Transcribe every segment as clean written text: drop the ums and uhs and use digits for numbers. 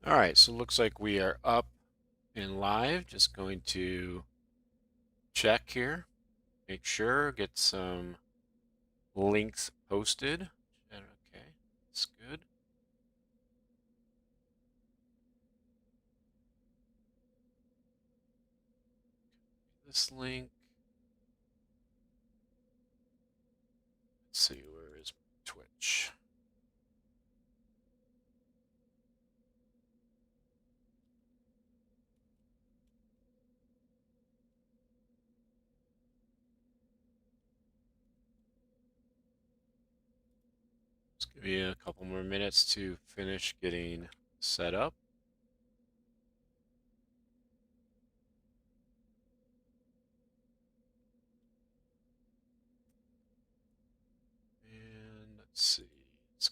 All right, so it looks like we are up and live. Just going to check here, make sure, get some links posted. Okay, that's good. This link. Let's see, where is Twitch? Just give you a couple more minutes to finish getting set up. And let's see. Let's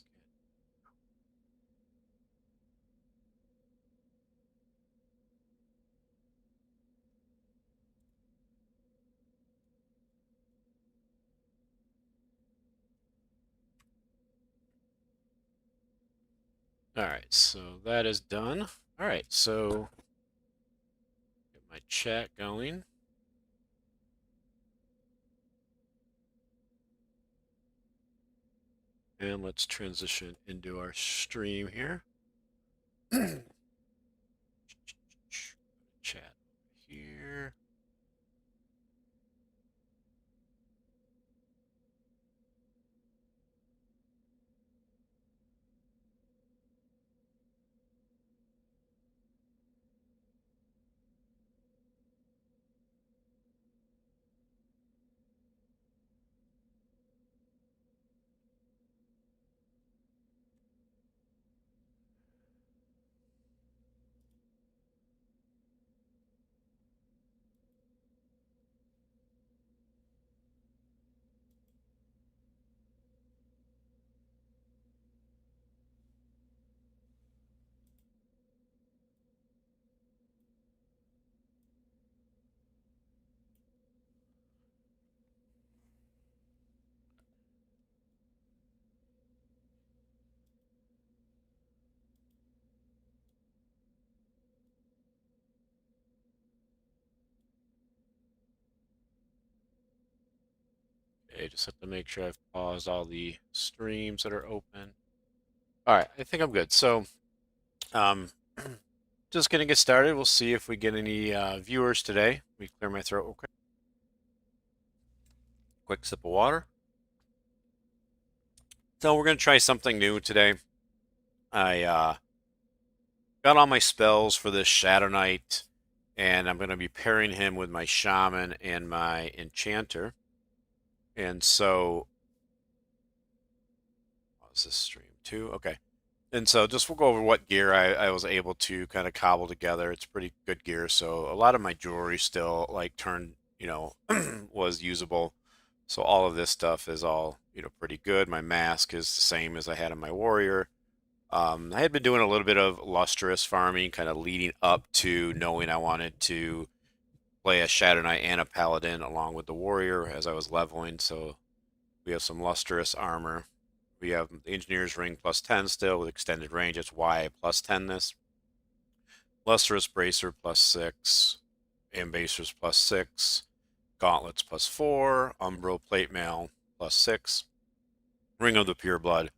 All right, so that is done. All right, so get my chat going. And let's transition into our stream here. Chat here. Okay, just have to make sure I've paused all the streams that are open. All right, I think I'm good. So, um, just gonna get started. We'll see if we get any viewers today. Let me clear my throat real quick. Quick sip of water. So we're gonna try something new today. I got all my spells for this Shadow Knight, and I'm gonna be pairing him with my Shaman and my Enchanter. And so, what was this stream too? Okay. And so just we'll go over what gear I was able to kind of cobble together. It's pretty good gear. So a lot of my jewelry still like turned, was usable. So all of this stuff is all, pretty good. My mask is the same as I had on my warrior. I had been doing a little bit of lustrous farming, kind of leading up to knowing I wanted to play a Shadow Knight and a Paladin along with the warrior as I was leveling. So we have some lustrous armor. We have the Engineer's Ring plus 10 still with extended range. That's why I plus 10 this. Lustrous Bracer plus 6. Ambassadors plus 6. Gauntlets plus 4. Umbro Plate Mail plus 6. Ring of the Pure Blood.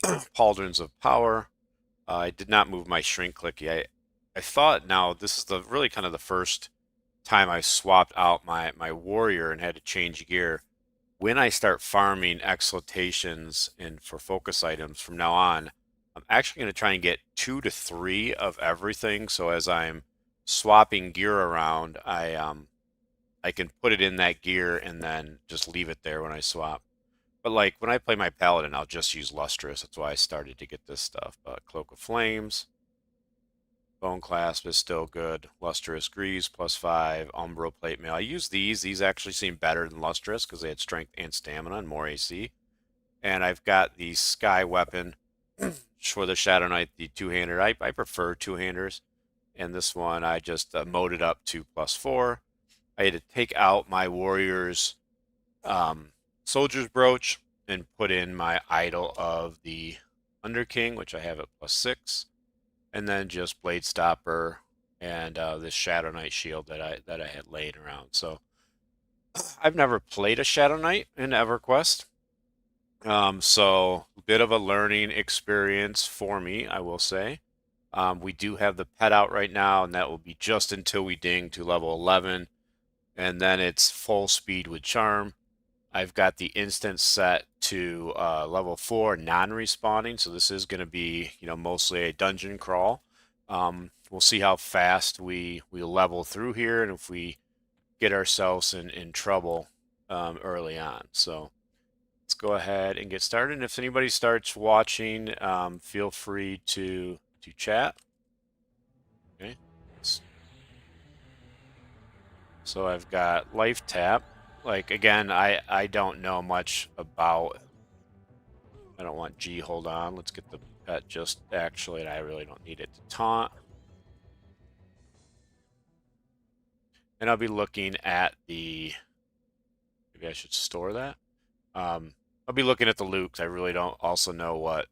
Pauldrons of Power. I did not move my Shrink Clicky. I thought now this is the really kind of the first time I swapped out my warrior and had to change gear. When I start farming exaltations and for focus items from now on, I'm actually going to try and get 2 to 3 of everything. So as I'm swapping gear around, I can put it in that gear and then just leave it there when I swap. But like when I play my paladin, I'll just use lustrous. That's why I started to get this stuff. But Cloak of Flames, Bone Clasp is still good. Lustrous Greaves plus 5. Umbro Plate Mail. I use these. These actually seem better than Lustrous because they had strength and stamina and more AC. And I've got the Sky Weapon for the Shadow Knight, the two-hander. I prefer two-handers. And this one I just moded up to plus 4. I had to take out my Warrior's Soldier's Brooch and put in my Idol of the Underking, which I have at plus 6. and then just Blade Stopper and this Shadow Knight shield that I had laying around. So I've never played a Shadow Knight in EverQuest. So a bit of a learning experience for me, I will say. We do have the pet out right now, and that will be just until we ding to level 11, and then it's full speed with charm. I've got the instance set to level 4 non-respawning, so this is going to be, mostly a dungeon crawl. We'll see how fast we level through here, and if we get ourselves in trouble early on. So let's go ahead and get started. And if anybody starts watching, feel free to chat. Okay. So I've got life tap. Like again, I don't know much about. I don't want G. Hold on. Let's get the pet just actually. I really don't need it to taunt. And I'll be looking at the. Maybe I should store that. I'll be looking at the loot 'cause I really don't also know what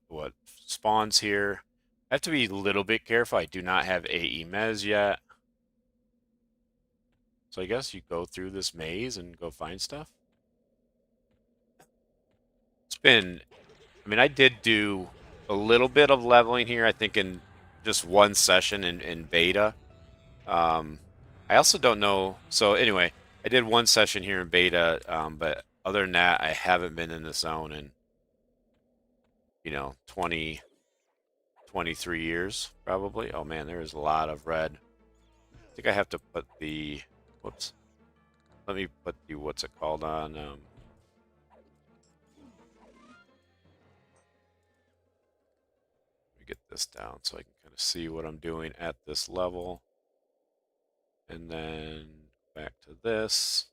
spawns here. I have to be a little bit careful. I do not have AE Mez yet. So I guess you go through this maze and go find stuff. It's been, I mean, I did do a little bit of leveling here, I think in just one session in beta. I also don't know. So anyway, I did one session here in beta, but other than that, I haven't been in the zone in, 20, 23 years probably. Oh man, there is a lot of red. I think I have to put the, whoops. Let me put the, what's it called on, let me get this down so I can kind of see what I'm doing at this level. And then back to this.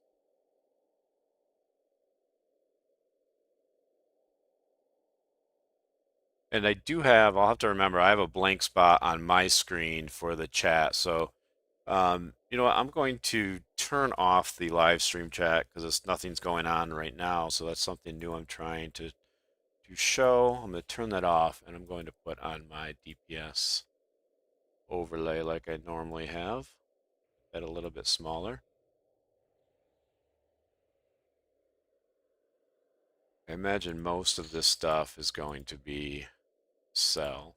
And I do have, I'll have to remember, I have a blank spot on my screen for the chat. So, you know what, I'm going to turn off the live stream chat because nothing's going on right now. So that's something new I'm trying to show. I'm going to turn that off and I'm going to put on my DPS overlay like I normally have. That a little bit smaller. I imagine most of this stuff is going to be sell.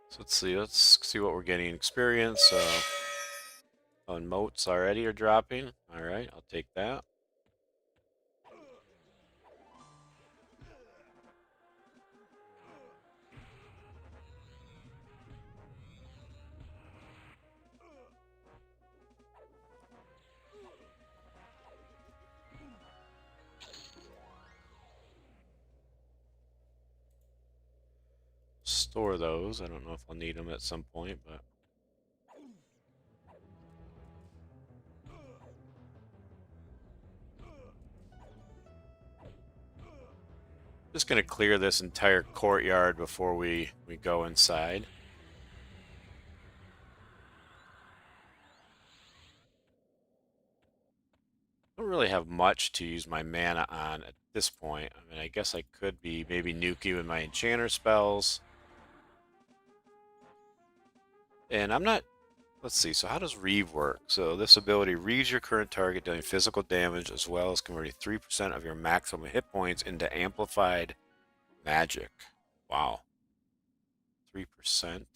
So let's see what we're getting experience. On moats already are dropping. All right, I'll take that. Store those. I don't know if I'll need them at some point, but just gonna clear this entire courtyard before we go inside. I don't really have much to use my mana on at this point. I mean, I guess I could be maybe Nuki with my Enchanter spells. And I'm not, let's see, so how does Reeve work? So this ability reads your current target dealing physical damage as well as converting 3% of your maximum hit points into amplified magic. Wow. 3%.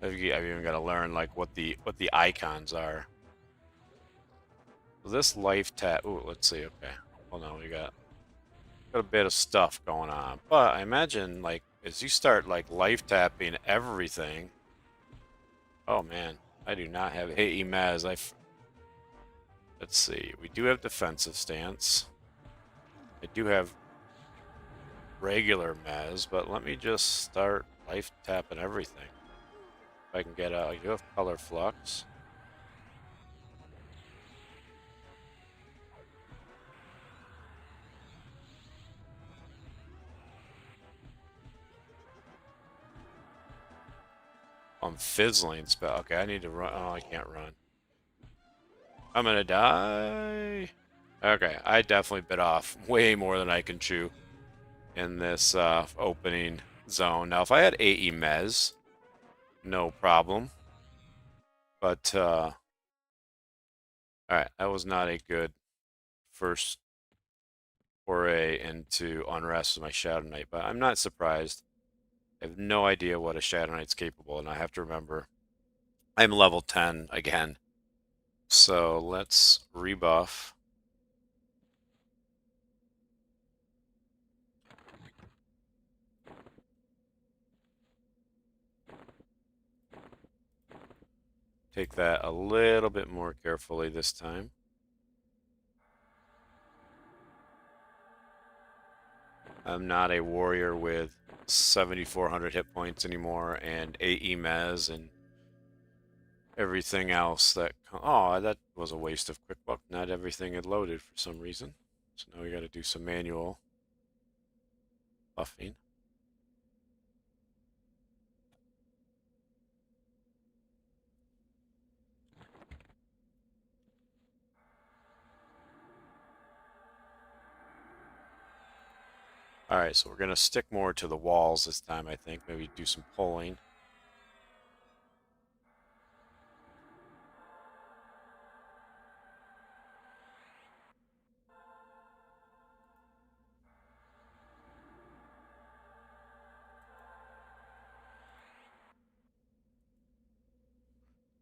I've even got to learn like what the icons are. So this life tap. Ooh, let's see. Okay, hold on. We got a bit of stuff going on, but I imagine like as you start like life tapping everything. Oh man, I do not have AE Maz. Let's see. We do have defensive stance. I do have regular Mez, but let me just start life tapping everything. If I can get I do have color flux. Fizzling spell. Okay, I need to run. Oh, I can't run. I'm gonna die. Okay, I definitely bit off way more than I can chew in this opening zone. Now, if I had AE Mez, no problem. But, alright, that was not a good first foray into Unrest with my Shadow Knight, but I'm not surprised. I have no idea what a Shadow Knight's capable, and I have to remember I'm level 10 again. So let's rebuff. Take that a little bit more carefully this time. I'm not a warrior with 7,400 hit points anymore and 8 EMES and everything else that... Oh, that was a waste of quick buck. Not everything had loaded for some reason. So now we got to do some manual buffing. Alright, so we're going to stick more to the walls this time, I think. Maybe do some pulling.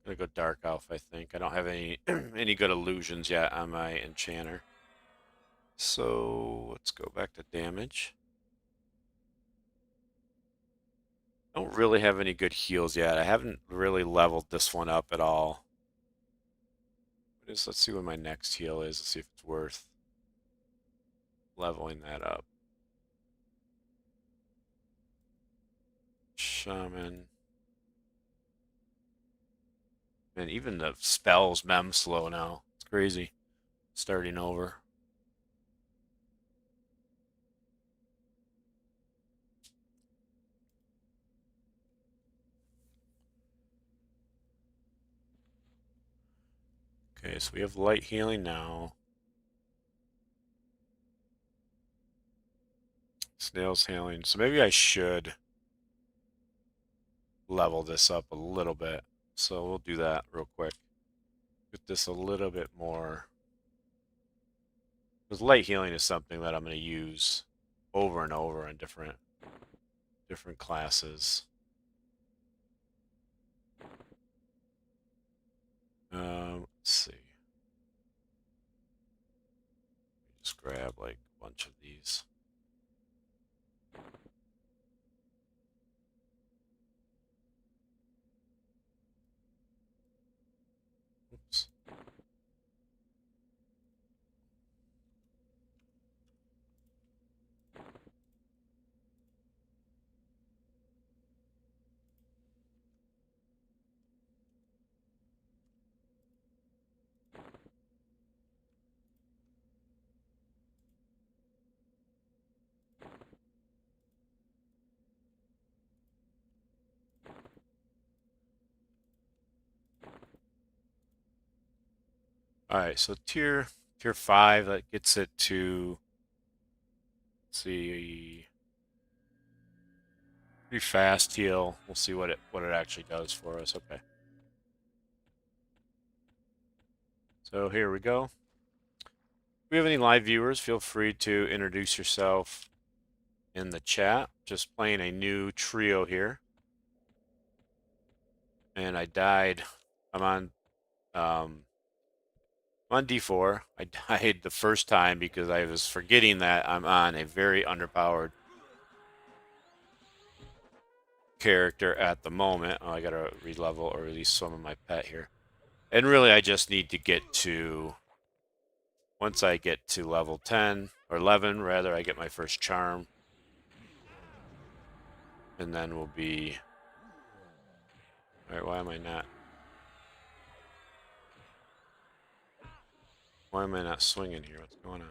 I'm going to go Dark Elf, I think. I don't have any any good illusions yet on my Enchanter. So let's go back to damage. I don't really have any good heals yet. I haven't really leveled this one up at all. Let's see what my next heal is. Let's see if it's worth leveling that up. Shaman. And even the spells mem slow now. It's crazy. Starting over. Okay, so we have light healing now. Snail's healing. So maybe I should level this up a little bit. So we'll do that real quick. Get this a little bit more. Because light healing is something that I'm going to use over and over in different classes. Let's see. Just grab like a bunch of these. Oops. All right, so tier 5, that gets it to, let's see, pretty fast heal. We'll see what it actually does for us. Okay. So here we go. If we have any live viewers, feel free to introduce yourself in the chat. Just playing a new trio here. And I died. I'm on D4. I died the first time because I was forgetting that I'm on a very underpowered character at the moment. Oh, I gotta re-level or release some of my pet here. And really, I just need to get to... Once I get to level 10, or 11, rather, I get my first charm. And then we'll be... Alright, why am I not... Why am I not swinging here? What's going on?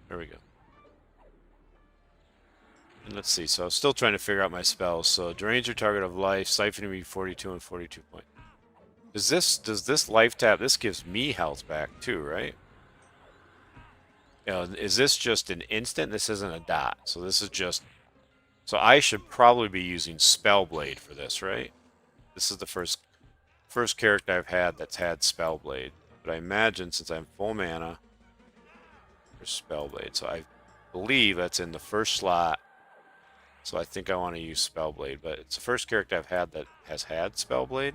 There we go. And let's see. So I'm still trying to figure out my spells. So drains your target of life, siphoning me 42 and 42 points. Does this life tap? This gives me health back too, right? Is this just an instant? This isn't a dot. So this is just. So I should probably be using Spellblade for this, right? This is the first character I've had that's had Spellblade. But I imagine since I'm full mana, there's Spellblade. So I believe that's in the first slot. So I think I want to use Spellblade, but it's the first character I've had that has had Spellblade.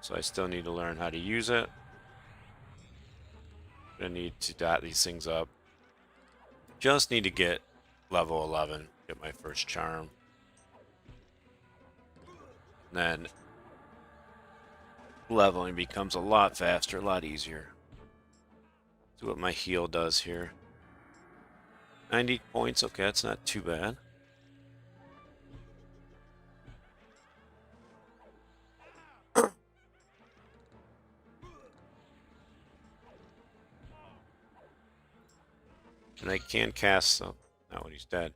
So I still need to learn how to use it. I'm gonna need to dot these things up. Just need to get level 11, get my first charm. And then leveling becomes a lot faster, a lot easier. See what my heal does here. 90 points, okay, that's not too bad. And I can cast, oh, not when he's dead.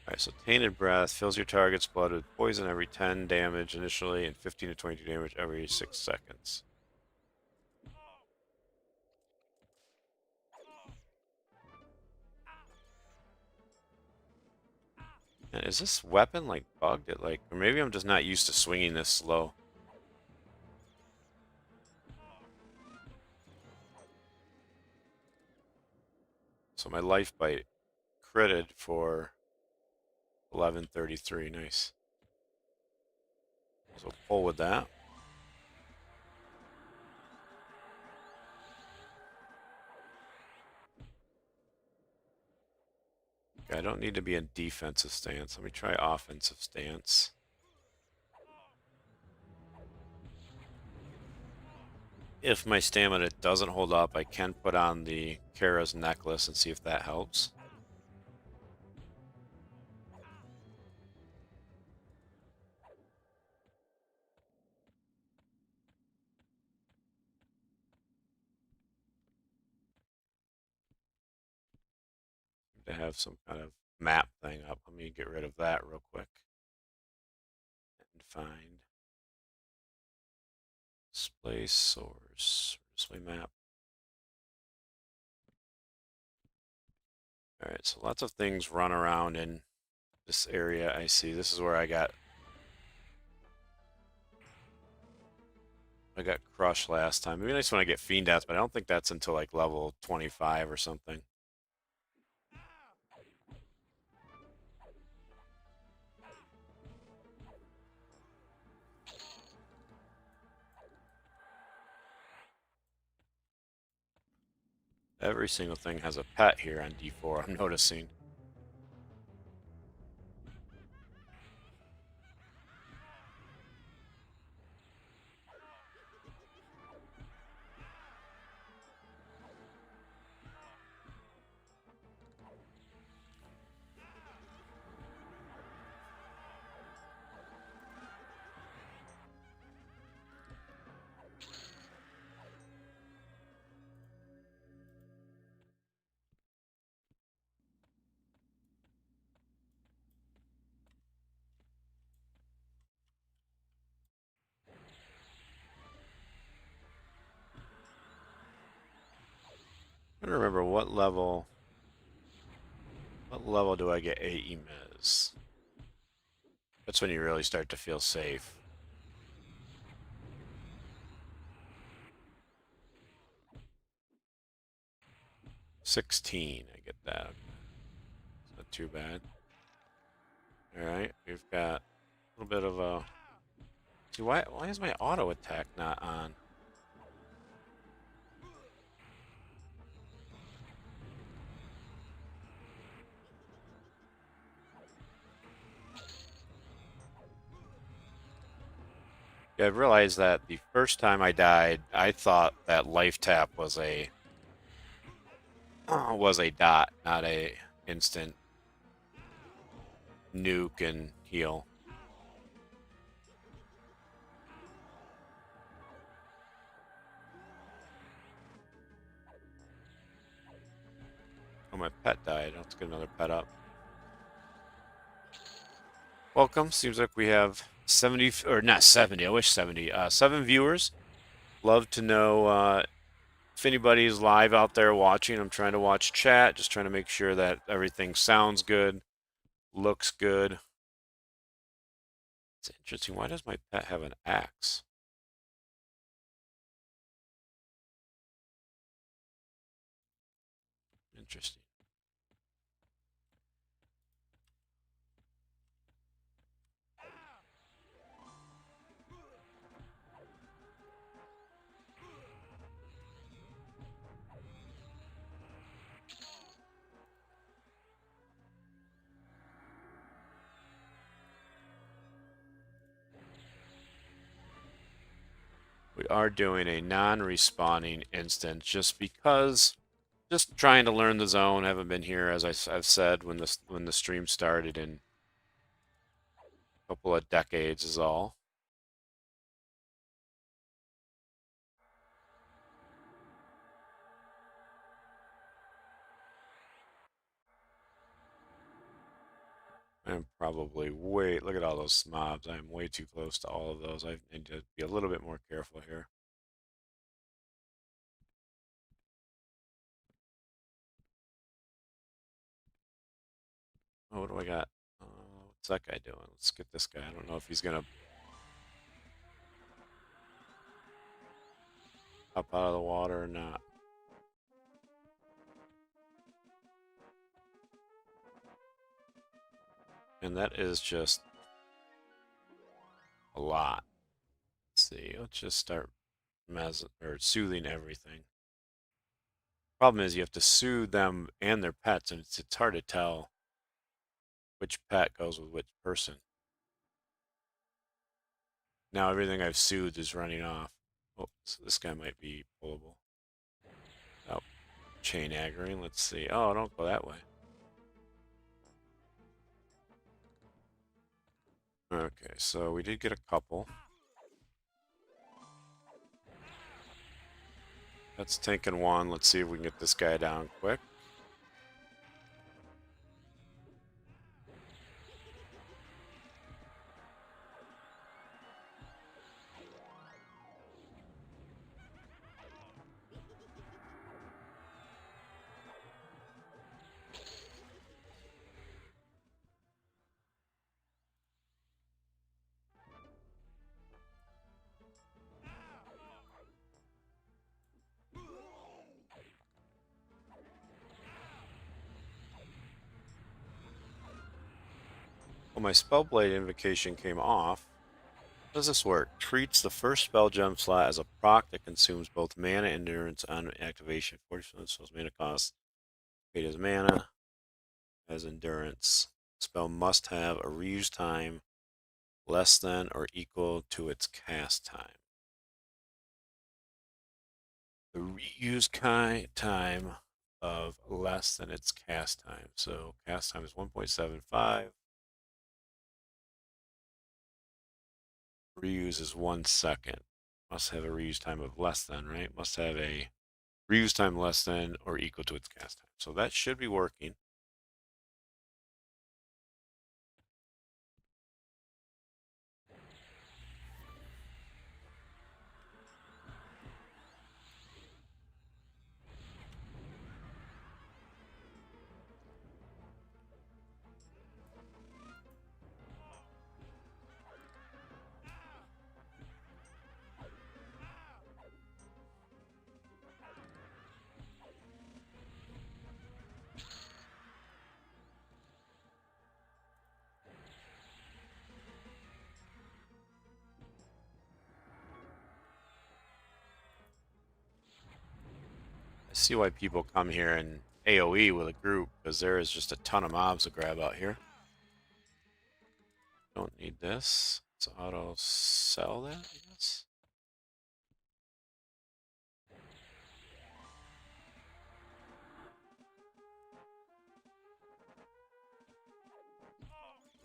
Alright, so Tainted Breath fills your target's blood with poison every 10 damage initially and 15 to 22 damage every 6 seconds. And is this weapon like bugged? It like, or maybe I'm just not used to swinging this slow. So my life bite critted for 1133. Nice. So pull with that. Okay, I don't need to be in defensive stance. Let me try offensive stance. If my stamina doesn't hold up, I can put on the Kara's necklace and see if that helps. To have some kind of map thing up. Let me get rid of that real quick. And find display source, display map. Alright, so lots of things run around in this area I see. This is where I got crushed last time. Maybe nice when I get Fiend Death, but I don't think that's until like level 25 or something. Every single thing has a pet here on D4, I'm noticing. I don't remember what level do I get AE Miz? That's when you really start to feel safe. 16, I get that. It's not too bad. Alright, we've got a little bit of a... See, why is my auto attack not on? Yeah, I realized that the first time I died, I thought that life tap was a dot, not a instant nuke and heal. my pet died. Let's get another pet up. Welcome. Seems like we have 70, or not 70, I wish 70, 7 viewers. Love to know if anybody's live out there watching. I'm trying to watch chat, just trying to make sure that everything sounds good, looks good. It's interesting. Why does my pet have an axe? Interesting. We are doing a non-respawning instance just because, just trying to learn the zone. Haven't been here, as I've said, when the stream started in a couple of decades is all. I'm probably look at all those mobs. I'm way too close to all of those. I need to be a little bit more careful here. Oh, what do I got? What's that guy doing? Let's get this guy. I don't know if he's gonna up out of the water or not. And that is just a lot. Let's see. Let's just start soothing everything. Problem is you have to soothe them and their pets, and it's hard to tell which pet goes with which person. Now everything I've soothed is running off. Oh, so this guy might be pullable. Oh, chain aggroing. Let's see. Oh, don't go that way. Okay, so we did get a couple. That's tanking one. Let's see if we can get this guy down quick. Well, my Spellblade invocation came off. How does this work? Treats the first spell gem slot as a proc that consumes both mana and endurance on activation. 40% spell's mana cost. Paid as mana, as endurance. Spell must have a reuse time less than or equal to its cast time. The reuse time of less than its cast time. So cast time is 1.75. Reuse is 1 second. Must have a reuse time of less than, right? Must have a reuse time less than or equal to its cast time. So that should be working. I see why people come here and AoE with a group, because there is just a ton of mobs to grab out here. Don't need this. So auto sell that, I guess.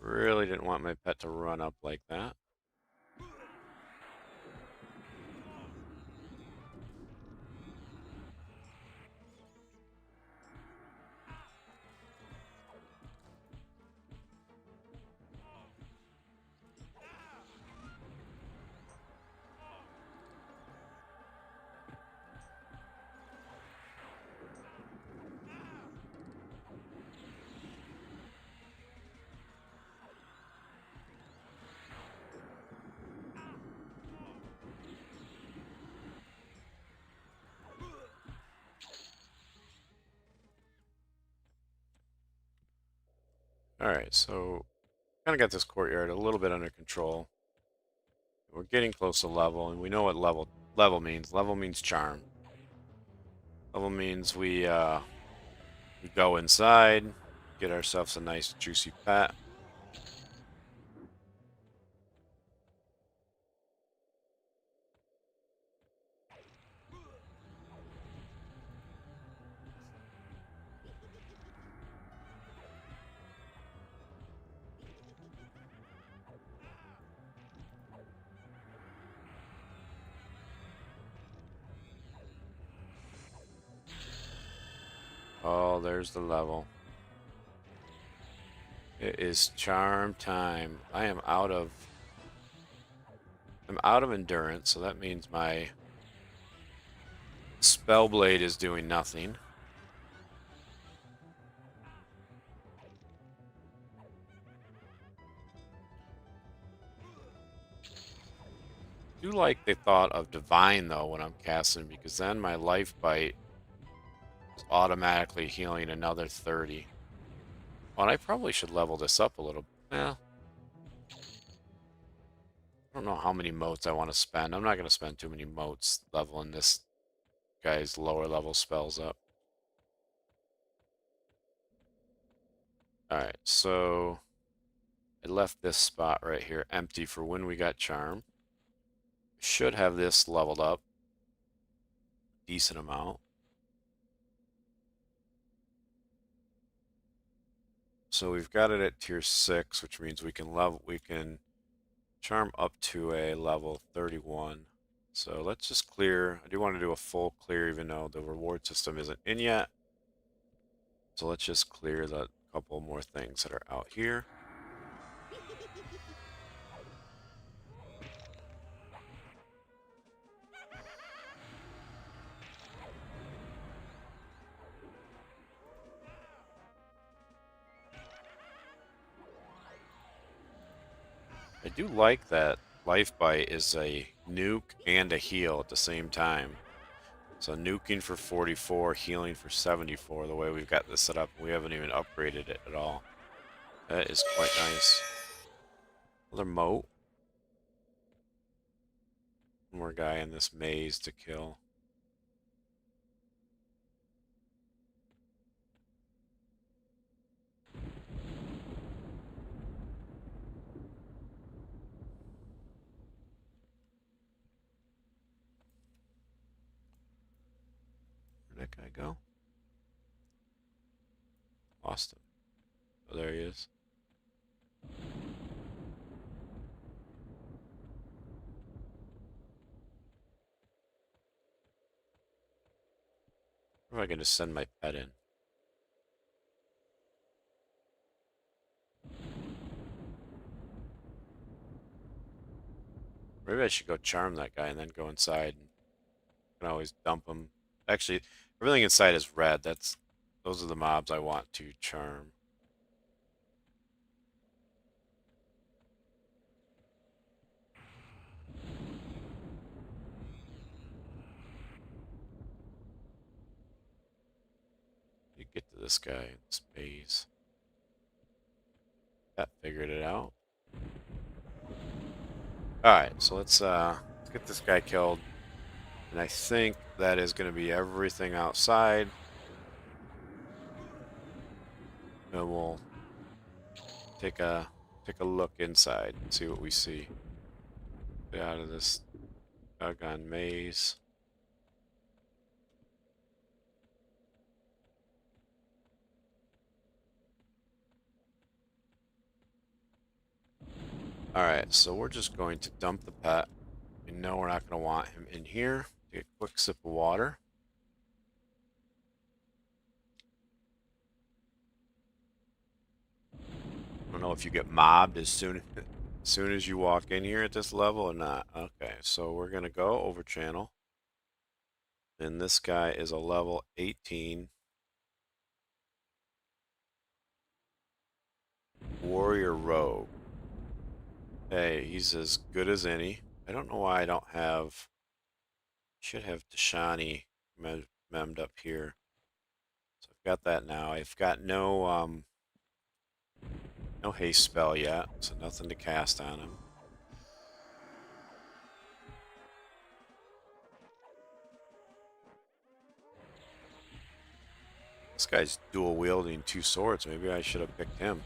Really didn't want my pet to run up like that. Alright, so kind of got this courtyard a little bit under control. We're getting close to level, and we know what level means. Level means charm. Level means we go inside, get ourselves a nice juicy pet. Oh, there's the level. It is charm time. I'm out of endurance, so that means my spell blade is doing nothing. I do like the thought of divine though when I'm casting, because then my life bite is automatically healing another 30. Well, and I probably should level this up a little. Yeah, I don't know how many motes I want to spend. I'm not going to spend too many motes leveling this guy's lower level spells up. Alright, so I left this spot right here empty for when we got charm. Should have this leveled up a decent amount. So we've got it at tier 6, which means we can charm up to a level 31. So let's just clear. I do want to do a full clear even though the reward system isn't in yet. So let's just clear the couple more things that are out here. I do like that Life Bite is a nuke and a heal at the same time. So nuking for 44, healing for 74, the way we've got this set up. We haven't even upgraded it at all. That is quite nice. Another moat. One more guy in this maze to kill. Where'd that guy go? Lost him. Oh, there he is. Where am I going to send my pet in? Maybe I should go charm that guy and then go inside. I can always dump him. Actually, everything inside is red. Those are the mobs I want to charm. You get to this guy in this maze. That figured it out. Alright, so let's get this guy killed. And I think that is going to be everything outside. And we'll take a look inside and see what we see. Get out of this doggone maze. Alright, so we're just going to dump the pet. We know we're not going to want him in here. Take a quick sip of water. I don't know if you get mobbed as soon as you walk in here at this level or not. Okay, so we're going to go over channel. And this guy is a level 18 warrior rogue. Hey, he's as good as any. I don't know why I don't have... Should have Dashani memmed up here. So I've got that now. I've got no No haste spell yet, so nothing to cast on him. This guy's dual wielding 2 swords. Maybe I should have picked him.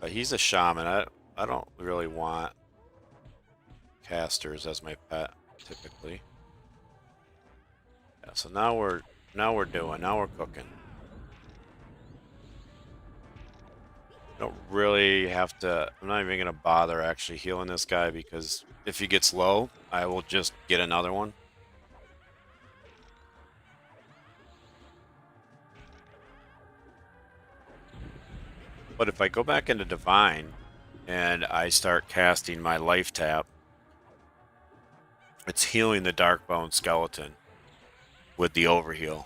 But he's a shaman. I don't really want casters as my pet typically. Yeah, so now we're cooking. I don't really have to. I'm not even gonna bother actually healing this guy because if he gets low, I will just get another one. But if I go back into Divine and I start casting my life tap, it's healing the Darkbone skeleton with the overheal.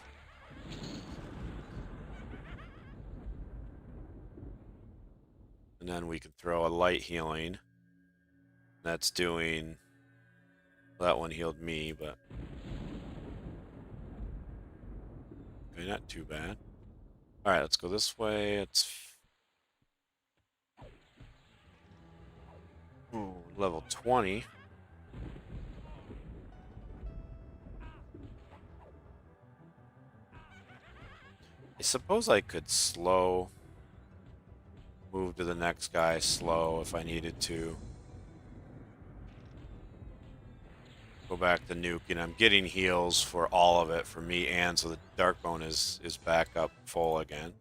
And then we can throw a light healing. That's doing... Well, that one healed me, but... Okay, not too bad. Alright, let's go this way. It's... Ooh, level 20. I suppose I could slow... Move to the next guy slow if I needed to. Go back to nuking. I'm getting heals for all of it for me, and so the Darkbone is back up full again.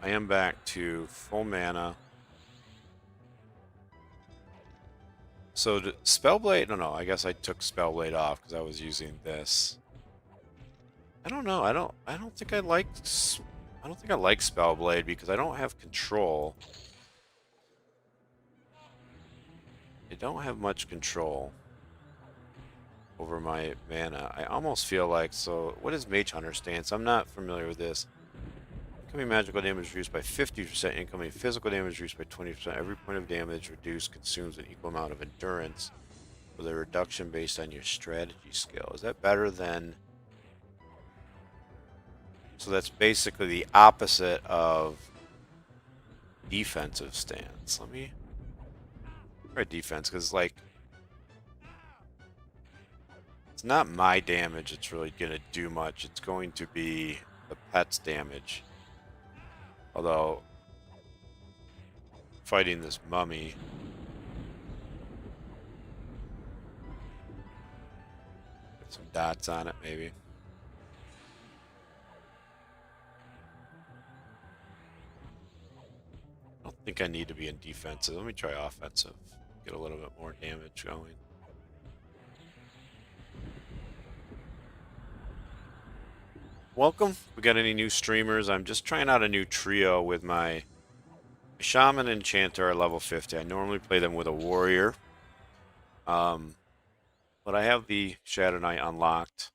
I am back to full mana. So Spellblade, no, I guess I took Spellblade off because I was using this. I don't know. I don't think I like Spellblade because I don't have control. I don't have much control over my mana. I almost feel like, so what is Mage Hunter stance? I'm not familiar with this. Incoming magical damage reduced by 50%, incoming physical damage reduced by 20%. Every point of damage reduced consumes an equal amount of endurance with a reduction based on your strategy skill. Is that better than... So that's basically the opposite of defensive stance. Let me try defense, because like it's not my damage it's really gonna do much. It's going to be the pet's damage. Although fighting this mummy, get some dots on it maybe. I don't think I need to be in defensive. Let me try offensive. Get a little bit more damage going. Welcome. We got any new streamers? I'm just trying out a new trio with my Shaman and Enchanter are level 50. I normally play them with a warrior. But I have the Shadow Knight unlocked.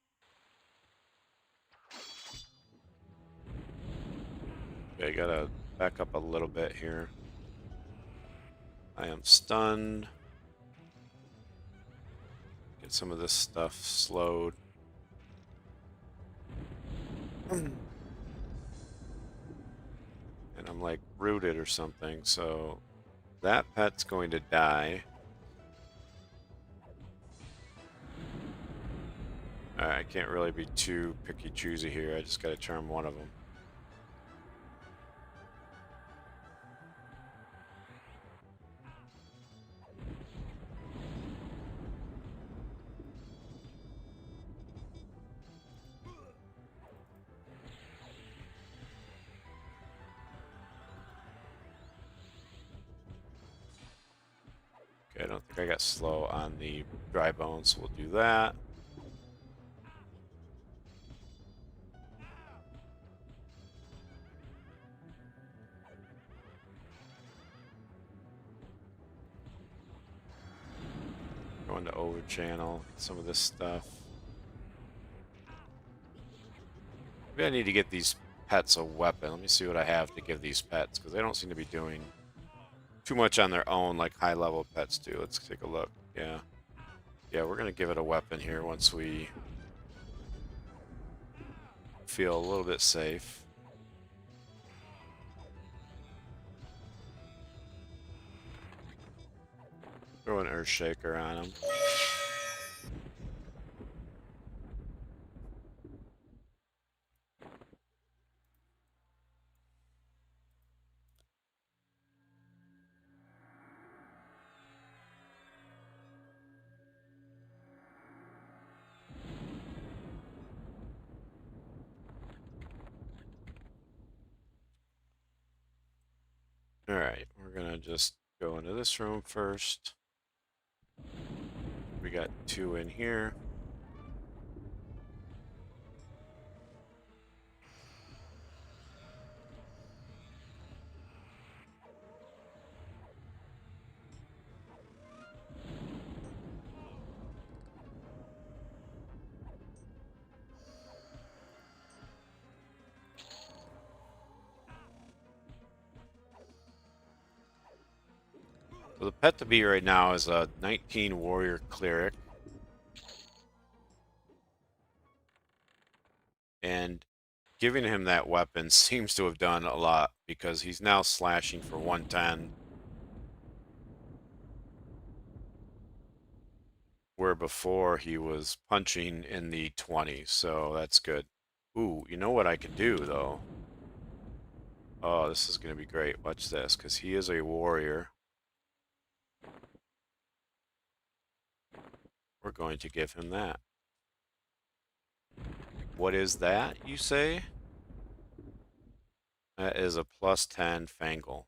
Okay, I gotta back up a little bit here. I am stunned. Get some of this stuff slowed. And I'm like rooted or something, so that pet's going to die. Alright, I can't really be too picky choosy here. I just gotta charm one of them. Okay, I don't think I got slow on the dry bones, so we'll do that. Going to over channel some of this stuff. Maybe I need to get these pets a weapon. Let me see what I have to give these pets, because they don't seem to be doing too much on their own like high level pets do. Let's take a look. Yeah. Yeah, we're gonna give it a weapon here once we feel a little bit safe. Throw an Earthshaker on him. Alright, we're gonna just go into this room first. We got 2 in here. So the pet to beat right now is a 19 warrior cleric. And giving him that weapon seems to have done a lot because he's now slashing for 110. Where before he was punching in the 20s, so that's good. Ooh, you know what I can do though? Oh, this is going to be great. Watch this, because he is a warrior. We're going to give him that. What is that, you say? That is a plus 10 Fangle.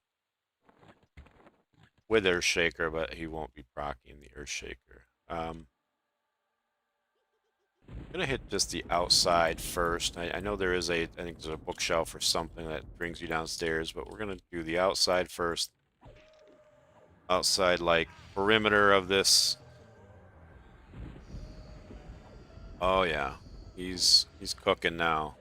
With Earthshaker, but he won't be proccing the Earthshaker. I'm gonna hit just the outside first. I know there is I think there's a bookshelf or something that brings you downstairs, but we're gonna do the outside first. Outside, like, perimeter of this. Oh yeah, he's cooking now.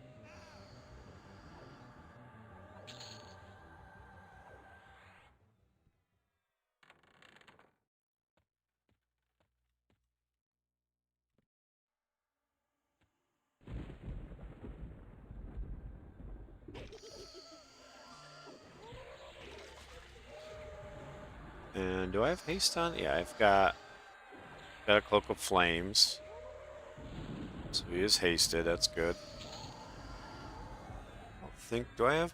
And do I have haste on? Yeah, I've got a cloak of flames. So he is hasted. That's good. I don't think. Do I have?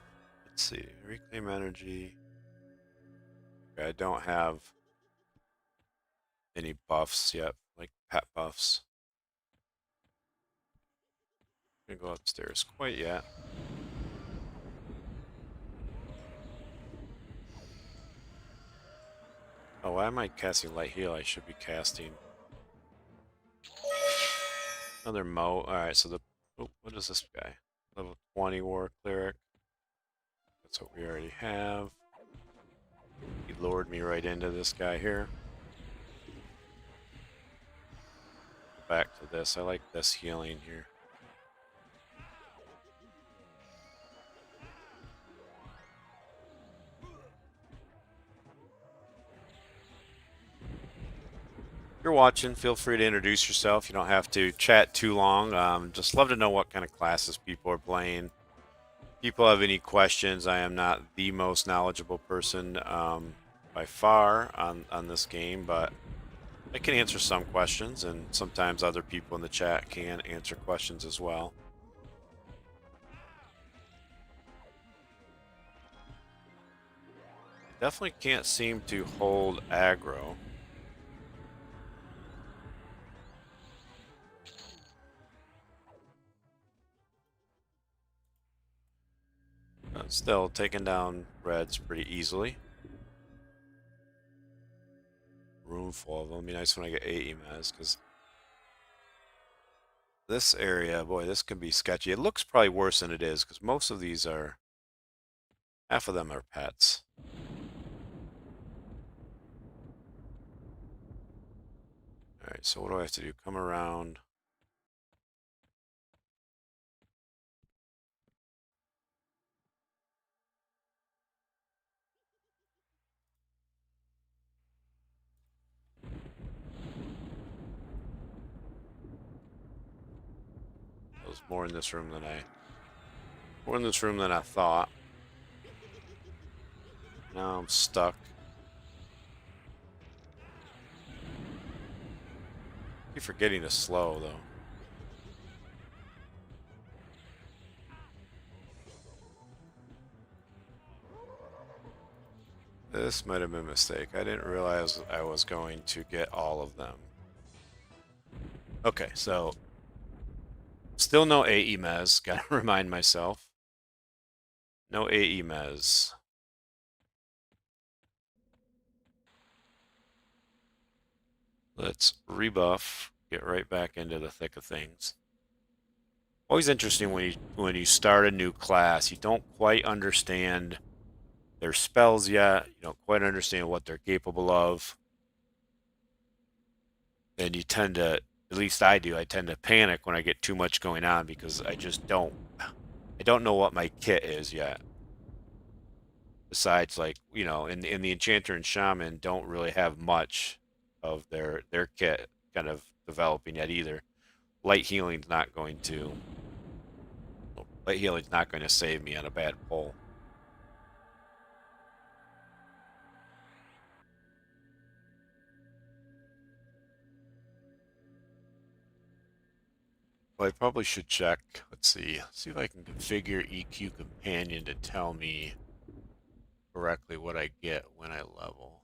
Let's see. Reclaim energy. Okay, I don't have any buffs yet, like pet buffs. Gonna go upstairs quite yet. Oh, why am I casting light heal? I should be casting another Mo. Alright, so the what is this guy? Level 20 war cleric. That's what we already have. He lured me right into this guy here. Back to this. I like this healing here. If you're watching, feel free to introduce yourself. You don't have to chat too long. Just love to know what kind of classes people are playing. People have any questions? I am not the most knowledgeable person by far on this game, but I can answer some questions, and sometimes other people in the chat can answer questions as well. Definitely can't seem to hold aggro. Still taking down reds pretty easily. Room full of them. It'd be nice when I get 8 EMAs, because this area, boy, this can be sketchy. It looks probably worse than it is, because most of these are, half of them are pets. Alright, so what do I have to do? Come around. there's more in this room than I thought. Now I'm stuck. I keep forgetting to slow though. This might have been a mistake. I didn't realize I was going to get all of them. Okay, so still no AE Mez. Gotta remind myself. No AE Mez. Let's rebuff. Get right back into the thick of things. Always interesting when you start a new class. You don't quite understand their spells yet. You don't quite understand what they're capable of. And you tend to, at least I do, I tend to panic when I get too much going on because I don't know what my kit is yet. Besides, like, you know, in the Enchanter and Shaman don't really have much of their kit kind of developing yet either. Light healing's not going to save me on a bad pull. Well, I probably should check. Let's see. See if I can configure EQ Companion to tell me correctly what I get when I level.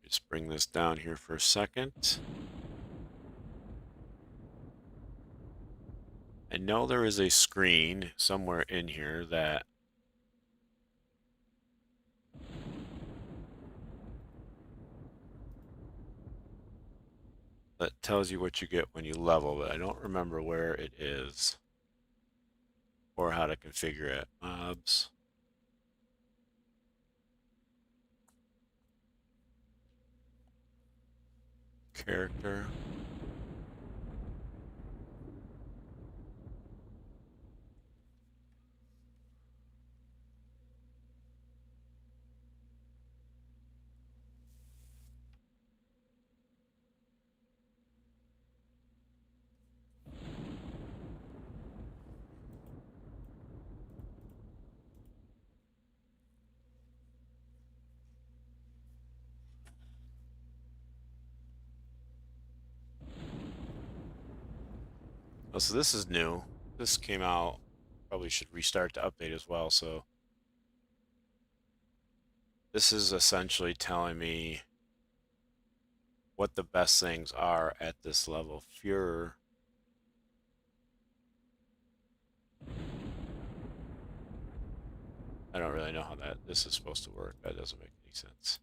Just bring this down here for a second. I know there is a screen somewhere in here that tells you what you get when you level, but I don't remember where it is or how to configure it. Mobs. Character. Oh, so this is new. This came out. Probably should restart the update as well. So this is essentially telling me what the best things are at this level. Furor. I don't really know how this is supposed to work. That doesn't make any sense.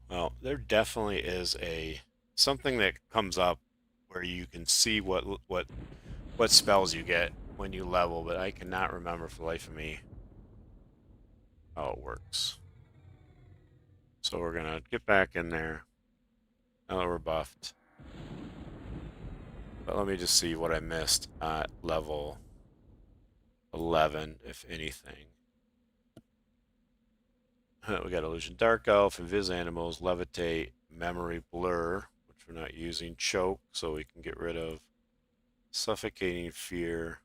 Well, there definitely is something that comes up where you can see what spells you get when you level, but I cannot remember for the life of me how it works. So we're gonna get back in there now that we're buffed. But let me just see what I missed at level 11, if anything. We got Illusion Dark Elf, Invis Animals, Levitate, Memory Blur, which we're not using, Choke, so we can get rid of Suffocating Fear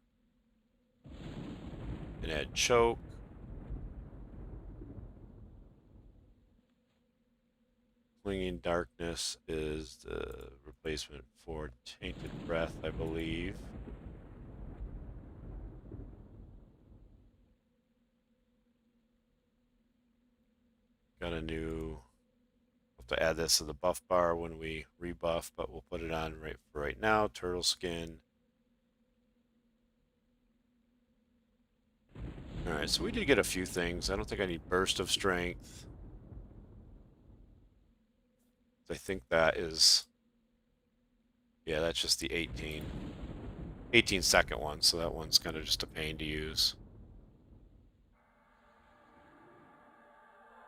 and add Choke. Clinging Darkness is the replacement for Tainted Breath, I believe. Got a new... We'll have to add this to the buff bar when we rebuff, but we'll put it on right now. Turtle Skin. Alright, so we did get a few things. I don't think I need Burst of Strength. I think that is... Yeah, that's just the 18. 18-second one, so that one's kind of just a pain to use.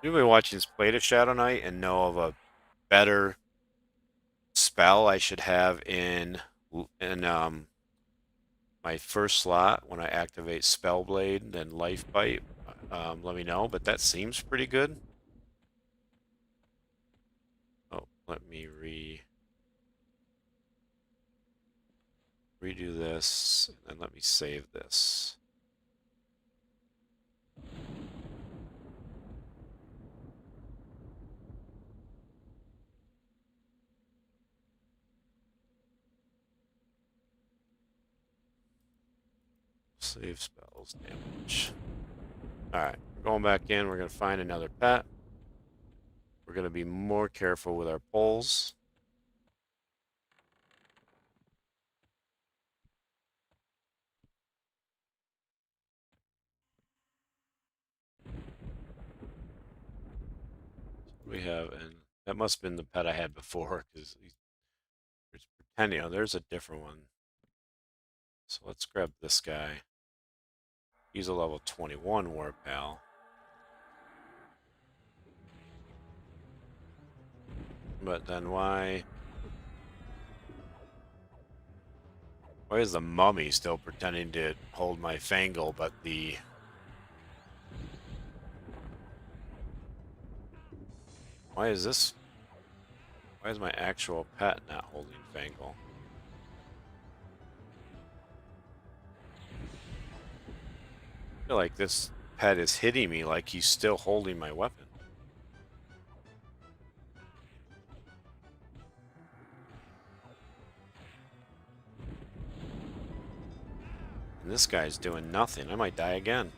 You've been watching this play to Shadow Knight and know of a better spell I should have in my first slot when I activate Spellblade than Life Bite, let me know, but that seems pretty good. Oh, let me redo this, and let me save this. Save spells, damage. Alright, we're going back in. We're going to find another pet. We're going to be more careful with our pulls. We have, and that must have been the pet I had before, because there's pretending, oh, there's a different one. So let's grab this guy. He's a level 21 War Pal. But then why is the mummy still pretending to hold my Fangle, but why is my actual pet not holding Fangle? I feel like this pet is hitting me like he's still holding my weapon. And this guy's doing nothing. I might die again.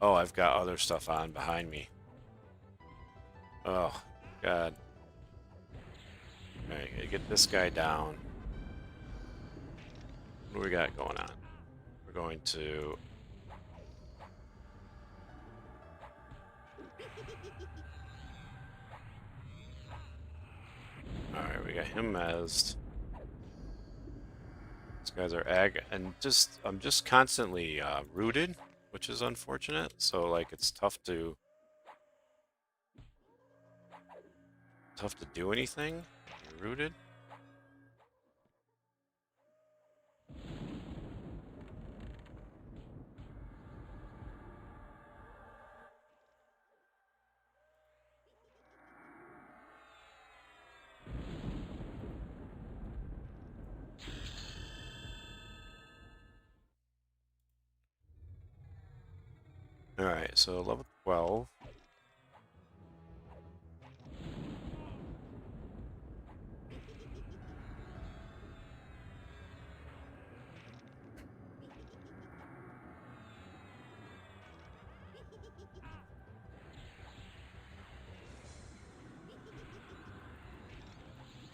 Oh, I've got other stuff on behind me. Oh, God. Alright, gotta get this guy down. What do we got going on? We're going to... Alright, we got him mezzed. These guys are and I'm just constantly rooted, which is unfortunate. So like it's tough to do anything. You're rooted. Alright, so level 12.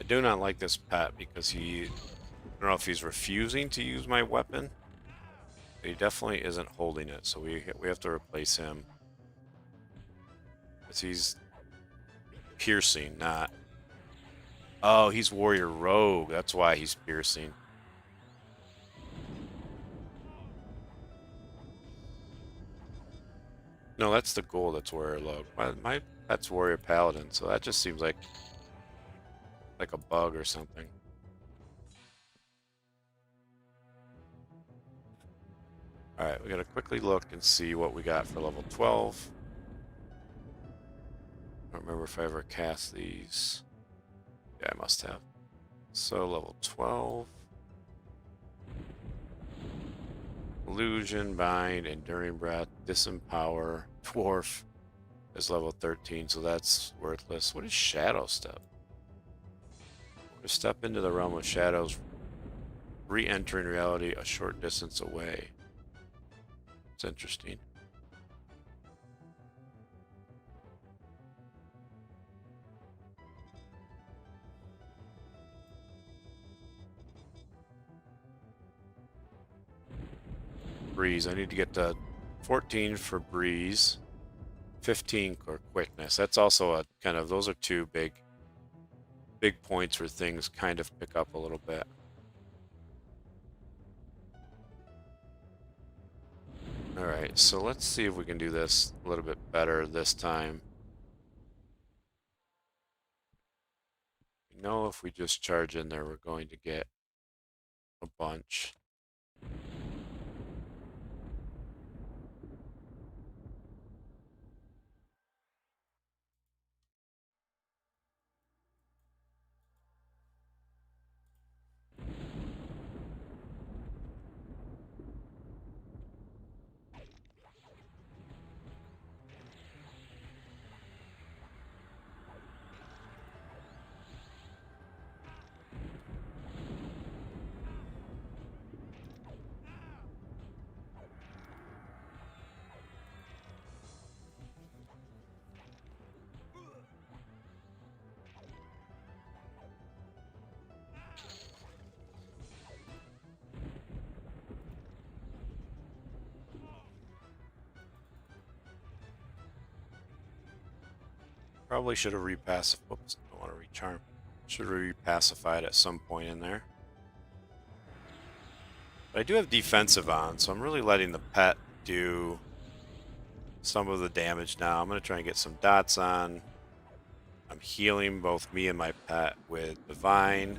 I do not like this pet because I don't know if he's refusing to use my weapon. But he definitely isn't holding it, so we have to replace him. Because he's piercing, not... Oh, he's Warrior Rogue. That's why he's piercing. No, that's the goal. That's Warrior Rogue. My pet's Warrior Paladin, so that just seems like a bug or something. Alright, we gotta quickly look and see what we got for level 12. I don't remember if I ever cast these. Yeah, I must have. So, level 12. Illusion, Bind, Enduring Breath, Disempower, Dwarf is level 13, so that's worthless. What is Shadow Step? Step into the realm of shadows, re-entering reality a short distance away. It's interesting. Breeze. I need to get to 14 for Breeze, 15 for Quickness. That's also a kind of, those are two big points where things kind of pick up a little bit. Alright, so let's see if we can do this a little bit better this time. We know if we just charge in there, we're going to get a bunch. Probably should have repacified. Whoops, I don't want to recharm. Should have repacified at some point in there. But I do have defensive on, so I'm really letting the pet do some of the damage now. I'm going to try and get some dots on. I'm healing both me and my pet with Divine.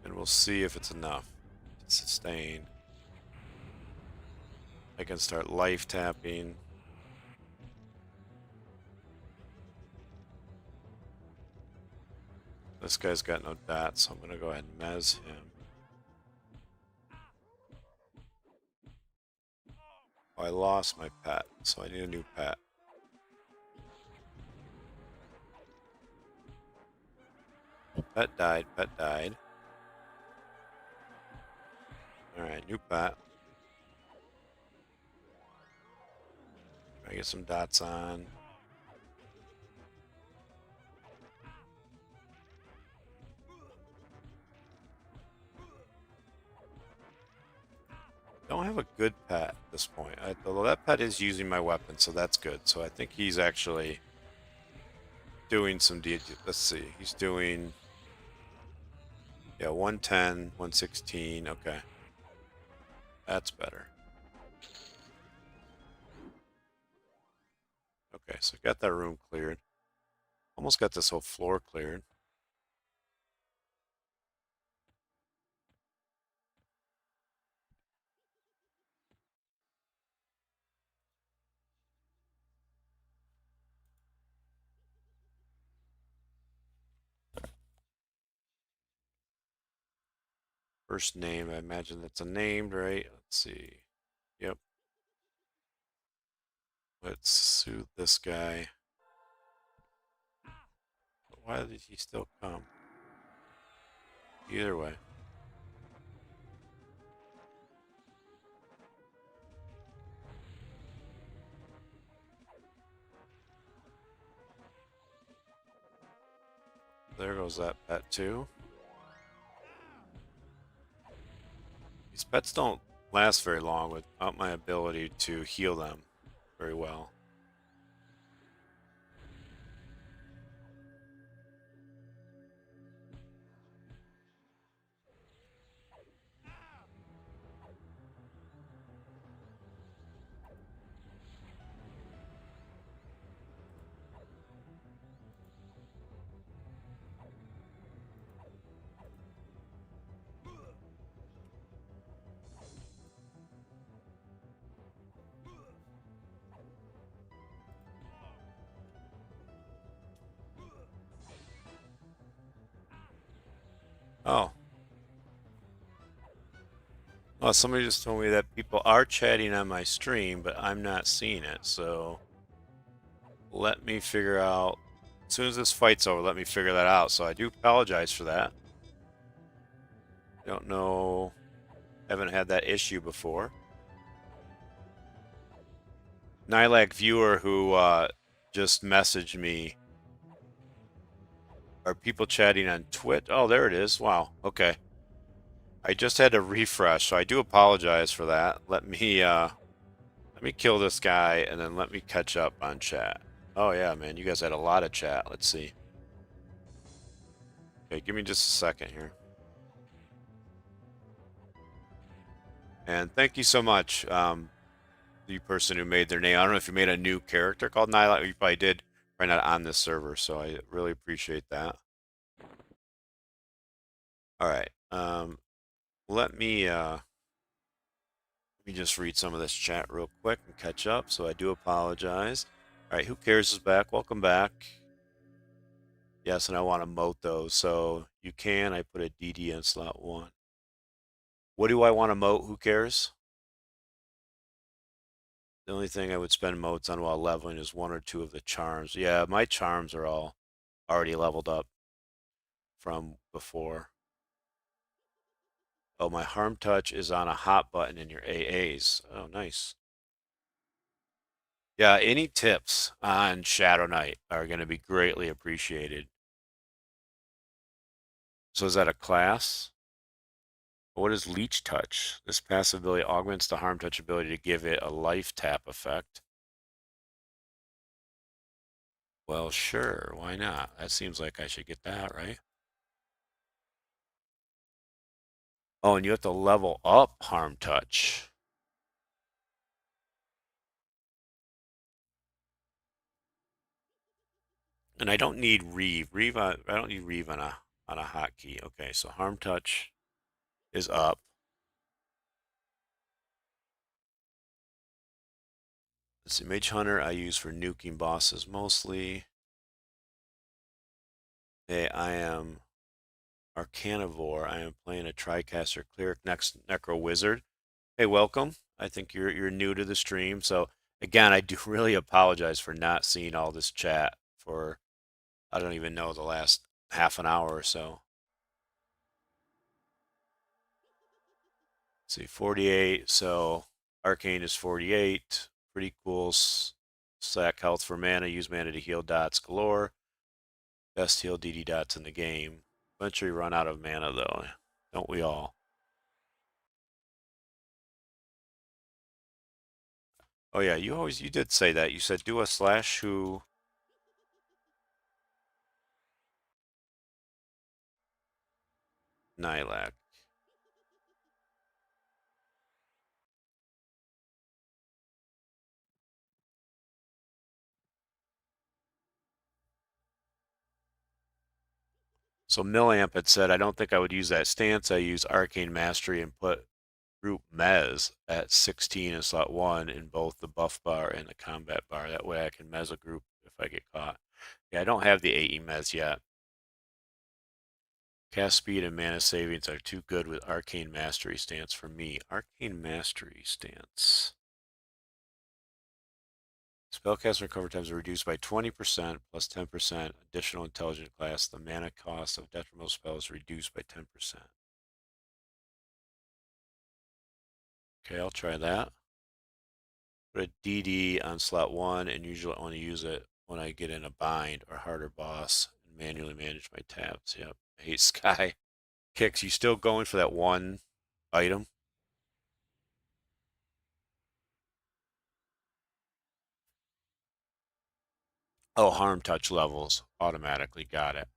And we'll see if it's enough to sustain. I can start life tapping. This guy's got no dots, so I'm going to go ahead and mez him. Oh, I lost my pet, so I need a new pet. Pet died, pet died. Alright, new pet. Try to get some dots on. Don't have a good pet at this point. Although that pet is using my weapon, so that's good. So I think he's actually doing some let's see. He's doing 110, 116. Okay. That's better. Okay, so got that room cleared. Almost got this whole floor cleared. First name, I imagine that's a named, right? Let's see. Yep. Let's soothe this guy. But why did he still come? Either way. There goes that pet too. These pets don't last very long without my ability to heal them very well. Oh. Well, somebody just told me that people are chatting on my stream, but I'm not seeing it, so let me figure out. As soon as this fight's over, let me figure that out. So I do apologize for that. Don't know. Haven't had that issue before. Nylak viewer who just messaged me. Are people chatting on Twitch? Oh, there it is. Wow. Okay. I just had to refresh, so I do apologize for that. Let me kill this guy and then let me catch up on chat. Oh yeah, man, you guys had a lot of chat. Let's see. Okay, give me just a second here. And thank you so much, the person who made their name. I don't know if you made a new character called Nylak. You probably did, probably not on this server, so I really appreciate that. All right. Let me just read some of this chat real quick and catch up. So I do apologize. All right, who cares is back. Welcome back. Yes, and I want to moat those. So you can. I put a DD in slot one. What do I want to moat? Who cares? The only thing I would spend moats on while leveling is one or two of the charms. Yeah, my charms are all already leveled up from before. Oh, my harm touch is on a hot button in your AAs. Oh, nice. Yeah, any tips on Shadow Knight are going to be greatly appreciated. So is that a class? What is Leech Touch? This passive ability augments the harm touch ability to give it a life tap effect. Well, sure, why not? That seems like I should get that, right? Oh, and you have to level up harm touch. And I don't need Reeve. I don't need Reeve on a hotkey. Okay, so harm touch is up. Let's see, Mage Hunter I use for nuking bosses mostly. Hey, I am Arcanivore. I am playing a Tricaster Cleric next Necro Wizard. Hey, welcome. I think you're new to the stream. So again, I do really apologize for not seeing all this chat for I don't even know the last half an hour or so. Let's see, 48. So Arcane is 48. Pretty cool. Sack health for mana. Use mana to heal dots galore. Best heal DD dots in the game. Eventually run out of mana though. Don't we all? Oh yeah, you did say that. You said do a slash who Nylak. So Millamp had said, I don't think I would use that stance. I use Arcane Mastery and put Group Mez at 16 in slot 1 in both the buff bar and the combat bar. That way I can Mez a group if I get caught. Yeah, I don't have the AE Mez yet. Cast speed and mana savings are too good with Arcane Mastery stance for me. Arcane Mastery stance. Spellcast recover times are reduced by 20% plus 10% additional intelligent class. The mana cost of detrimental spells reduced by 10%. Okay, I'll try that. Put a DD on slot 1 and usually I want to use it when I get in a bind or harder boss and manually manage my tabs. Yep. I hate Sky. Kicks, you still going for that one item? Oh, harm touch levels automatically. Got it.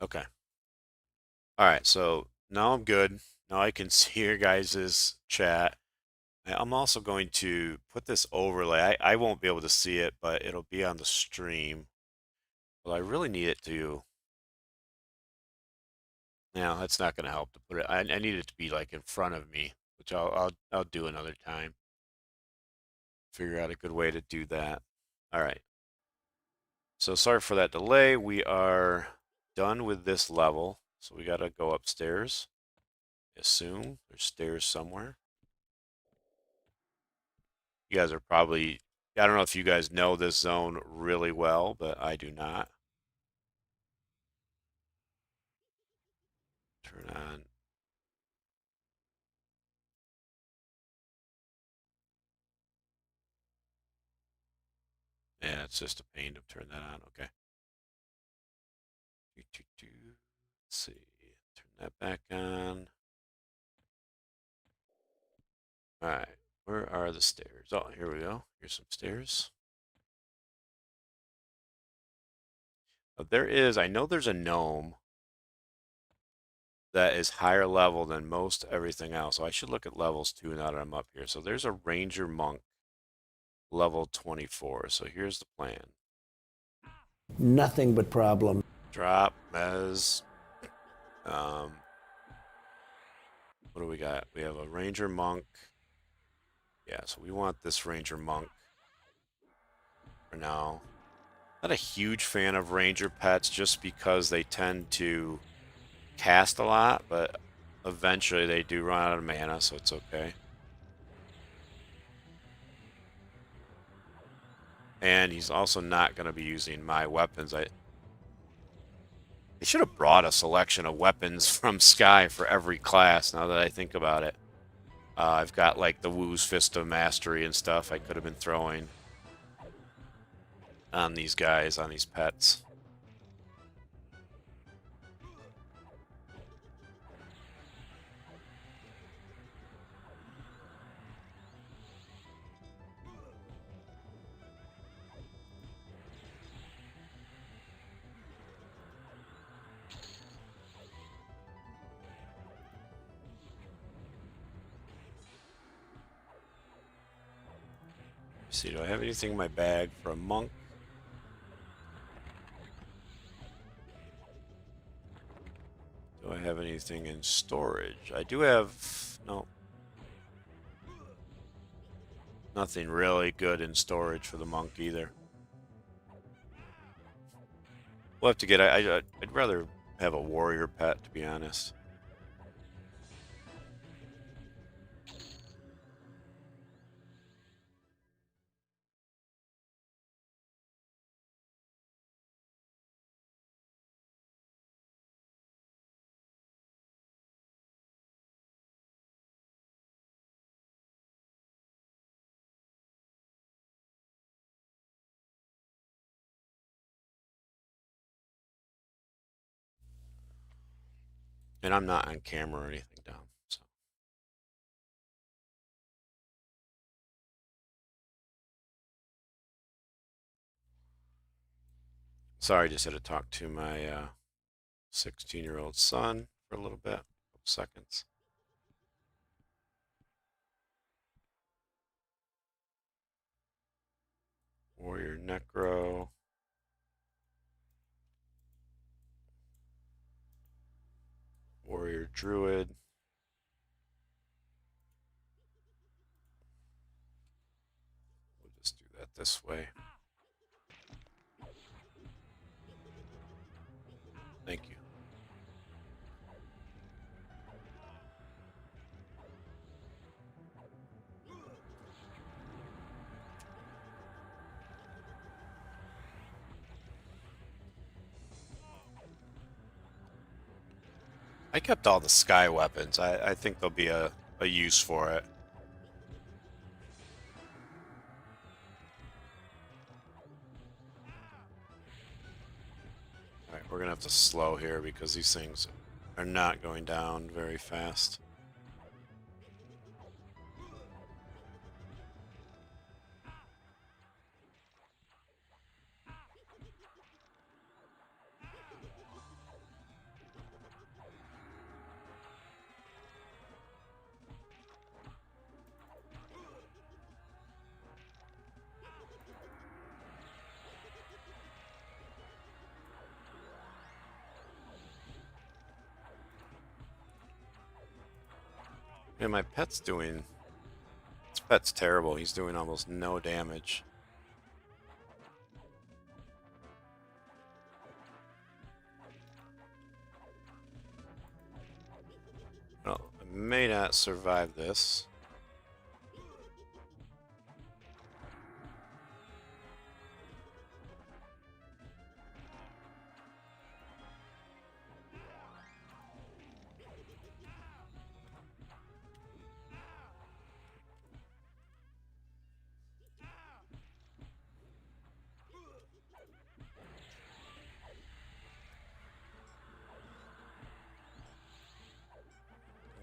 Okay. All right. So now I'm good. Now I can see your guys' chat. I'm also going to put this overlay. I won't be able to see it, but it'll be on the stream. Well, I really need it to. No, that's not going to help to put it. I need it to be like in front of me, which I'll do another time. Figure out a good way to do that. All right. So sorry for that delay. We are done with this level, so we got to go upstairs. Assume there's stairs somewhere. You guys are probably. I don't know if you guys know this zone really well, but I do not. Turn on. Yeah, it's just a pain to turn that on. Okay. Let's see. Turn that back on. All right. Where are the stairs? Oh, here we go. Here's some stairs. There is, I know there's a gnome that is higher level than most everything else. So I should look at levels too now that I'm up here. So there's a ranger monk level 24. So here's the plan. Nothing but problem. Drop, Mez. What do we got? We have a ranger monk. Yeah, so we want this ranger monk for now. Not a huge fan of ranger pets just because they tend to cast a lot, but eventually they do run out of mana, so it's okay. And he's also not going to be using my weapons. They should have brought a selection of weapons from Sky for every class, now that I think about it. I've got like the Wu's Fist of Mastery and stuff I could have been throwing on these guys, on these pets. Let's see, do I have anything in my bag for a monk? Do I have anything in storage? I do have... no. Nothing really good in storage for the monk either. We'll have to get... I'd rather have a warrior pet, to be honest. And I'm not on camera or anything down, so... Sorry, I just had to talk to my 16-year-old son for a little bit, a couple seconds. Warrior Necro. Warrior Druid. We'll just do that this way. Thank you. I kept all the sky weapons. I think there'll be a use for it. Alright, we're going to have to slow here because these things are not going down very fast. And my pet's doing... This pet's terrible. He's doing almost no damage. Well, I may not survive this.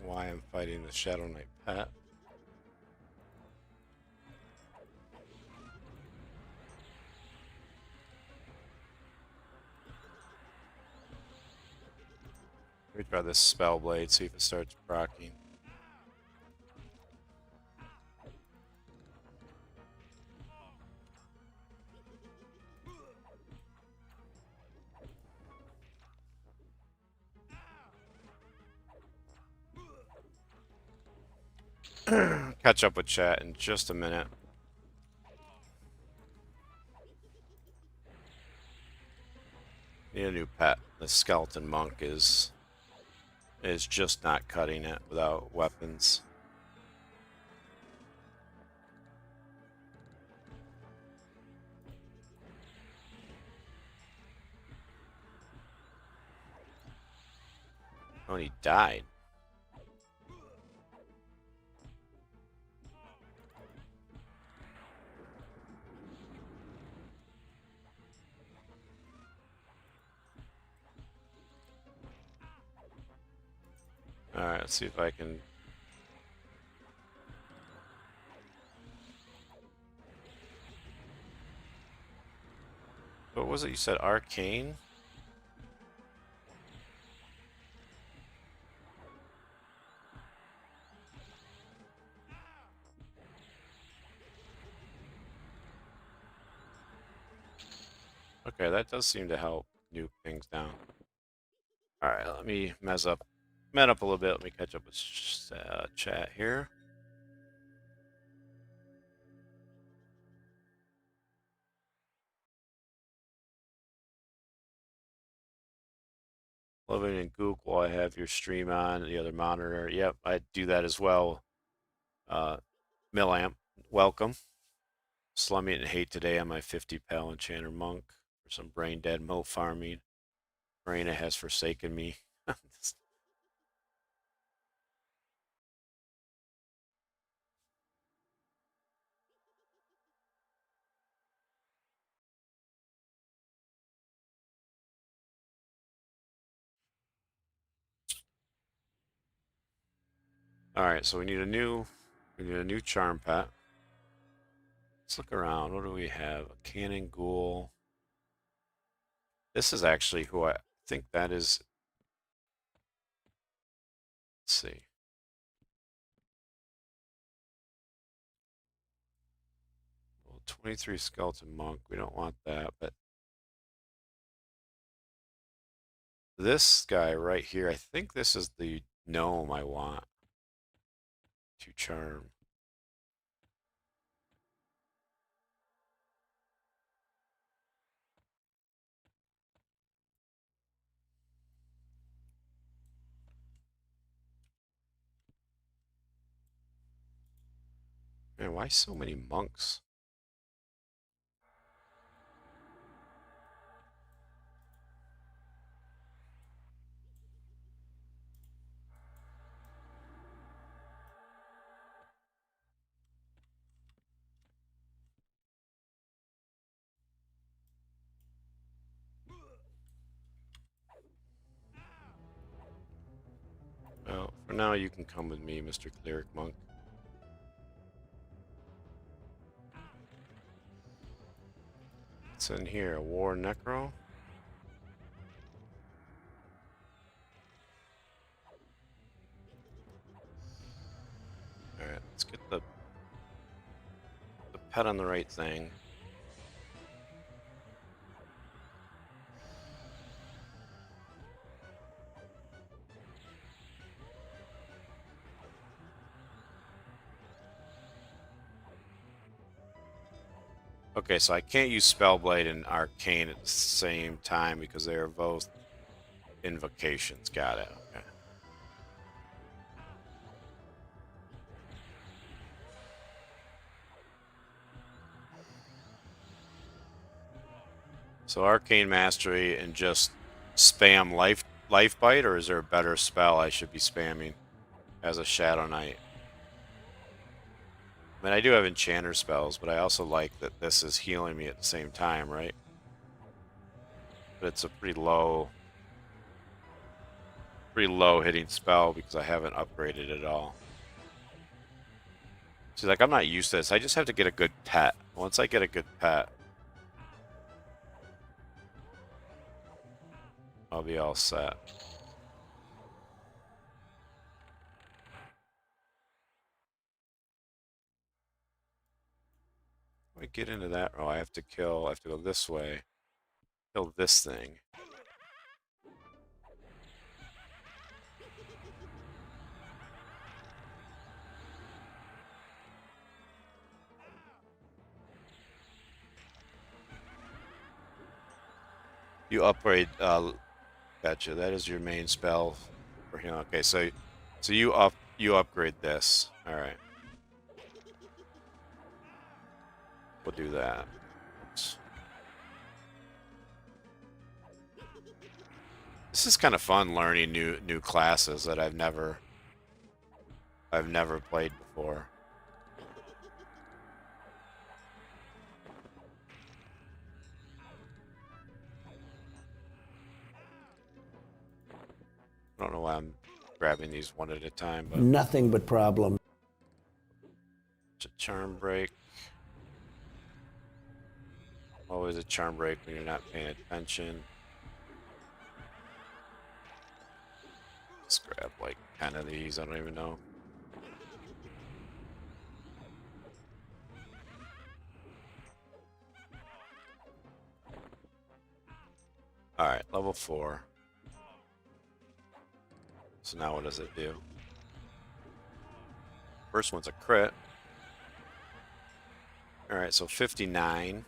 Why I'm fighting the Shadow Knight pet. me try this spell blade, see if it starts proccing. Catch up with chat in just a minute. Need a new pet. The skeleton monk is just not cutting it without weapons. Oh, and he died. Alright, let's see if I can... What was it you said? Arcane? Okay, that does seem to help nuke things down. Alright, let me mess up a little bit. Let me catch up with chat here. Living in Gook while I have your stream on the other monitor. Yep, I do that as well. Millamp, welcome. Slumming and hate today on my 50 pal Enchanter monk for some brain dead mo farming. Marina has forsaken me. Alright, so we need a new charm pet. Let's look around. What do we have? A cannon ghoul. This is actually who I think that is. Let's see. Well, 23 skeleton monk. We don't want that, but this guy right here, I think this is the gnome I want to charm. Man, why so many monks? Well, for now you can come with me, Mr. Cleric Monk. What's in here? A war necro? Alright, let's get the pet on the right thing. Okay, so I can't use Spellblade and Arcane at the same time because they are both invocations. Got it. Okay. So Arcane Mastery and just spam life bite, or is there a better spell I should be spamming as a Shadow Knight? I mean, I do have Enchanter spells, but I also like that this is healing me at the same time, right? But it's a pretty low hitting spell because I haven't upgraded it at all. See, like, I'm not used to this. I just have to get a good pet. Once I get a good pet, I'll be all set. get into that? Oh, I have to kill. I have to go this way. Kill this thing. You upgrade. Gotcha. That is your main spell for him. Okay, so you upgrade this. All right. We'll do that. Oops. This is kind of fun learning new classes that I've never played before. I don't know why I'm grabbing these one at a time, but Nothing but problems. it's a charm break. Always a charm break when you're not paying attention. Just grab like 10 of these, I don't even know. Alright, level 4. So now what does it do? First one's a crit. Alright, so 59.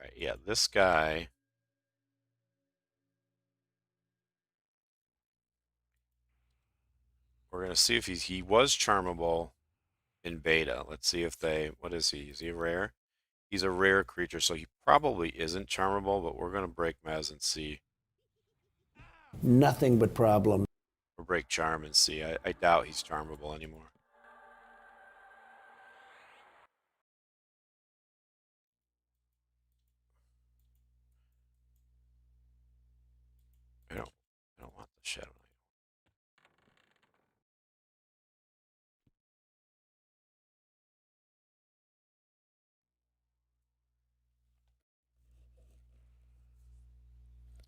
Alright, yeah, this guy. We're gonna see if he was charmable in beta. Let's see if they, what is he? Is he a rare? He's a rare creature, so he probably isn't charmable, but we're gonna break Mez and see. Nothing but problems. Or break charm and see. I doubt he's charmable anymore. I don't want the Shadow Knight.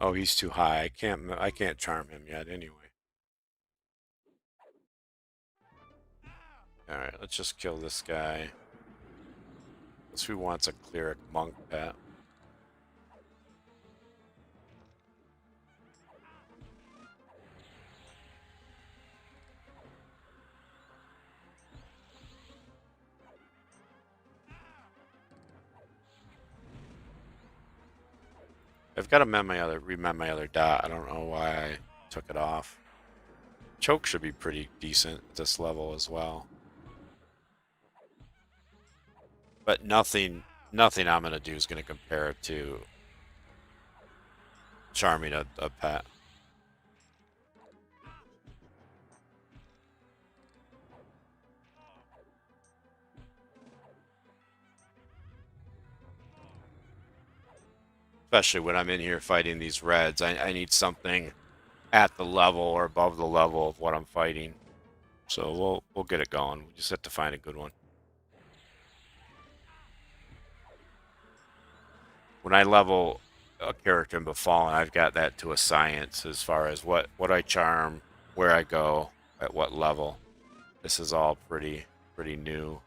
Oh, he's too high. I can't charm him yet anyway. Alright, let's just kill this guy. This who wants a cleric monk pet. I've got to remend my other dot. I don't know why I took it off. Choke should be pretty decent at this level as well. But nothing I'm gonna do is gonna compare it to charming a pet. Especially when I'm in here fighting these reds. I need something at the level or above the level of what I'm fighting. So we'll get it going. We just have to find a good one. When I level a character in Befallen, I've got that to a science as far as what I charm, where I go, at what level. This is all pretty new.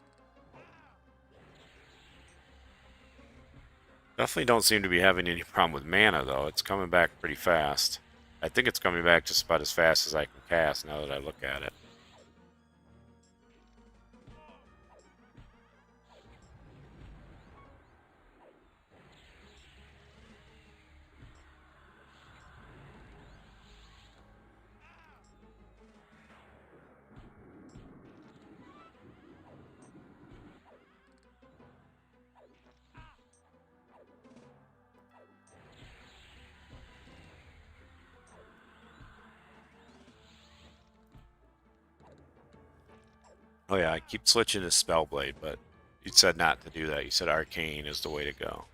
Definitely don't seem to be having any problem with mana, though. It's coming back pretty fast. I think it's coming back just about as fast as I can cast now that I look at it. Oh yeah, I keep switching to Spellblade, but you said not to do that. You said Arcane is the way to go.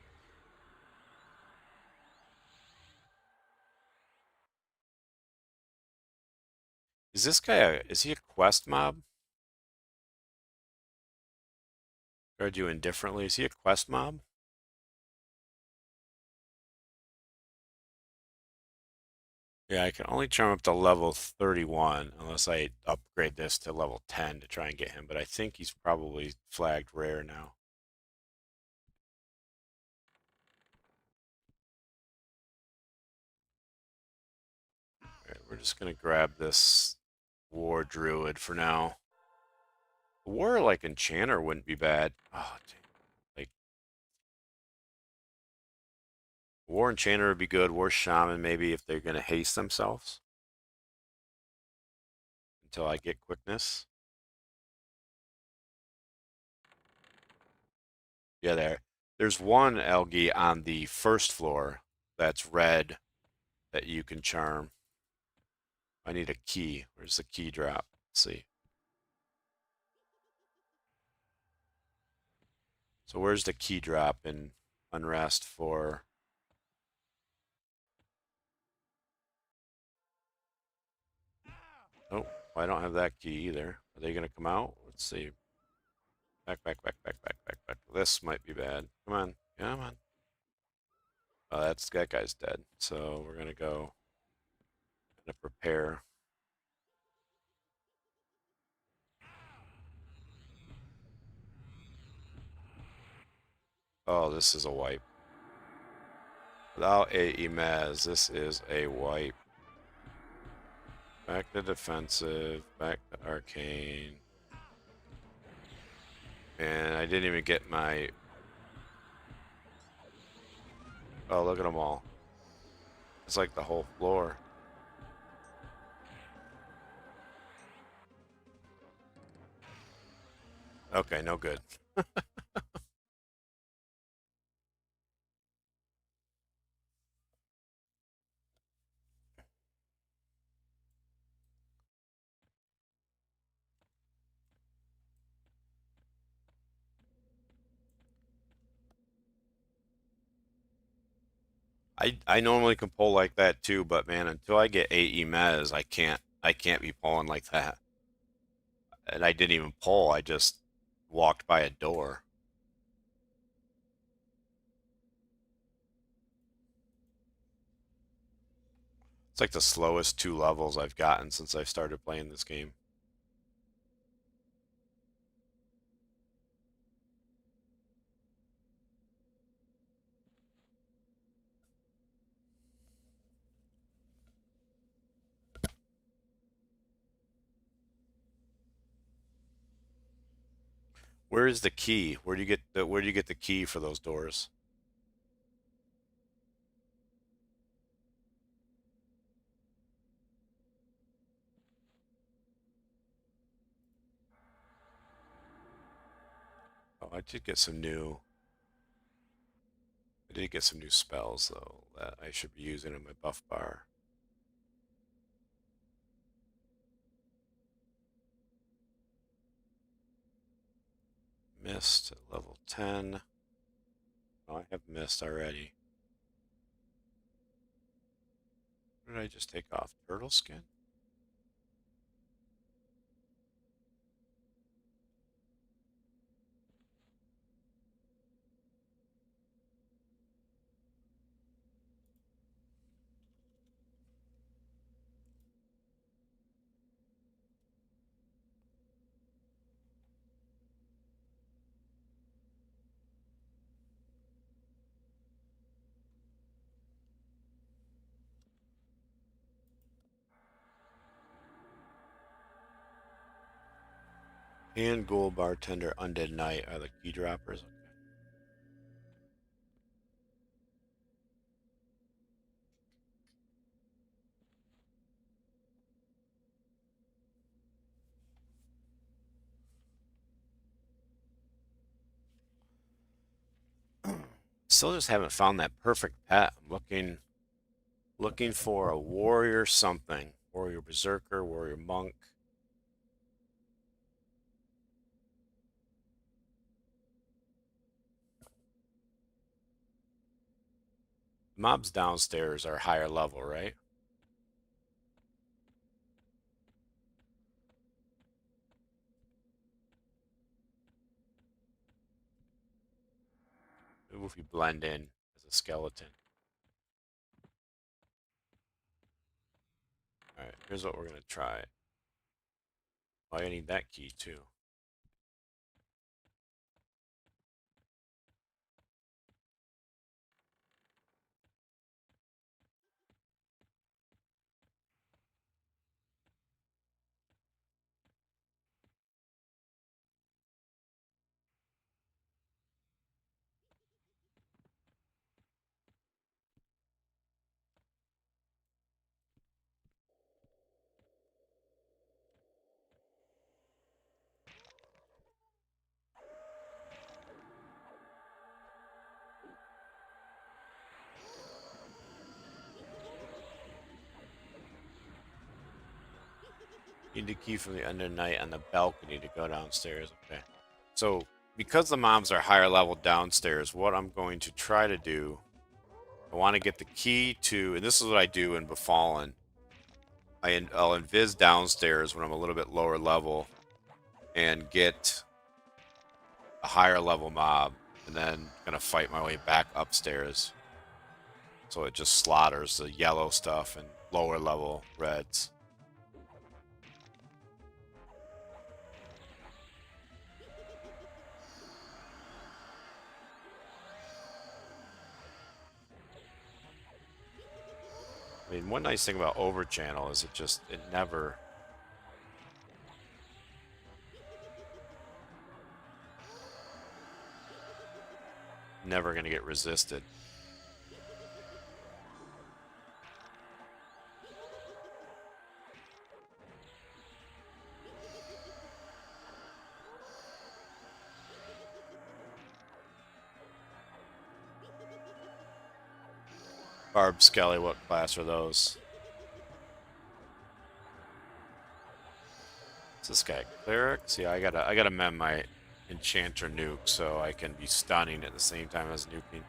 Is this guy is he a quest mob? Started you indifferently. Is he a quest mob? Yeah, I can only charm up to level 31 unless I upgrade this to level 10 to try and get him, but I think he's probably flagged rare now. All right, we're just going to grab this War Druid for now. War like Enchanter wouldn't be bad. Oh, dang. Like, War Enchanter would be good. War Shaman maybe if they're going to haste themselves until I get quickness. Yeah, there's one algae on the first floor that's red that you can charm. I need a key. Where's the key drop? Let's see. So where's the key drop in Unrest for? Oh, I don't have that key either. Are they gonna come out? Let's see. Back, back, back, back, back, back, back. This might be bad. Come on, come on. Oh, that guy's dead. So we're gonna go and prepare. Oh, this is a wipe. Without a Mez, this is a wipe. Back to defensive, back to arcane. And I didn't even get my... Oh, look at them all. It's like the whole floor. Okay, no good. I normally can pull like that too, but man, until I get AE Mez, I can't be pulling like that. And I didn't even pull, I just walked by a door. It's like the slowest 2 levels I've gotten since I started playing this game. Where is the key? Where do you get the key for those doors? Oh, I did get some new spells though that I should be using in my buff bar. Mist at level 10. Oh, I have mist already. What did I just take off? Turtle skin? And Ghoul Bartender Undead Knight are the key droppers. Still just haven't found that perfect pet. I'm looking for a warrior something. Warrior berserker, warrior monk. Mobs downstairs are higher level, right? Maybe if we blend in as a skeleton. All right, here's what we're gonna try. Oh, I need that key too. Need a key from the Under Night on the balcony to go downstairs. Okay. So, because the mobs are higher level downstairs, what I'm going to try to do, I want to get the key to, and this is what I do in Befallen. I'll invis downstairs when I'm a little bit lower level and get a higher level mob, and then gonna fight my way back upstairs. So it just slaughters the yellow stuff and lower level reds. I mean, one nice thing about Overchannel is it never gonna get resisted. Barb Skelly, what class are those? Is this guy cleric? See, I gotta mend my Enchanter nuke so I can be stunning at the same time as nuking.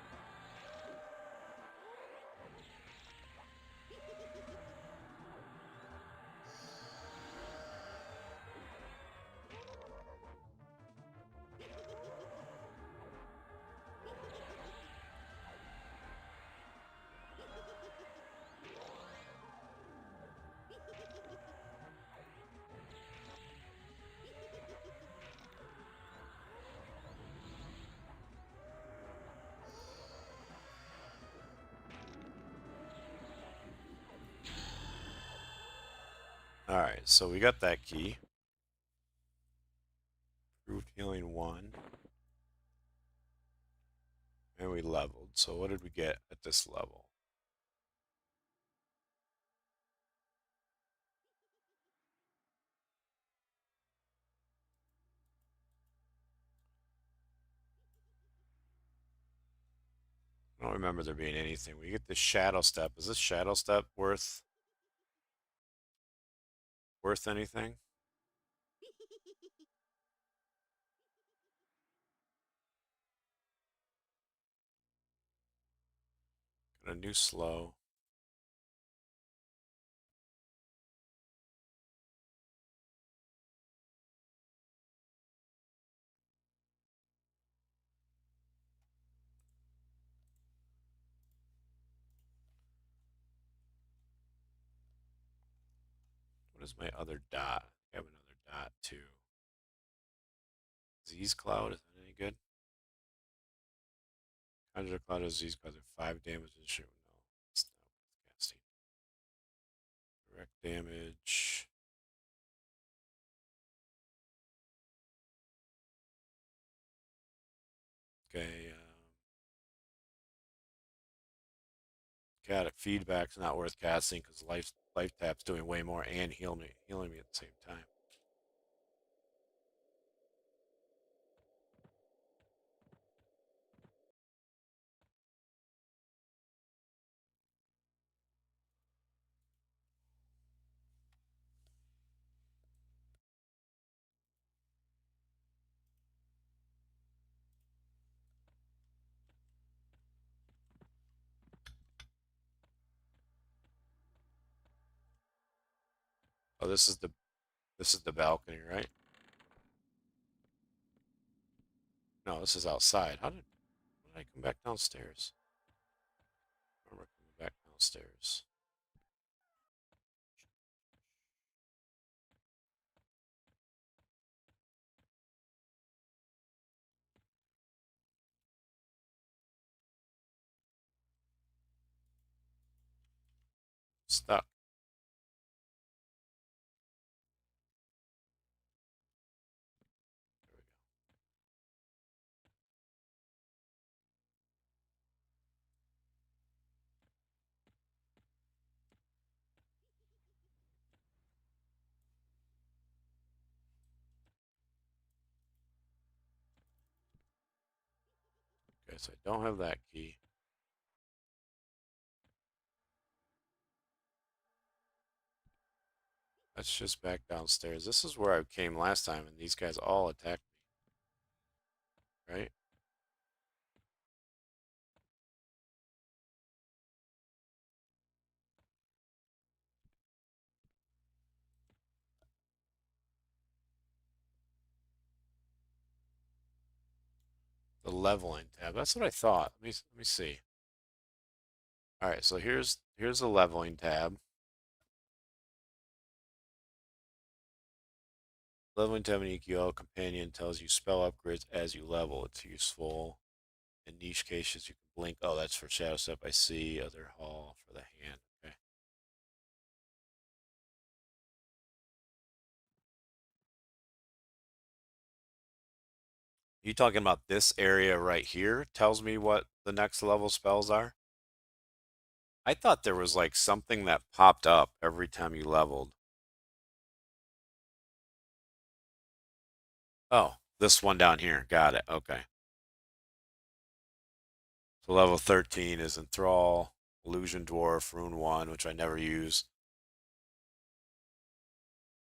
Alright, so we got that key. Improved healing 1. And we leveled. So what did we get at this level? I don't remember there being anything. We get the Shadow Step. Is this Shadow Step worth anything? Got a new slow. What is my other dot? I have another dot too. Z's Cloud, is that any good? Conjure Cloud is Z's Cloud, 5 damage and shoot. No, it's not worth casting. Direct damage. Okay. Got it. Feedback's not worth casting because life tap's doing way more and healing me at the same time. Oh, this is the balcony, right? No, this is outside. How did When I come back downstairs. Remember coming back downstairs. Stuck. There we go. Okay, so I don't have that key. That's just back downstairs. This is where I came last time, and these guys all attacked me, right? The leveling tab. That's what I thought. Let me see. All right, so here's the leveling tab. Leveling tab in EQL companion tells you spell upgrades as you level. It's useful in niche cases. You can blink. Oh, that's for shadow step. I see. Other hall for the hand. Okay. You talking about this area right here? Tells me what the next level spells are? I thought there was like something that popped up every time you leveled. Oh, this one down here. Got it. Okay. So level 13 is Enthrall, Illusion Dwarf, Rune 1, which I never use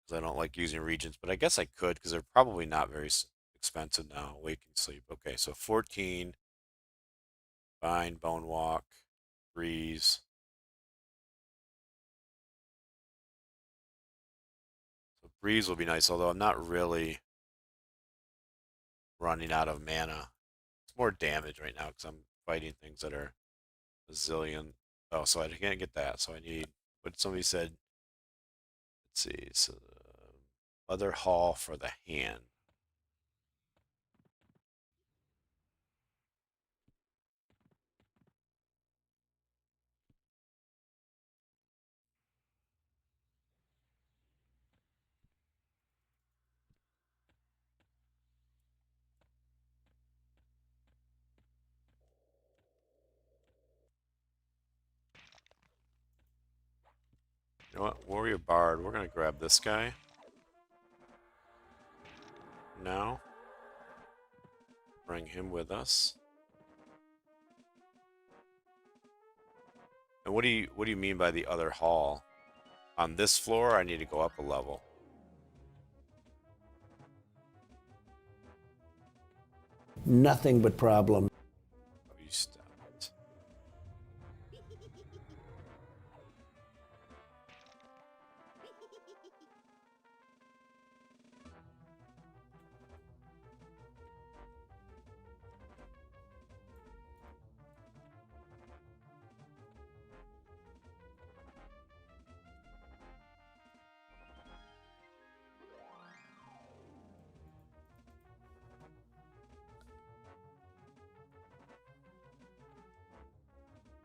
because I don't like using regions, but I guess I could because they're probably not very expensive now. Wake and Sleep. Okay, so 14, Bind, Bone Walk, Breeze. So Breeze will be nice, although I'm not really running out of mana. It's more damage right now because I'm fighting things that are a zillion. Oh, so I can't get that. So I need what somebody said. Let's see. So other hall for the hand. You know what? Warrior Bard. We're gonna grab this guy now. Bring him with us. And what do you mean by the other hall? On this floor, I need to go up a level. Nothing but problems. Oh, you stopped.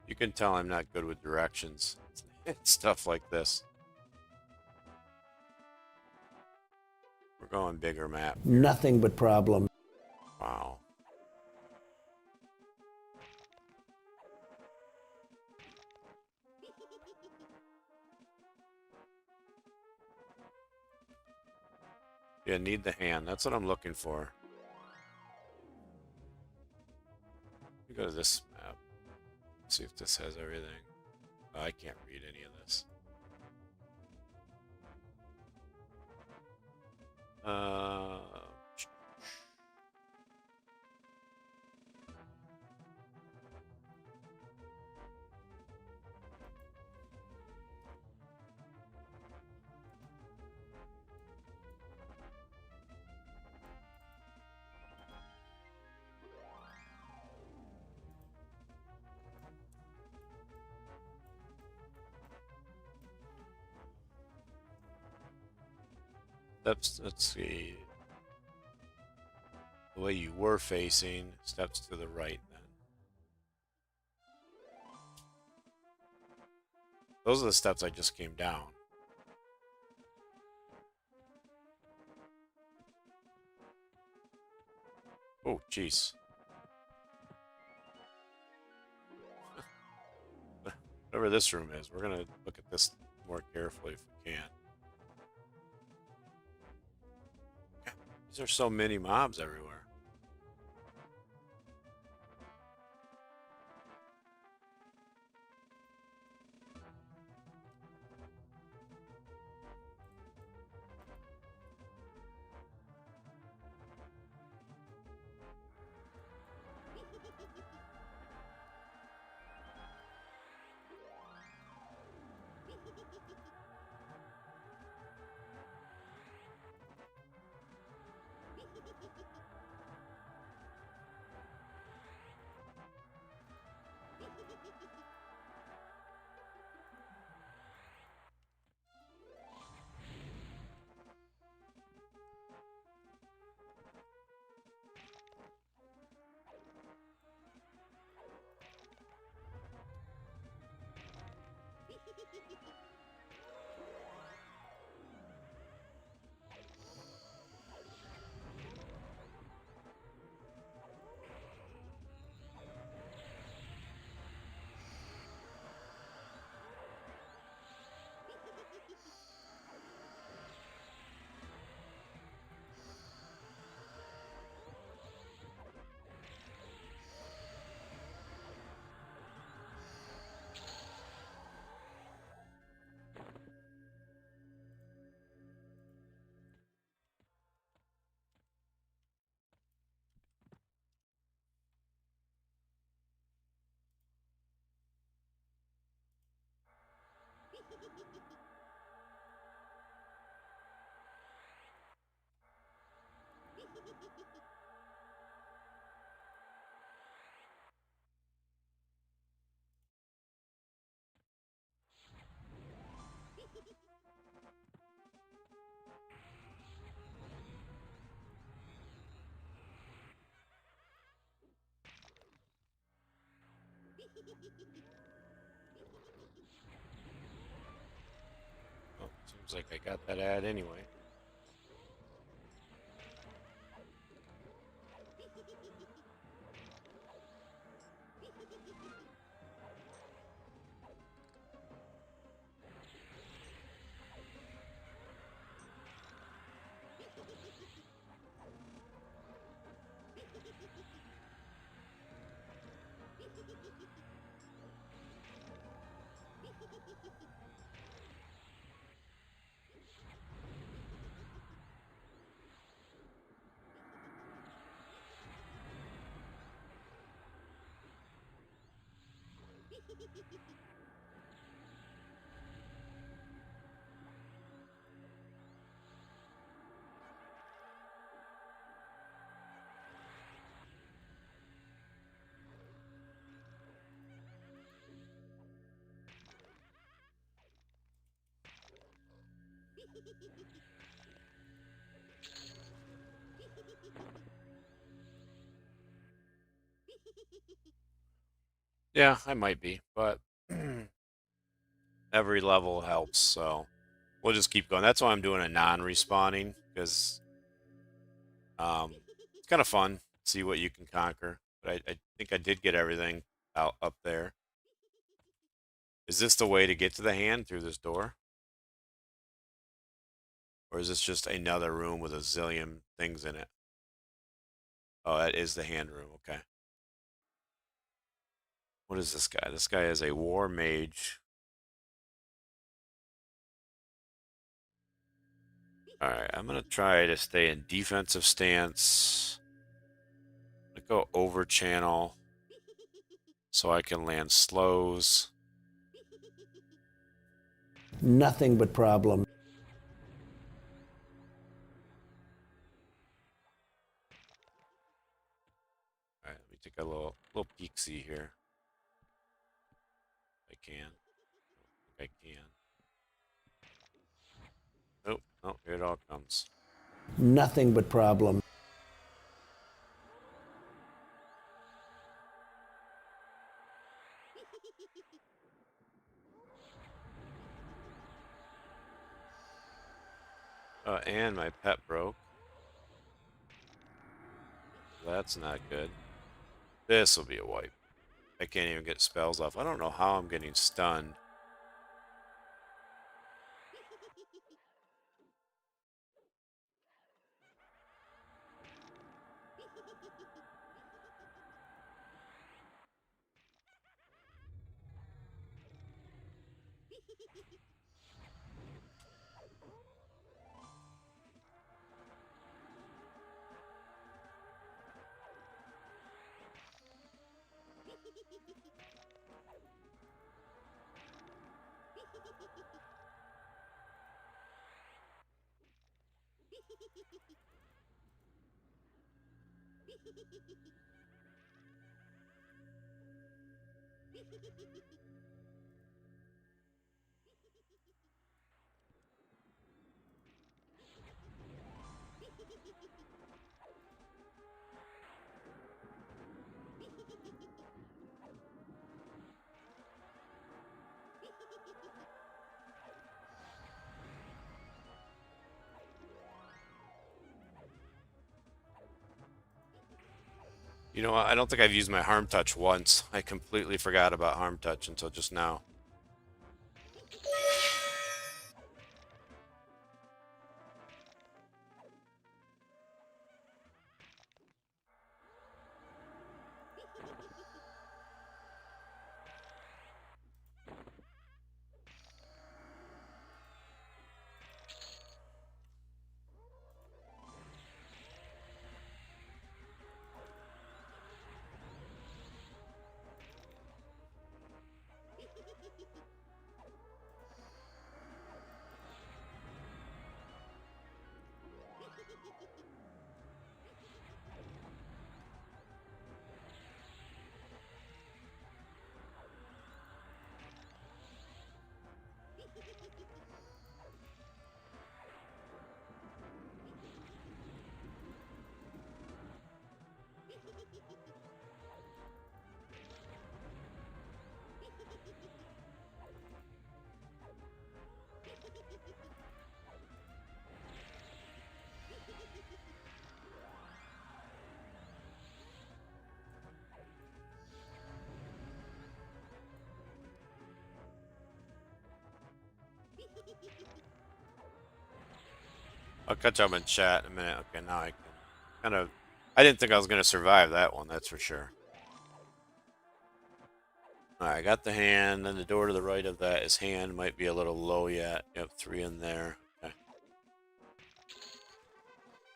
You can tell I'm not good with directions. Stuff like this. We're going bigger map. Nothing but problems. Wow. Yeah, need the hand. That's what I'm looking for. Let me go to this map. See if this has everything. Oh, I can't read any of this. Uh, Steps, let's see. The way you were facing, steps to the right then. Those are the steps I just came down. Oh, jeez. Whatever this room is, we're gonna look at this more carefully if we can. There are so many mobs everywhere. Oh, seems like I got that ad anyway. Yeah, I might be, but every level helps, so we'll just keep going. That's why I'm doing a non-respawning, because it's kind of fun. See what you can conquer. But I think I did get everything out up there. Is this the way to get to the hand through this door? Or is this just another room with a zillion things in it? Oh, that is the hand room. Okay. What is this guy? This guy is a war mage. Alright, I'm going to try to stay in defensive stance. I'm going to go over channel so I can land slows. Nothing but problem. Alright, let me take a little peek-see here. If I can. I think I can. Nope. Oh, here it all comes. Nothing but problem. And my pet broke. That's not good. This will be a wipe. I can't even get spells off. I don't know how I'm getting stunned. You know what? I don't think I've used my harm touch once. I completely forgot about harm touch until just now. I'll catch up in chat in a minute. Okay, now I can kind of... I didn't think I was going to survive that one, that's for sure. Alright, I got the hand, then the door to the right of that is hand. Might be a little low yet. Yep, 3 in there. Okay.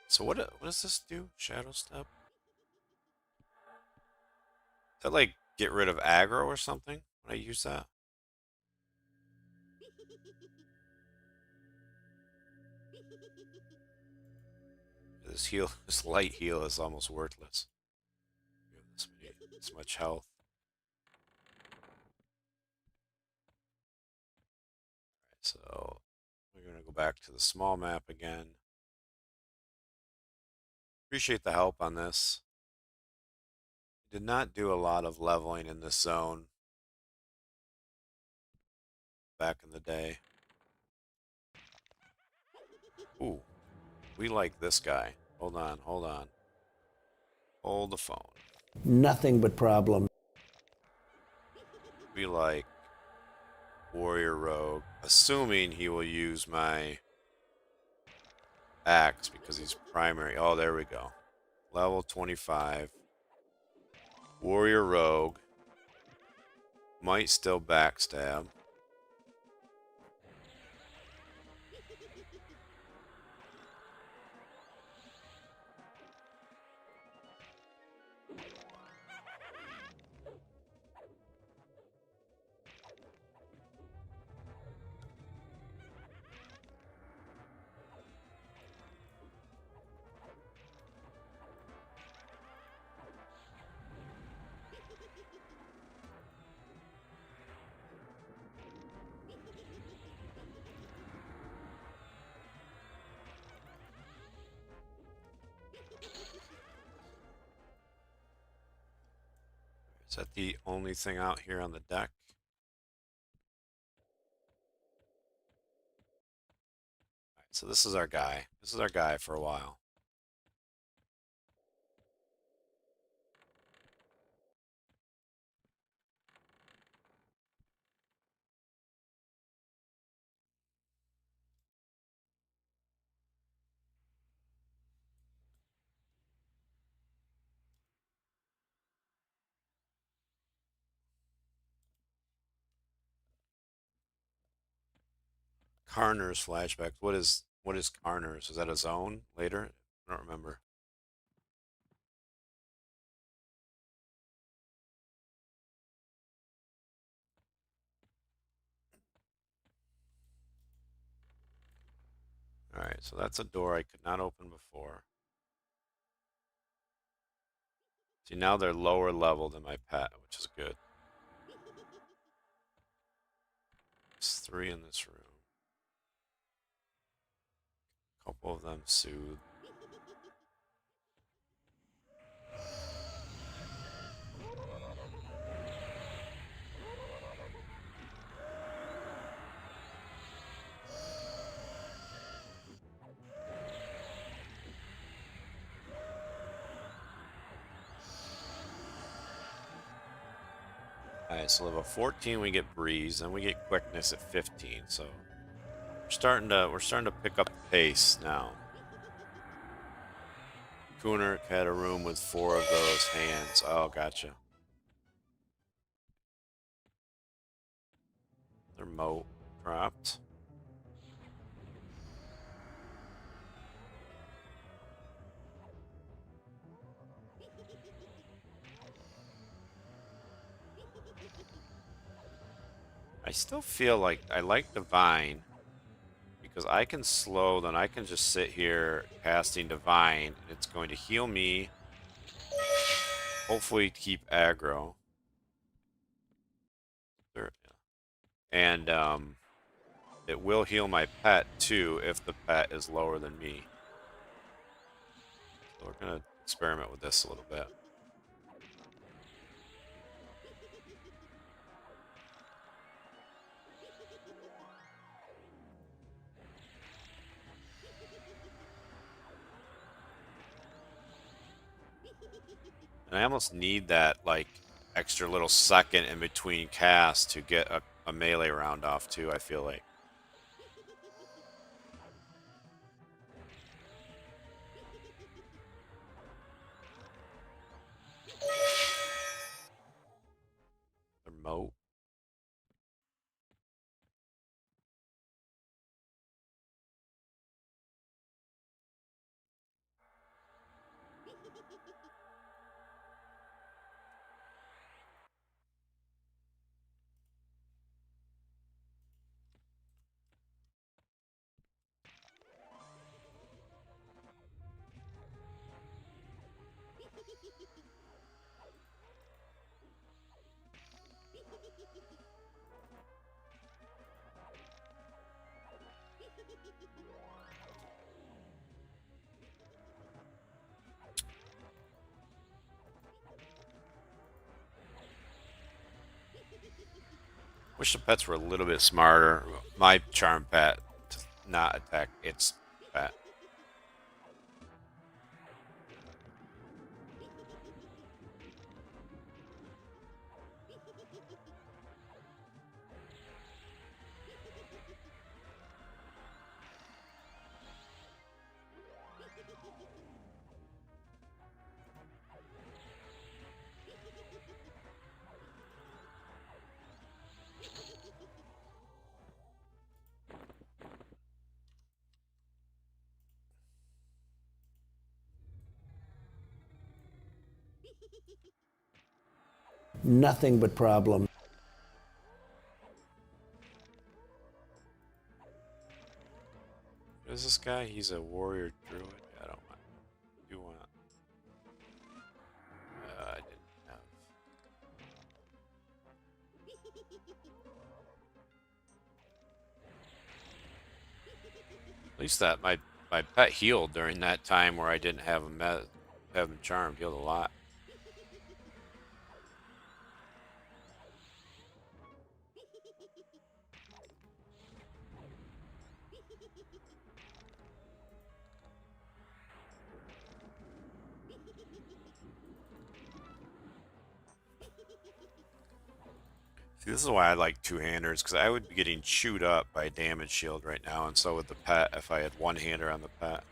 So what does this do? Shadow Step? Does that like get rid of aggro or something when I use that? This heal, this light heal is almost worthless. This much health. So we're gonna go back to the small map again. Appreciate the help on this. Did not do a lot of leveling in this zone back in the day. Ooh, we like this guy. Hold on, hold on. Hold the phone. Nothing but problem. We like Warrior Rogue, assuming he will use my axe because he's primary. Oh, there we go. Level 25. Warrior Rogue. Might still backstab. Is that the only thing out here on the deck? All right, so this is our guy. This is our guy for a while. Carner's flashbacks. What is Carner's? Is that a zone later? I don't remember. All right, so that's a door I could not open before. See, now they're lower level than my pet, which is good. There's 3 in this room. A couple of them soothe. Alright, so level 14 we get breeze, and we get quickness at 15, so we're starting to pick up the pace now. Cooner had a room with 4 of those hands. Oh, gotcha. Their moat dropped. I still feel like I like Divine because I can slow, then I can just sit here casting Divine, and it's going to heal me. Hopefully keep aggro. There, and it will heal my pet too if the pet is lower than me. So we're gonna experiment with this a little bit. And I almost need that like extra little second in between casts to get a melee round off too, I feel like. Remote. Wish the pets were a little bit smarter. My charm pet does not attack its pet. Nothing but problems. What is this guy? He's a warrior druid. I don't want. Do want. I didn't have. At least that my pet healed during that time where I didn't have him charmed. Healed a lot. See, this is why I like two-handers, because I would be getting chewed up by a damage shield right now, and so would the pet if I had one-hander on the pet.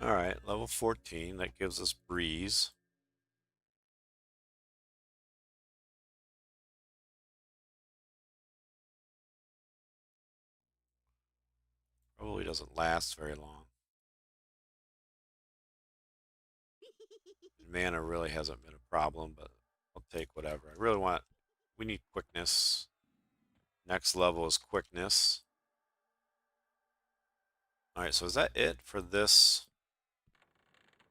Alright, level 14, that gives us breeze. Probably doesn't last very long. Mana really hasn't been a problem, but I'll take whatever. I really want... We need quickness. Next level is quickness. Alright, so is that it for this?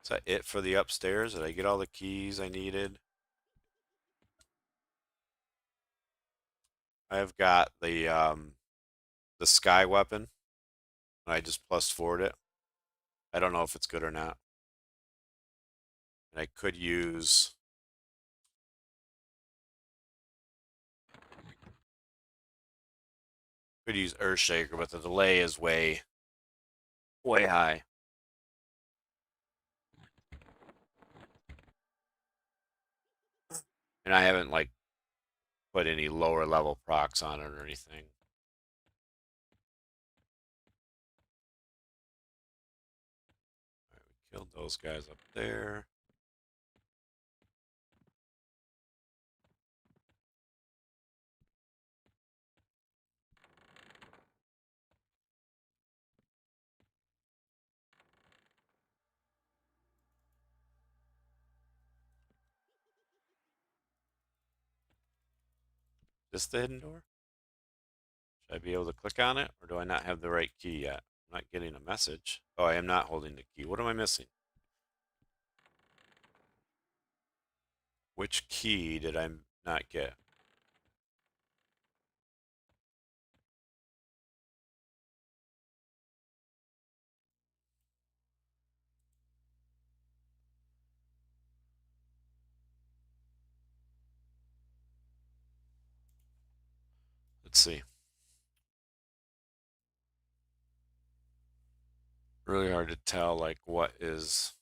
Is that it for the upstairs? Did I get all the keys I needed? I've got the sky weapon. I just plus forward it. I don't know if it's good or not. And I could use Earthshaker, but the delay is way high. And I haven't like put any lower level procs on it or anything. All right, we killed those guys up there. This the hidden door? Should I be able to click on it, or do I not have the right key yet? I'm not getting a message. Oh, I am not holding the key. What am I missing? Which key did I not get? Let's see. Really hard to tell like what is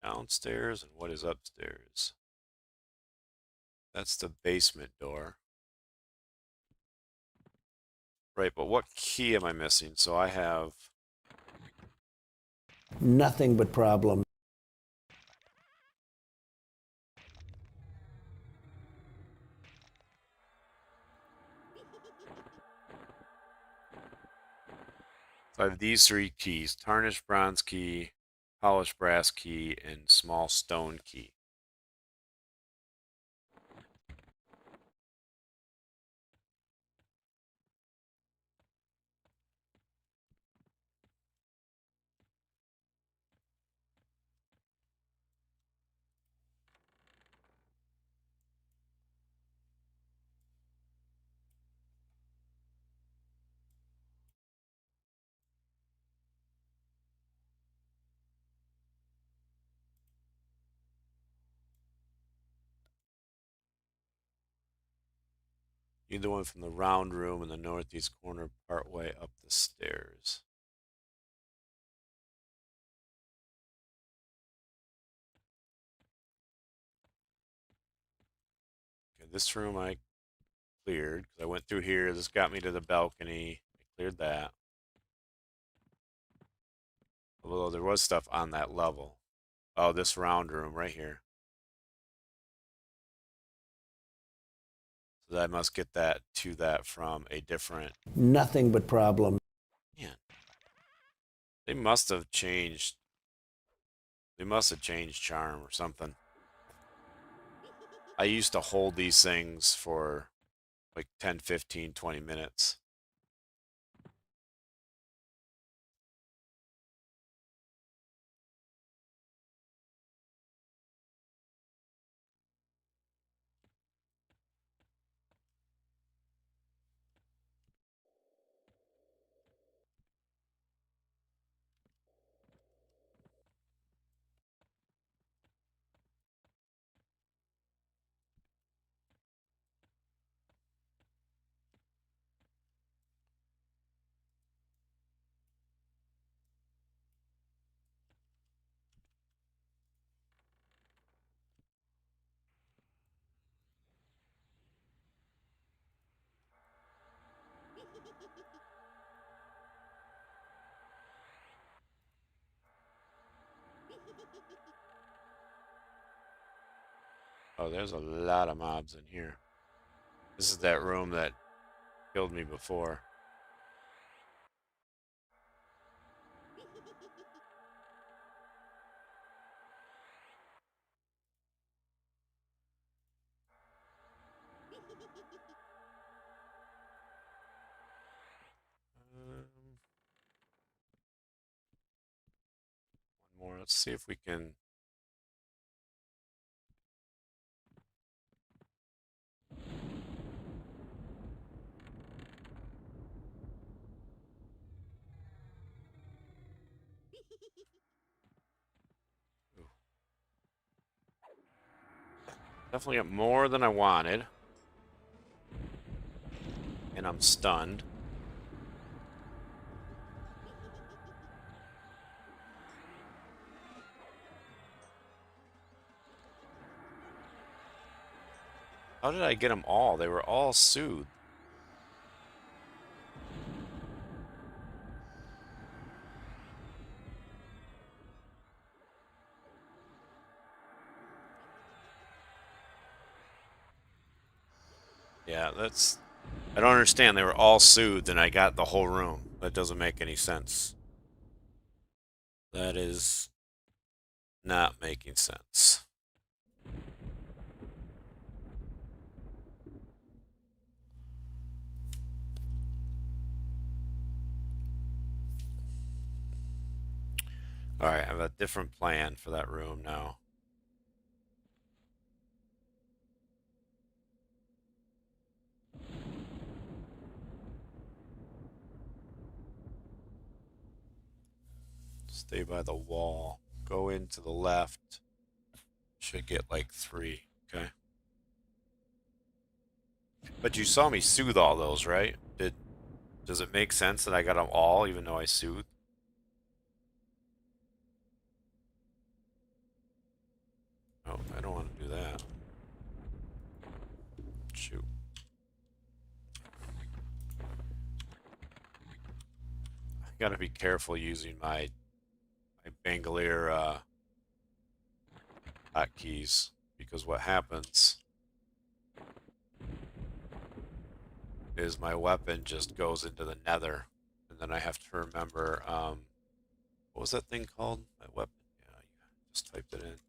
downstairs and what is upstairs. That's the basement door. Right, but what key am I missing? So I have... Nothing but problems. So I have these three keys: tarnished bronze key, polished brass key, and small stone key. Need the one from the round room in the northeast corner, partway up the stairs. Okay, this room I cleared because I went through here. This got me to the balcony. I cleared that. Although there was stuff on that level. Oh, this round room right here. So I must get that from a different... Nothing but problems. Man, they must have changed. They must have changed charm or something. I used to hold these things for like 10, 15, 20 minutes. Oh, there's a lot of mobs in here. This is that room that killed me before. One more. Let's see if we can. Ooh, definitely got more than I wanted. And I'm stunned. How did I get them all? They were all soothed. Yeah, that's... I don't understand. They were all soothed and I got the whole room. That doesn't make any sense. That is not making sense. Alright, I have a different plan for that room now. Stay by the wall. Go into the left. Should get like 3. Okay. But you saw me soothe all those, right? Does it make sense that I got them all even though I soothed? Oh, I don't want to do that. Shoot. I gotta be careful using my Bangalore hotkeys because what happens is my weapon just goes into the nether and then I have to remember what was that thing called? My weapon. Yeah, you just typed it in.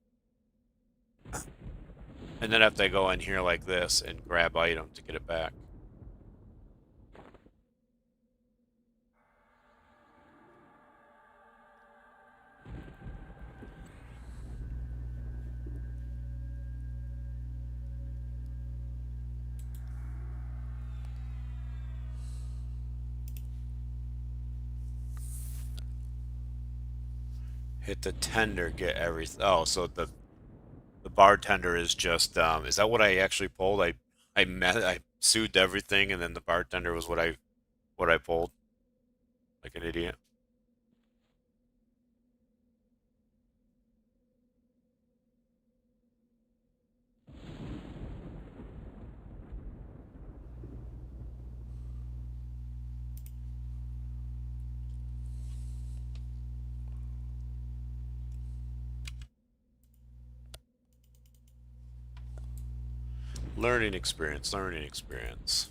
And then I have to go in here like this and grab item to get it back. Hit the tender, get everything. Oh, so the bartender is just is that what I actually pulled? I soothed everything and then the bartender was what I pulled like an idiot. Learning experience, learning experience.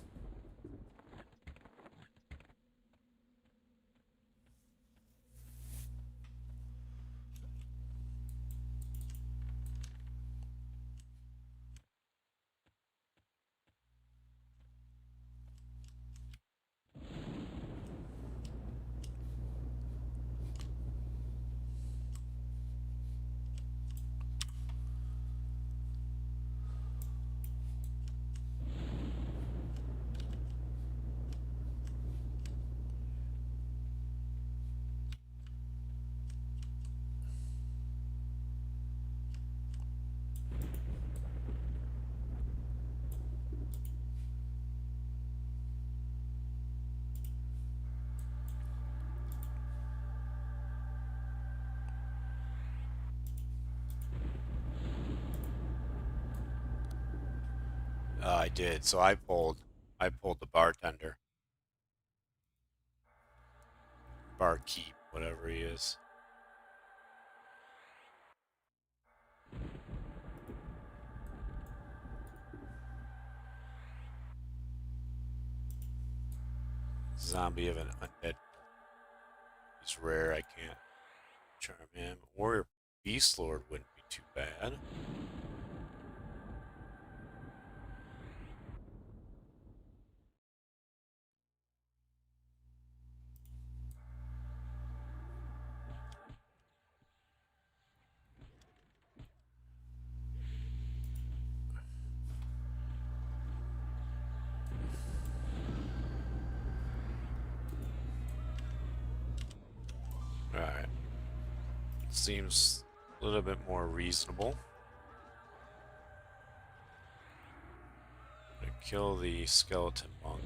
I did. So I pulled the bartender. Barkeep, whatever he is. Zombie of an undead. He's rare, I can't charm him. Warrior Beast Lord wouldn't be too bad. Alright. Seems a little bit more reasonable. Gonna kill the skeleton monk.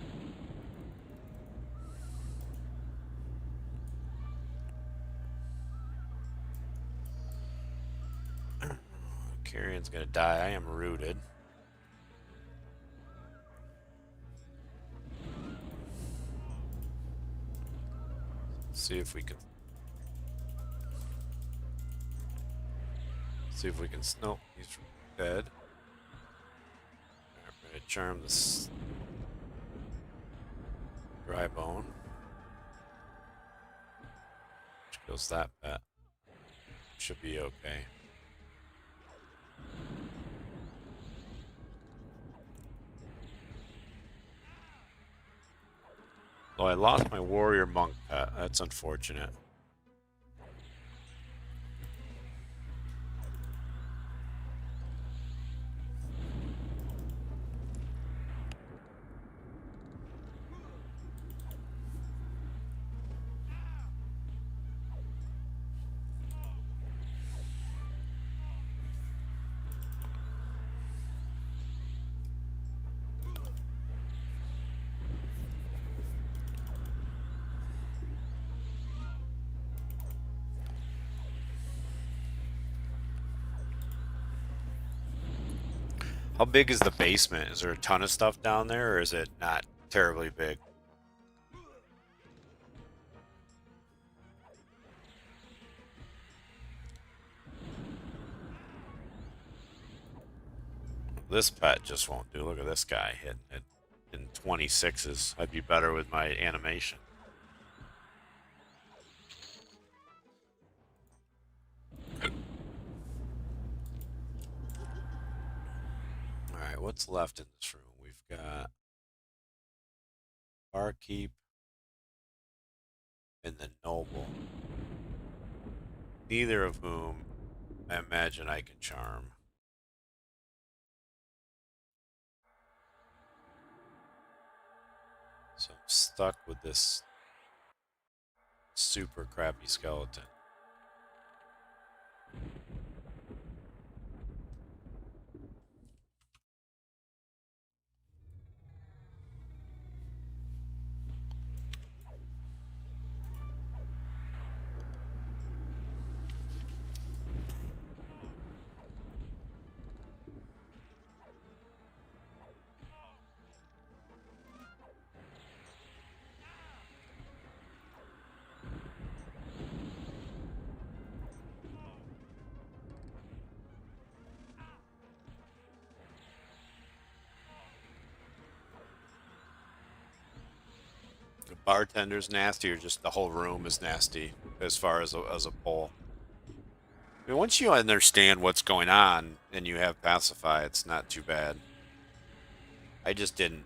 Carrion's gonna die. I am rooted. See if we can. See if we can. Nope, he's dead. I'm gonna charm this dry bone. Which kills that pet. Should be okay. Oh, I lost my warrior monk pet. That's unfortunate. How big is the basement? Is there a ton of stuff down there, or is it not terribly big? This pet just won't do. Look at this guy hitting it in 26s. I'd be better with my animation. Alright, what's left in this room? We've got Barkeep and the Noble. Neither of whom I imagine I can charm. So I'm stuck with this super crappy skeleton. The bartender's nasty, or just the whole room is nasty as far as a whole. I mean, once you understand what's going on and you have pacify, it's not too bad. I just didn't.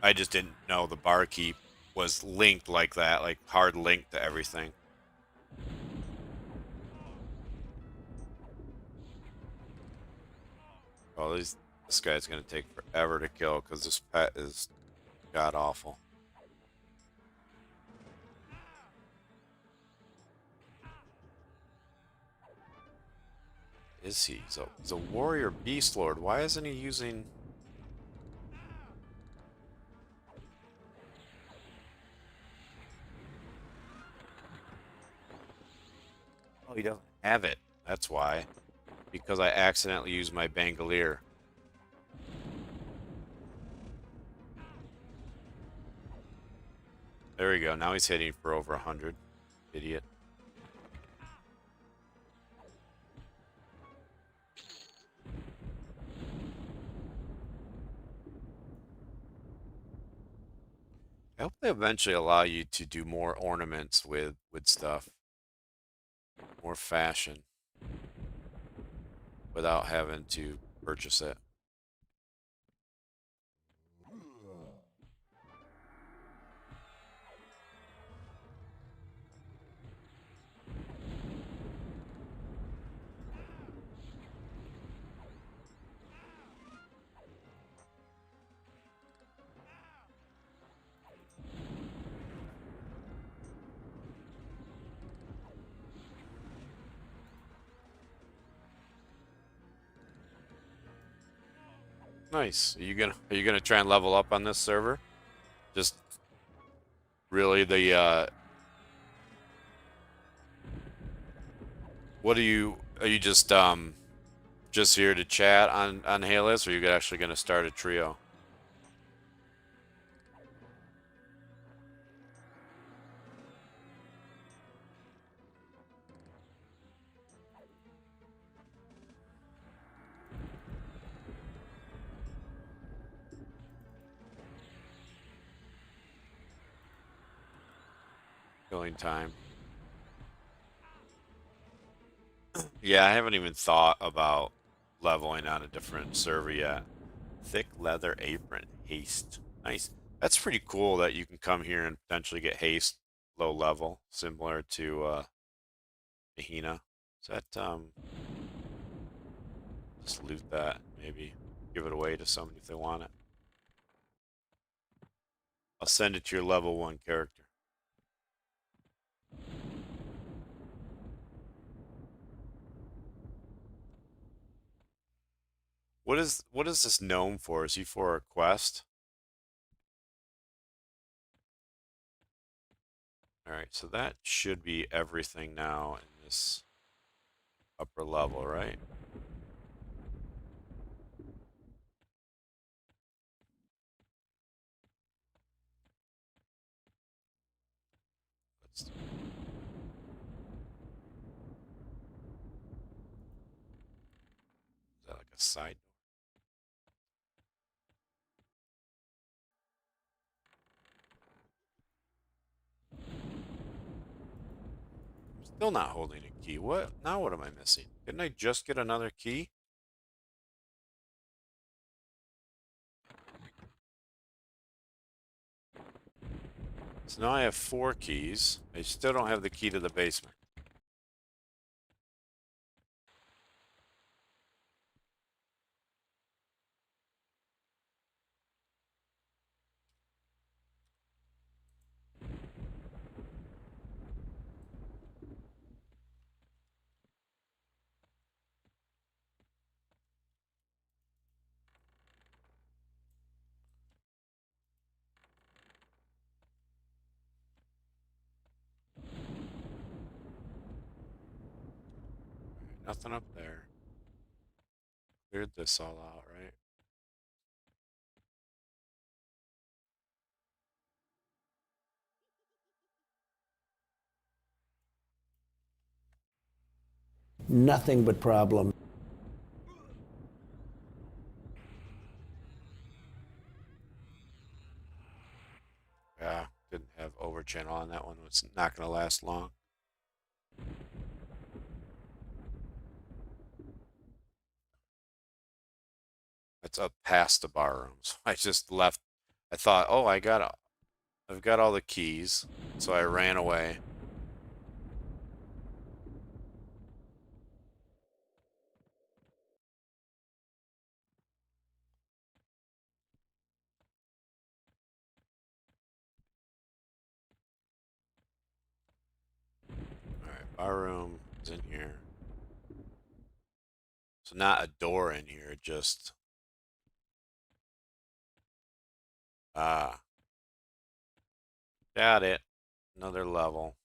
I just didn't know the barkeep was linked like that, like hard linked to everything. Oh, this guy's gonna take forever to kill because this pet is god awful. Is he? He's a warrior beast lord. Why isn't he using? Oh, he doesn't have it. That's why. Because I accidentally used my Bandolier. There we go. Now he's hitting for over 100. Idiot. I hope they eventually allow you to do more ornaments with stuff, more fashion, without having to purchase it. Nice. Are you gonna try and level up on this server? Just really the what are you just here to chat on Halas, or are you actually gonna start a trio? Killing time. Yeah, I haven't even thought about leveling on a different server yet. Thick leather apron. Haste. Nice. That's pretty cool that you can come here and potentially get haste low level, similar to Mahina. Is that just loot that, maybe give it away to somebody if they want it. I'll send it to your level 1 character. What is this gnome for? Is he for a quest? Alright, so that should be everything now in this upper level, right? Let's, is that like a side door? I'm still not holding a key. What? Now what am I missing? Didn't I just get another key? So now I have 4 keys. I still don't have the key to the basement. Nothing up there. Cleared this all out, right? Nothing but problem. Yeah, didn't have over channel on that one. It's not going to last long. It's up past the bar rooms. I just left. I thought, oh, I've got all the keys, so I ran away. All right, bar room is in here. So not a door in here, just ah, got it. Another level.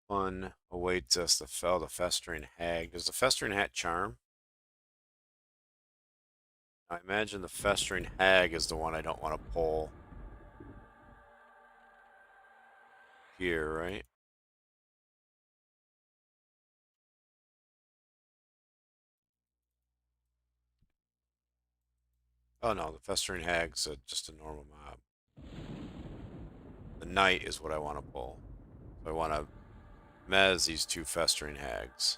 Fun awaits us to fell the festering hag. Does the festering hat charm? I imagine the festering hag is the one I don't want to pull here, right? Oh no, the festering hag's just a normal mob. The knight is what I want to pull. So I want to mez these two festering hags.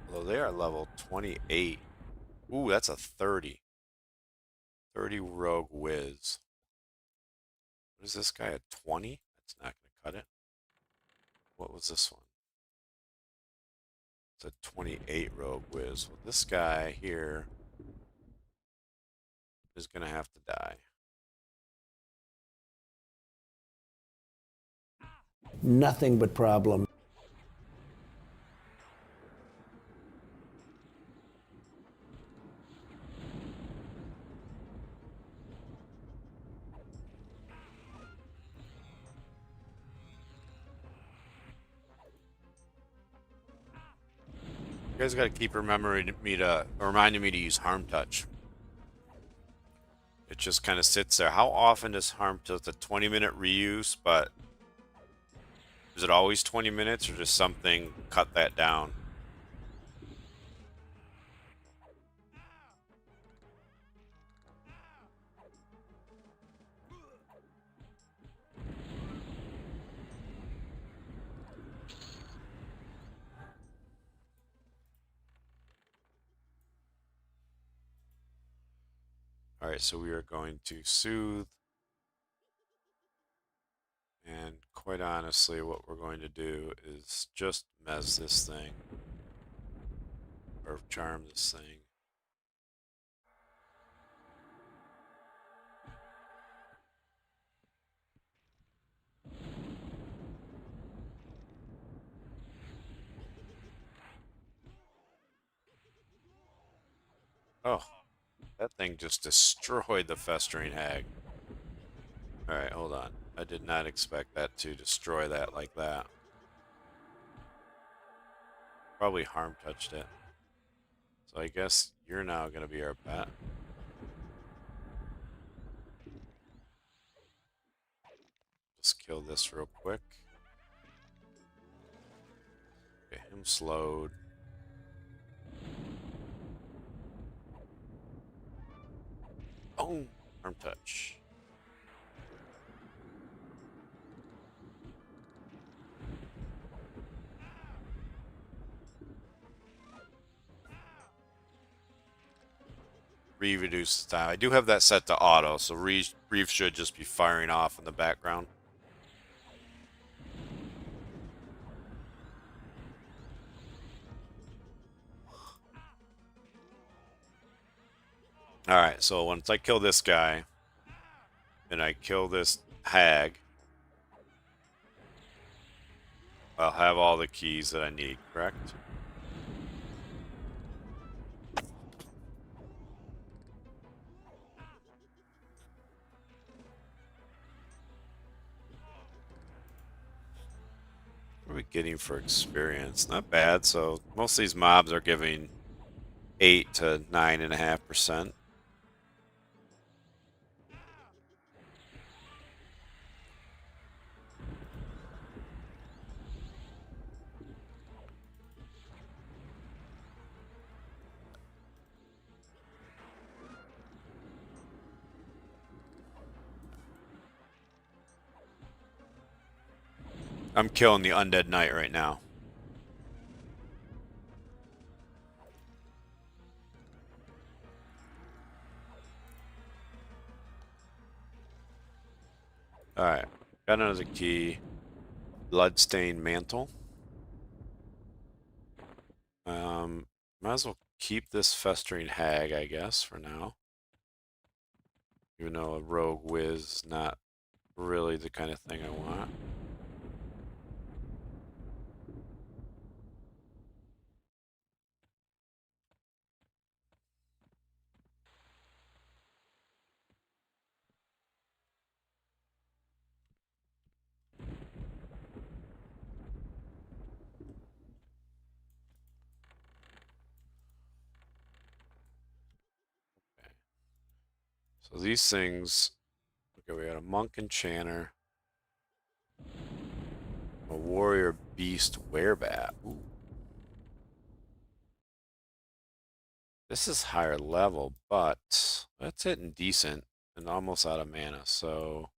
Although they are level 28. Ooh, that's a 30. 30 rogue whiz. What is this guy at 20? That's not going to cut it. What was this one? It's a 28 rogue whiz. Well, this guy here is going to have to die. Nothing but problem. You guys got to keep reminding me to use harm touch. It just kind of sits there. How often does harm touch? It's a 20-minute reuse, but is it always 20 minutes or does something cut that down? All right, so we are going to soothe. And quite honestly, what we're going to do is just mez this thing. Or charm this thing. Oh, that thing just destroyed the festering hag. Alright, hold on. I did not expect that to destroy that like that. Probably harm touched it. So I guess you're now going to be our pet. Just kill this real quick. Get him slowed. Boom! Harm touch. Reduce style. I do have that set to auto, so Reeve should just be firing off in the background. Alright, so once I kill this guy, and I kill this hag, I'll have all the keys that I need, correct? What are we getting for experience? Not bad. So most of these mobs are giving 8 to 9.5%. I'm killing the undead knight right now. Alright. Got another key. Bloodstained mantle. Might as well keep this festering hag, I guess, for now. Even though a rogue whiz is not really the kind of thing I want. So these things, okay, we got a monk enchanter, a warrior beast werebat. Ooh. This is higher level, but that's hitting decent and almost out of mana, so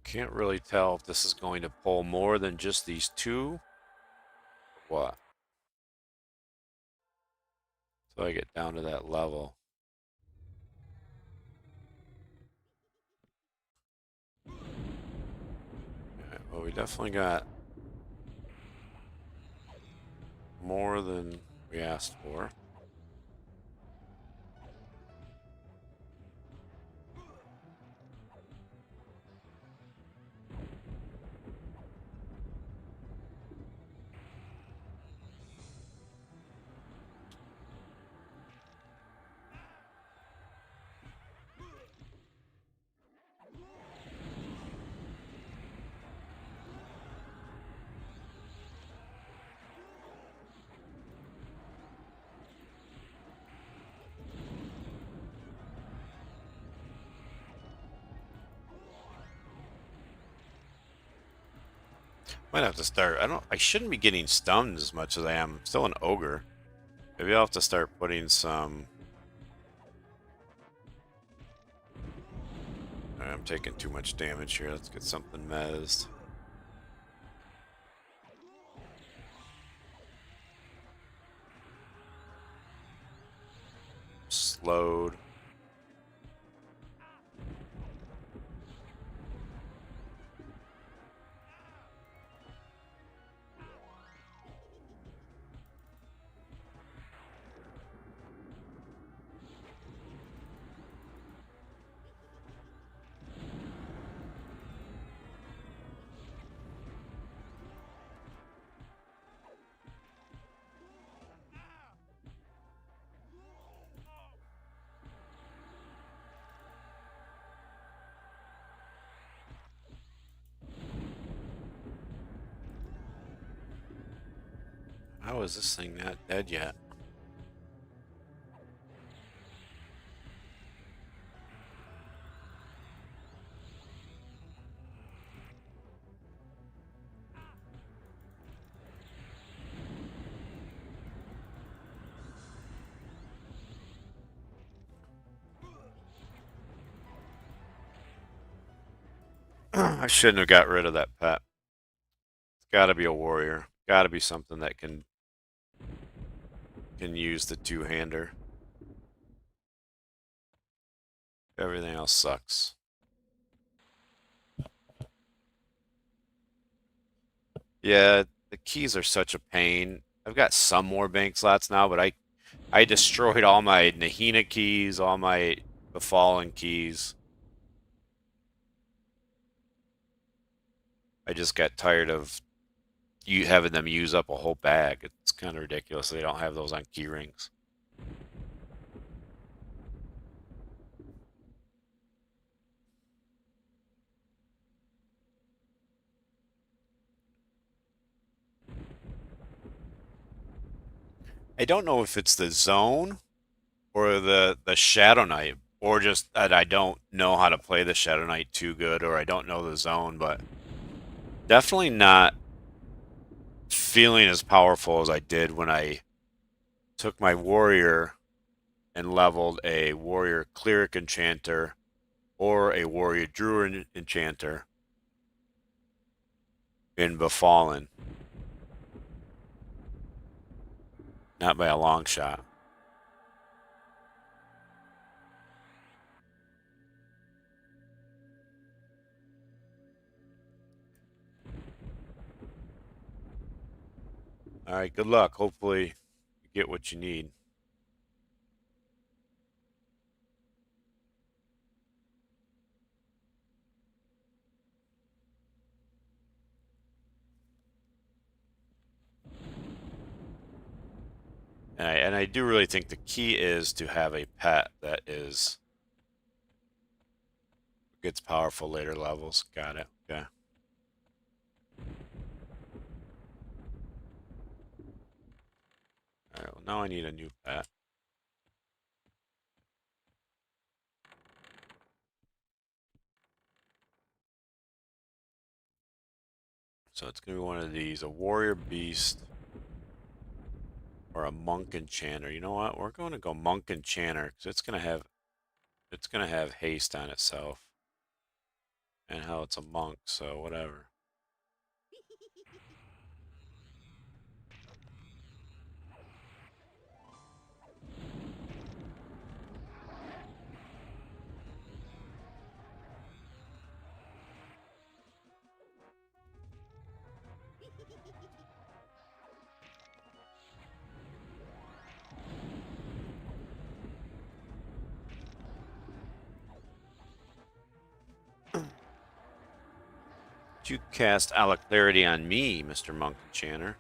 can't really tell if this is going to pull more than just these two or what. So I get down to that level. Alright, well, we definitely got more than we asked for. Might have to start. I shouldn't be getting stunned as much as I am. I'm still an ogre. Maybe I'll have to start putting some. Alright, I'm taking too much damage here. Let's get something mezzed. Slowed. How is this thing not dead yet? I shouldn't have got rid of that pet. It's got to be a warrior. Got to be something that can use the two-hander. Everything else sucks. Yeah, the keys are such a pain. I've got some more bank slots now, but I destroyed all my Nahina keys, all my Befallen keys. I just got tired of you having them use up a whole bag. It's kind of ridiculous. They don't have those on key rings. I don't know if it's the zone or the Shadow Knight, or just that I don't know how to play the Shadow Knight too good, or I don't know the zone, but definitely not feeling as powerful as I did when I took my warrior and leveled a warrior cleric enchanter or a warrior druid enchanter in Befallen. Not by a long shot. All right, good luck. Hopefully you get what you need. And I do really think the key is to have a pet that gets powerful later levels. Got it. Okay. All right. Well, now I need a new pet. So it's gonna be one of these, a warrior beast or a monk enchanter. You know what? We're going to go monk enchanter because it's gonna have haste on itself, and how it's a monk. So whatever. You cast Clarity on me, Mr. Monk Enchanter.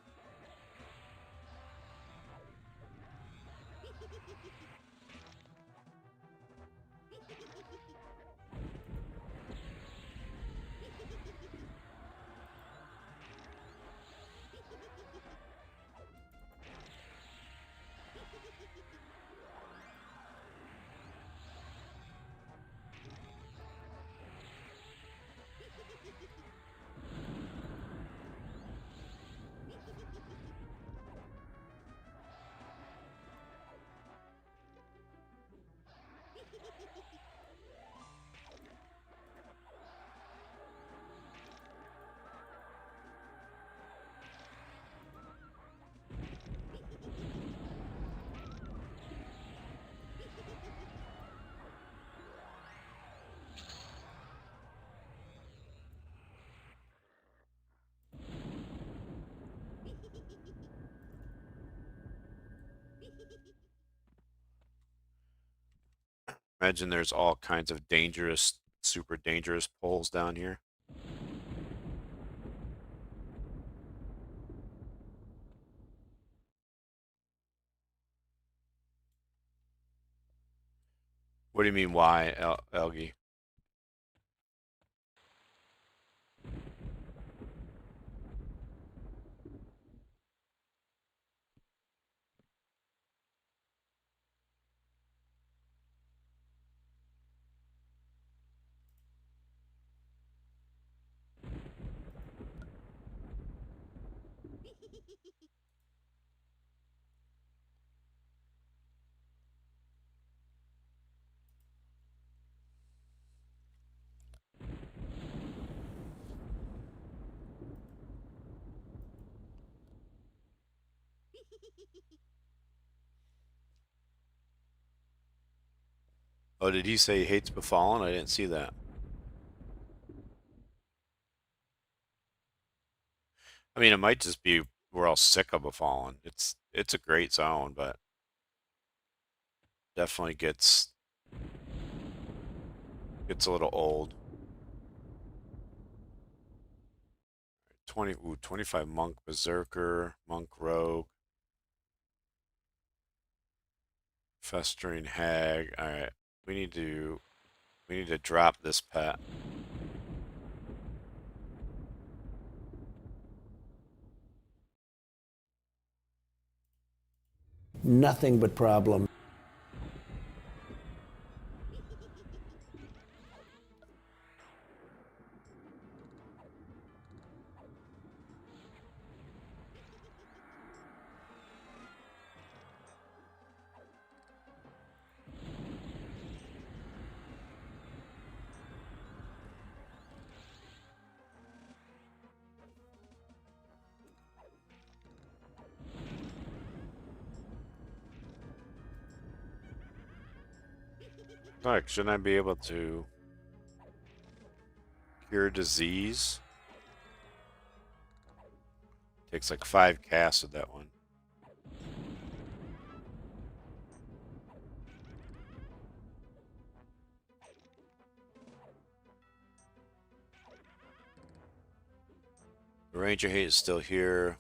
Imagine there's all kinds of dangerous, super dangerous poles down here. What do you mean, why, Elgie? Oh, did he say he hates Befallen? I didn't see that. I mean, it might just be we're all sick of Befallen. It's a great zone, but definitely gets a little old. 25 monk berserker, monk rogue, festering hag. All right, we need to we need to drop this pet. Nothing but problem. Like, shouldn't I be able to cure disease? Takes like 5 casts of that one. The Ranger Hate is still here.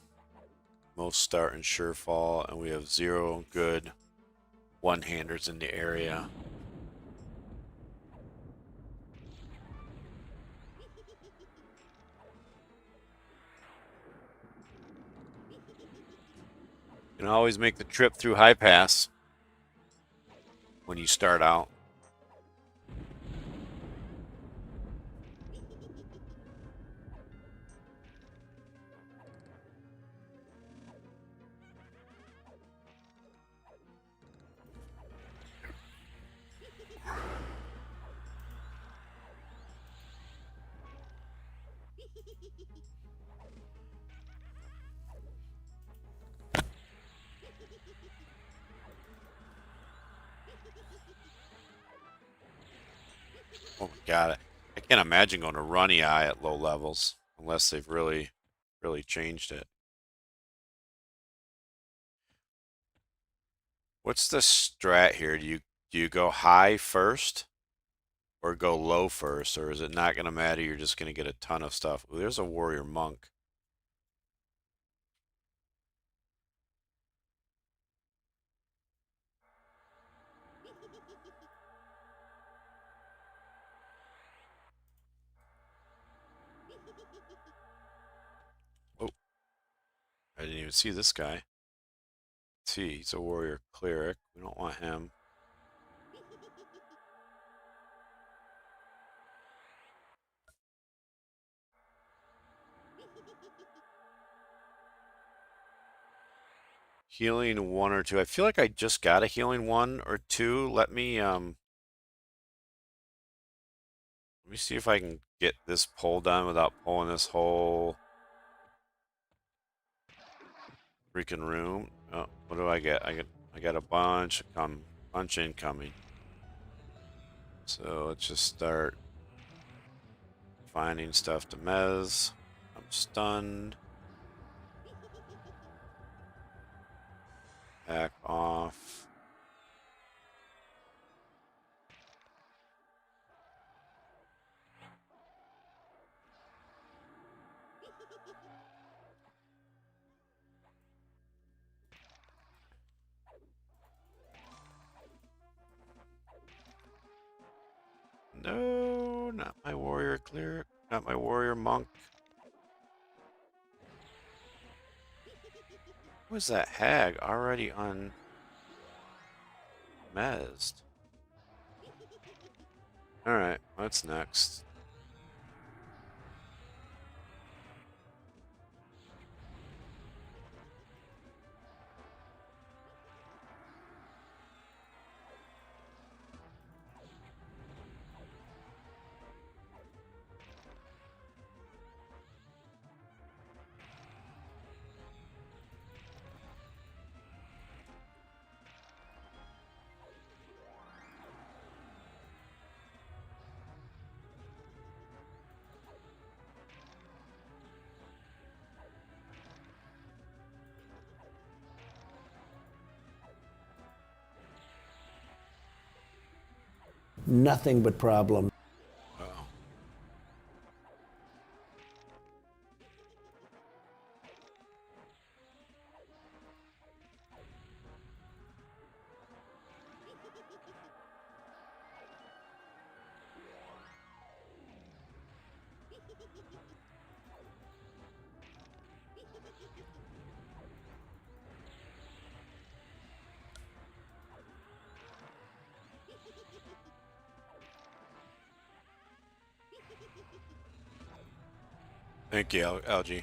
Most start in Surefall, and we have 0 good one-handers in the area. You can always make the trip through High Pass when you start out. Oh my god, I can't imagine going to Runny Eye at low levels unless they've really changed it. What's the strat here? Do you go high first or go low first, or is it not going to matter? You're just going to get a ton of stuff. Ooh, there's a warrior monk. Oh, I didn't even see this guy. Let's see, he's a warrior cleric. We don't want him. Healing 1 or 2. I feel like I just got a healing 1 or 2. Let me see if I can get this pull done without pulling this whole freaking room. Oh, what do I get? I got a bunch incoming. So let's just start finding stuff to mez. I'm stunned. Back off. No, not my warrior cleric. Not my warrior monk. Was that hag already unmezzed? Alright, what's next? Nothing but problems. Uh-oh. Thank you, Algie.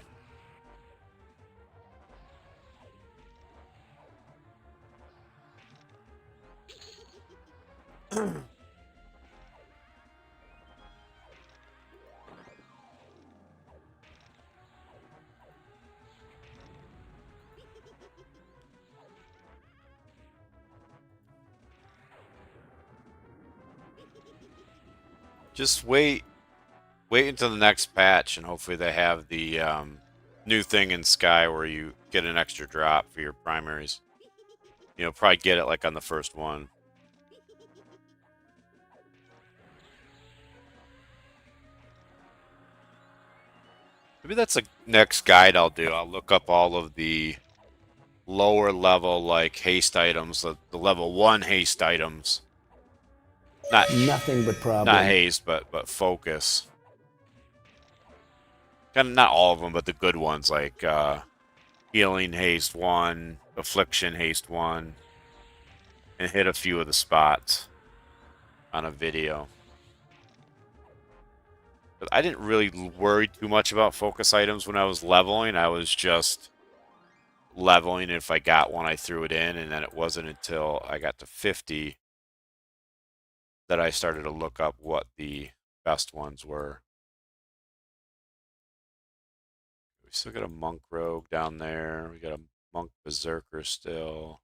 Just wait until the next patch, and hopefully they have the new thing in Sky where you get an extra drop for your primaries. You know, probably get it like on the first one. Maybe that's the next guide I'll do. I'll look up all of the lower level like haste items, the level 1 haste items. Not Nothing but not problem. haste, but focus. Kind of not all of them, but the good ones like healing haste 1, affliction haste 1, and hit a few of the spots on a video. But I didn't really worry too much about focus items when I was leveling. I was just leveling. If I got one, I threw it in, and then it wasn't until I got to 50 that I started to look up what the best ones were. We still got a monk rogue down there. We got a monk berserker still.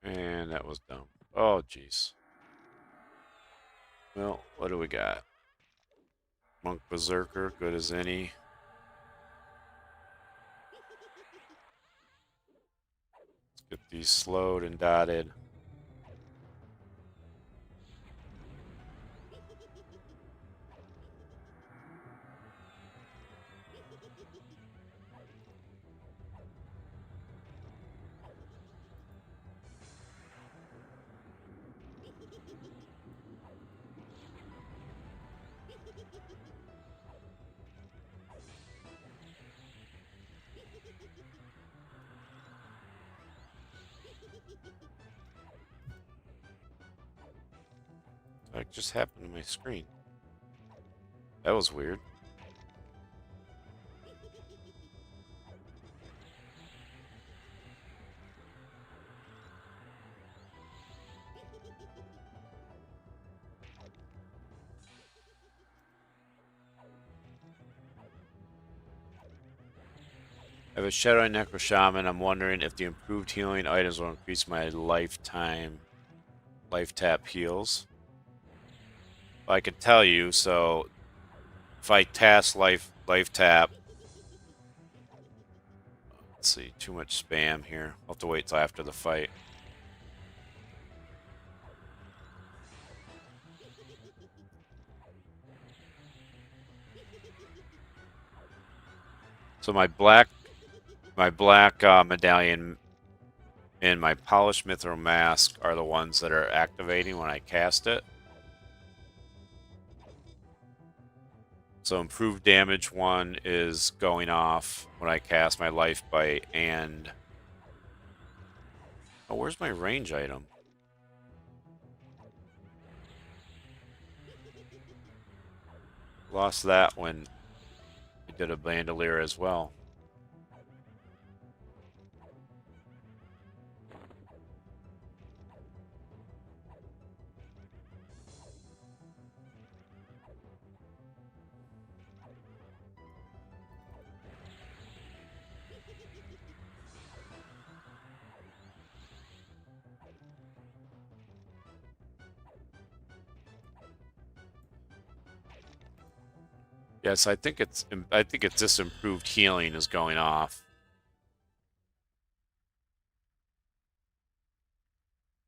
And that was dumb. Oh, jeez. Well, what do we got? Monk berserker, good as any. Let's get these slowed and dotted. What just happened to my screen? That was weird. I have a Shadow Necro Shaman. I'm wondering if the improved healing items will increase my lifetime life tap heals. Well, I can tell you, so if I task life tap, let's see, too much spam here. I'll have to wait till after the fight. So my black medallion and my polished mithril mask are the ones that are activating when I cast it. So improved damage 1 is going off when I cast my life bite, and oh, where's my range item? Lost that when I did a bandolier as well. Yes, I think it's this improved healing is going off.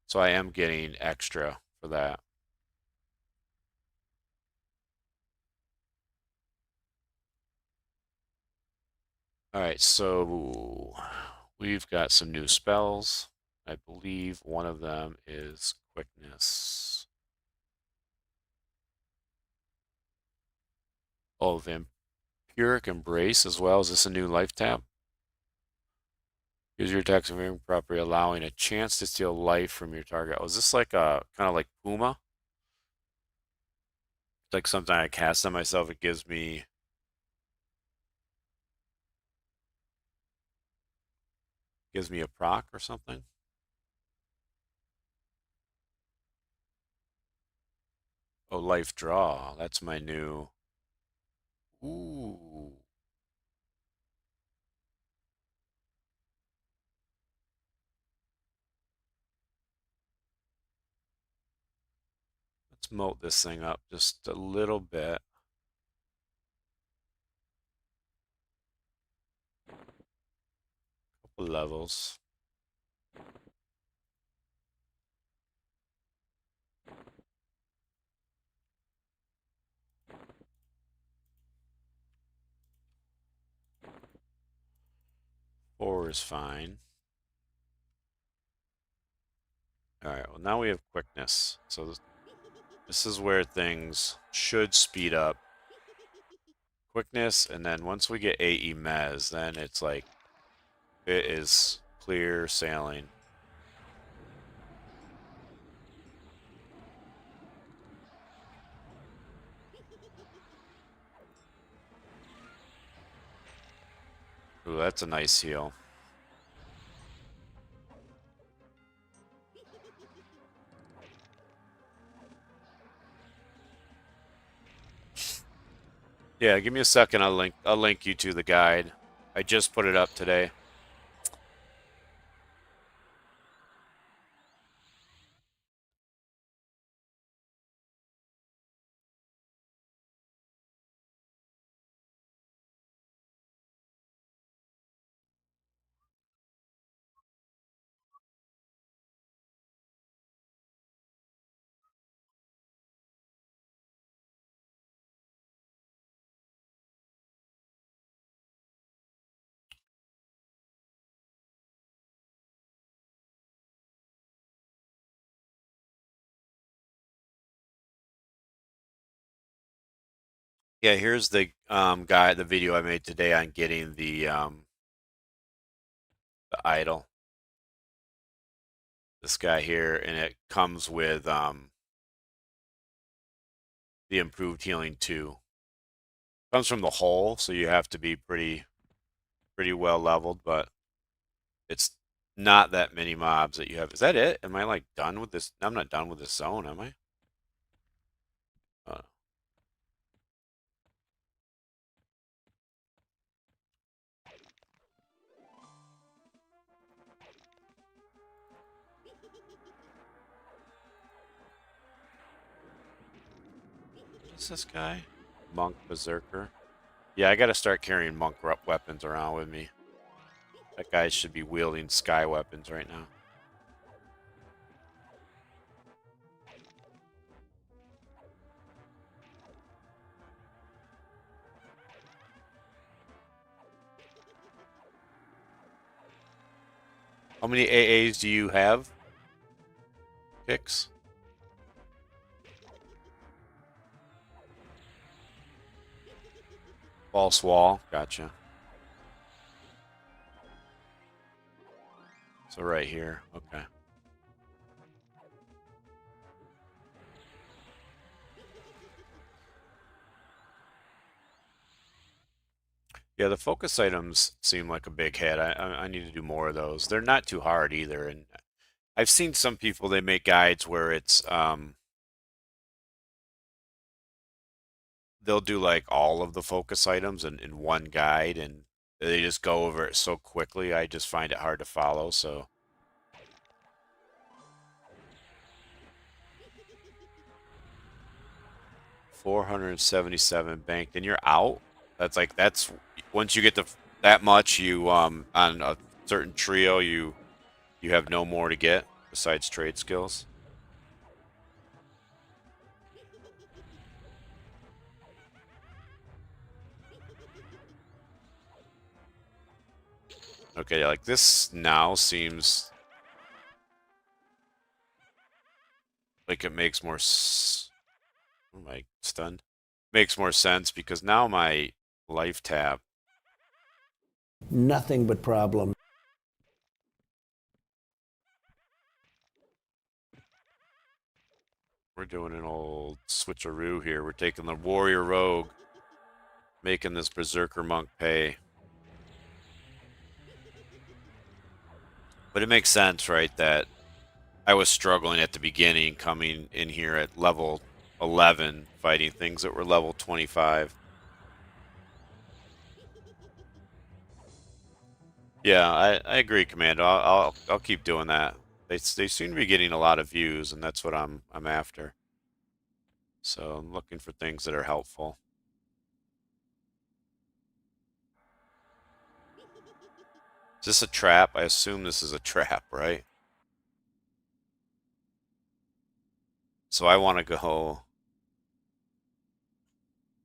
So I am getting extra for that. All right, so we've got some new spells. I believe one of them is quickness. Oh, vampiric embrace as well. Is this a new life tap? Use your attacks and varying property, allowing a chance to steal life from your target. Oh, is this like a kind of like Puma? It's like something I cast on myself. It gives me a proc or something. Oh, life draw. That's my new. Ooh. Let's moat this thing up just a little bit. Couple levels. 4 is fine. All right, well, now we have quickness. So this is where things should speed up. Quickness, and then once we get AE Mez, then it's like, it is clear sailing. Ooh, that's a nice heal. Yeah, give me a second. I'll link you to the guide. I just put it up today. Yeah, here's the the video I made today on getting the idol. This guy here, and it comes with the improved healing too. Comes from the hole, so you have to be pretty well leveled, but it's not that many mobs that you have. Is that it? Am I like done with this? I'm not done with this zone, am I? Uh, what is this guy? Monk Berserker. Yeah, I gotta start carrying monk weapons around with me. That guy should be wielding sky weapons right now. How many AAs do you have? Kicks? False wall. Gotcha. So right here. Okay. Yeah, the focus items seem like a big hit. I need to do more of those. They're not too hard either, and I've seen some people they make guides where it's they'll do like all of the focus items in one guide, and they just go over it so quickly. I just find it hard to follow. So 477 banked, and you're out. That's once you get to that much, you on a certain trio, you have no more to get besides trade skills. Okay, like this now seems like it makes more. Am I stunned? Makes more sense because now my life tab. Nothing but problems. We're doing an old switcheroo here. We're taking the warrior rogue, making this berserker monk pay. But it makes sense, right, that I was struggling at the beginning coming in here at level 11 fighting things that were level 25. Yeah, I agree, Commando. I'll keep doing that. They seem to be getting a lot of views, and that's what I'm after. So I'm looking for things that are helpful. Is this a trap? I assume this is a trap, right? So I want to go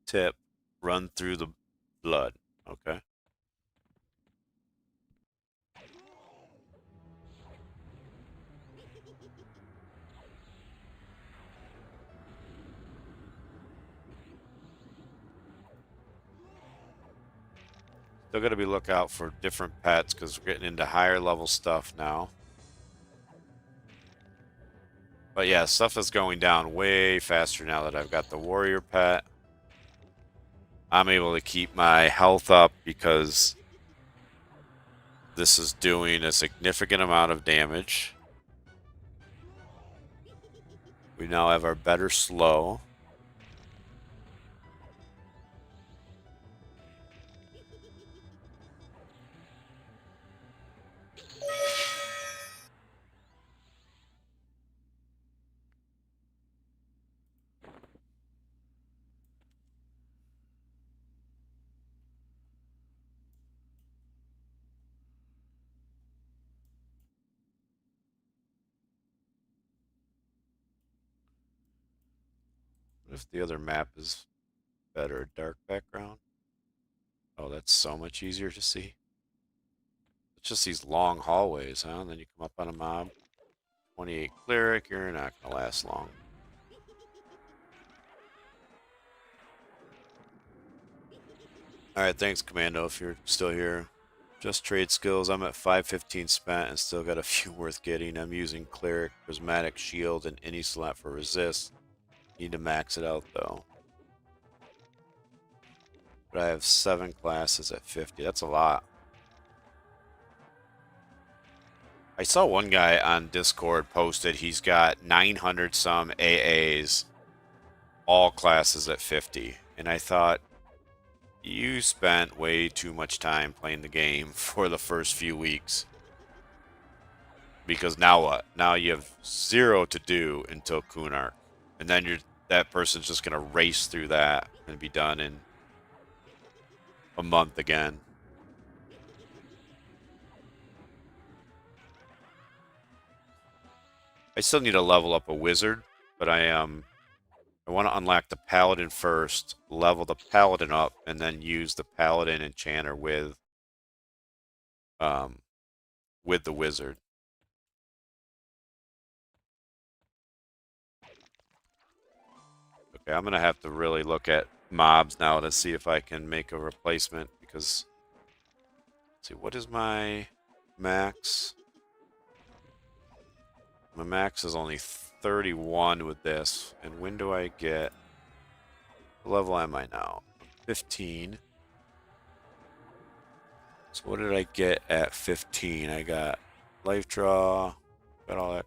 tip, run through the blood. Okay. Still got to be lookout for different pets because we're getting into higher level stuff now. But yeah, stuff is going down way faster now that I've got the warrior pet. I'm able to keep my health up because this is doing a significant amount of damage. We now have our better slow. What if the other map is better? Dark background? Oh, that's so much easier to see. It's just these long hallways, huh? And then you come up on a mob. 28 cleric, you're not going to last long. Alright, thanks, Commando, if you're still here. Just trade skills. I'm at 515 spent and still got a few worth getting. I'm using Cleric, Prismatic Shield, and any slot for resist. Need to max it out, though. But I have 7 classes at 50. That's a lot. I saw one guy on Discord posted he's got 900 some AAs, all classes at 50. And I thought, you spent way too much time playing the game for the first few weeks. Because now what? Now you have 0 to do until Kunark. And then that person's just going to race through that and be done in a month again. I still need to level up a wizard, but I want to unlock the paladin first, level the paladin up, and then use the paladin enchanter with the wizard. Okay, I'm gonna have to really look at mobs now to see if I can make a replacement because let's see, what is my max? My max is only 31 with this. And when do I get... What level am I now? 15. So what did I get at 15? I got life draw, got all that.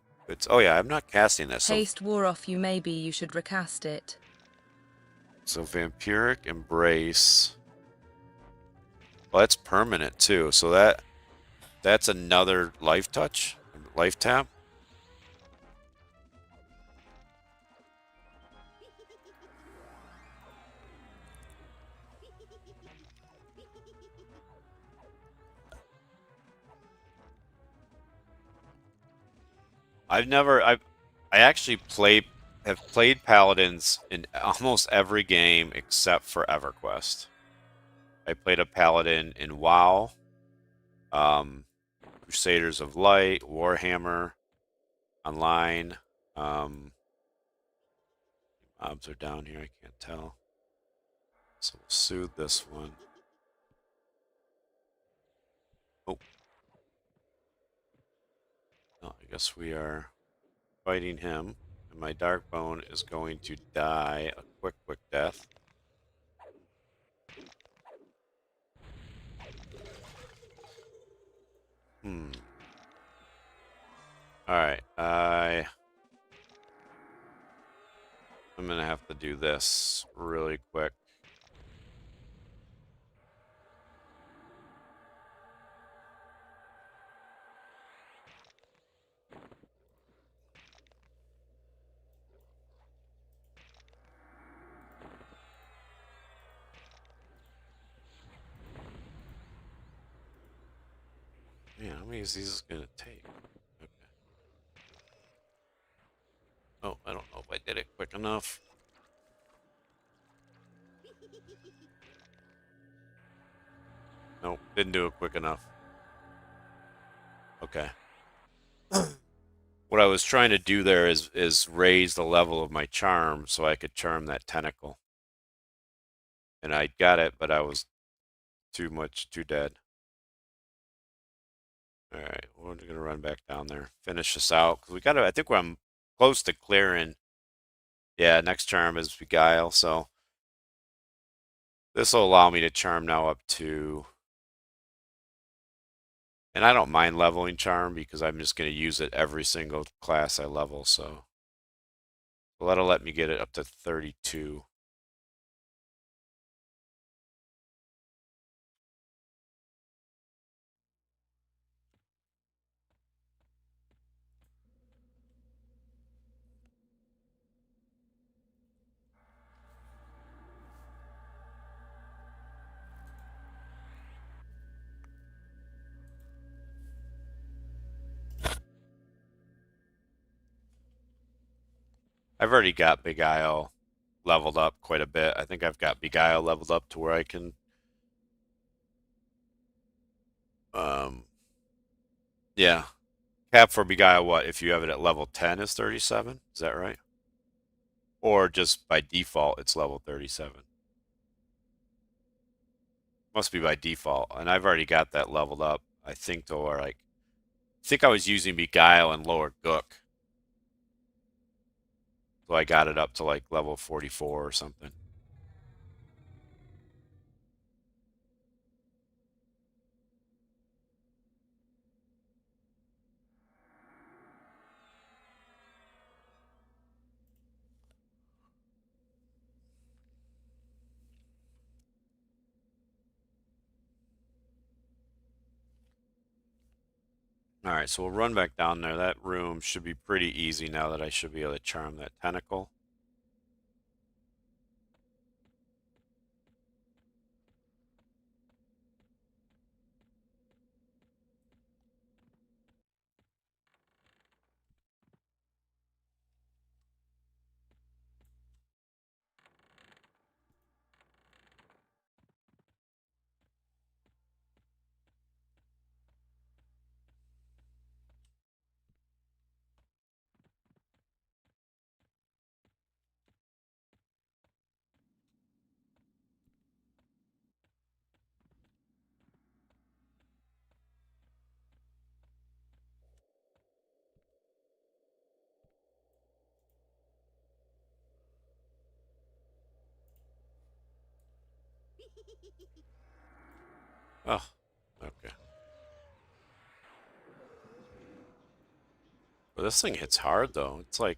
Oh yeah, I'm not casting this. Haste wore off you, maybe you should recast it. So Vampiric Embrace. Well, that's permanent too. So that's another life touch, life tap. I actually have played Paladins in almost every game except for EverQuest. I played a Paladin in WoW, Crusaders of Light, Warhammer, online. Mobs are down here, I can't tell. So we'll soothe this one. Oh. No, I guess we are fighting him. And my Darkbone is going to die a quick death. Alright, I'm gonna have to do this really quick. Man, how many of these is gonna take? Okay. Oh, I don't know if I did it quick enough. Nope, didn't do it quick enough. Okay. What I was trying to do there is raise the level of my charm so I could charm that tentacle. And I got it, but I was too dead. All right, we're gonna run back down there, finish this out because we gotta. I think I'm close to clearing. Yeah, next charm is Beguile, so this will allow me to charm now up to. And I don't mind leveling charm because I'm just gonna use it every single class I level. So that'll let me get it up to 32. I've already got Beguile leveled up quite a bit. I think I've got Beguile leveled up to where I can yeah. Cap for Beguile what if you have it at level 10 is 37? Is that right? Or just by default it's level 37. Must be by default. And I've already got that leveled up. I think to where like I think I was using Beguile and lower Gook. So I got it up to like level 44 or something. All right, so we'll run back down there. That room should be pretty easy now that I should be able to charm that tentacle. Oh, okay. But this thing hits hard though. It's like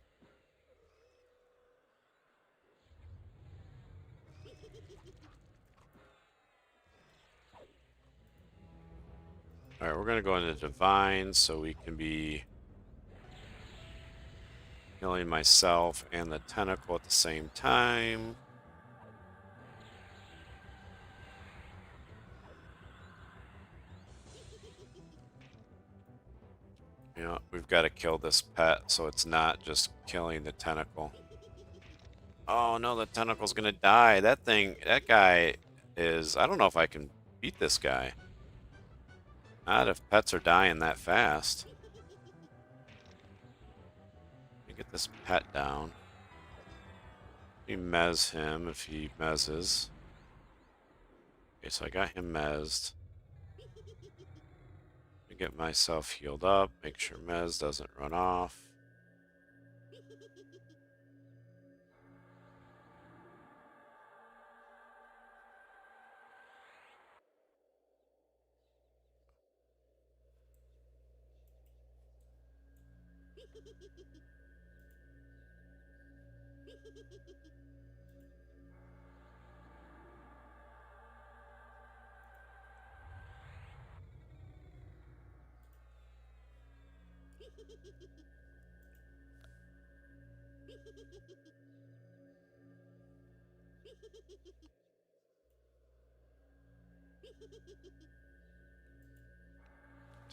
all right, we're gonna go into divine so we can be healing myself and the tentacle at the same time. You know, we've got to kill this pet so it's not just killing the tentacle. Oh no, the tentacle's gonna die. That guy is. I don't know if I can beat this guy. Not if pets are dying that fast. Let me get this pet down. Let me mez him if he mezzes. Okay, so I got him mezzed. Let me get myself healed up. Make sure mez doesn't run off.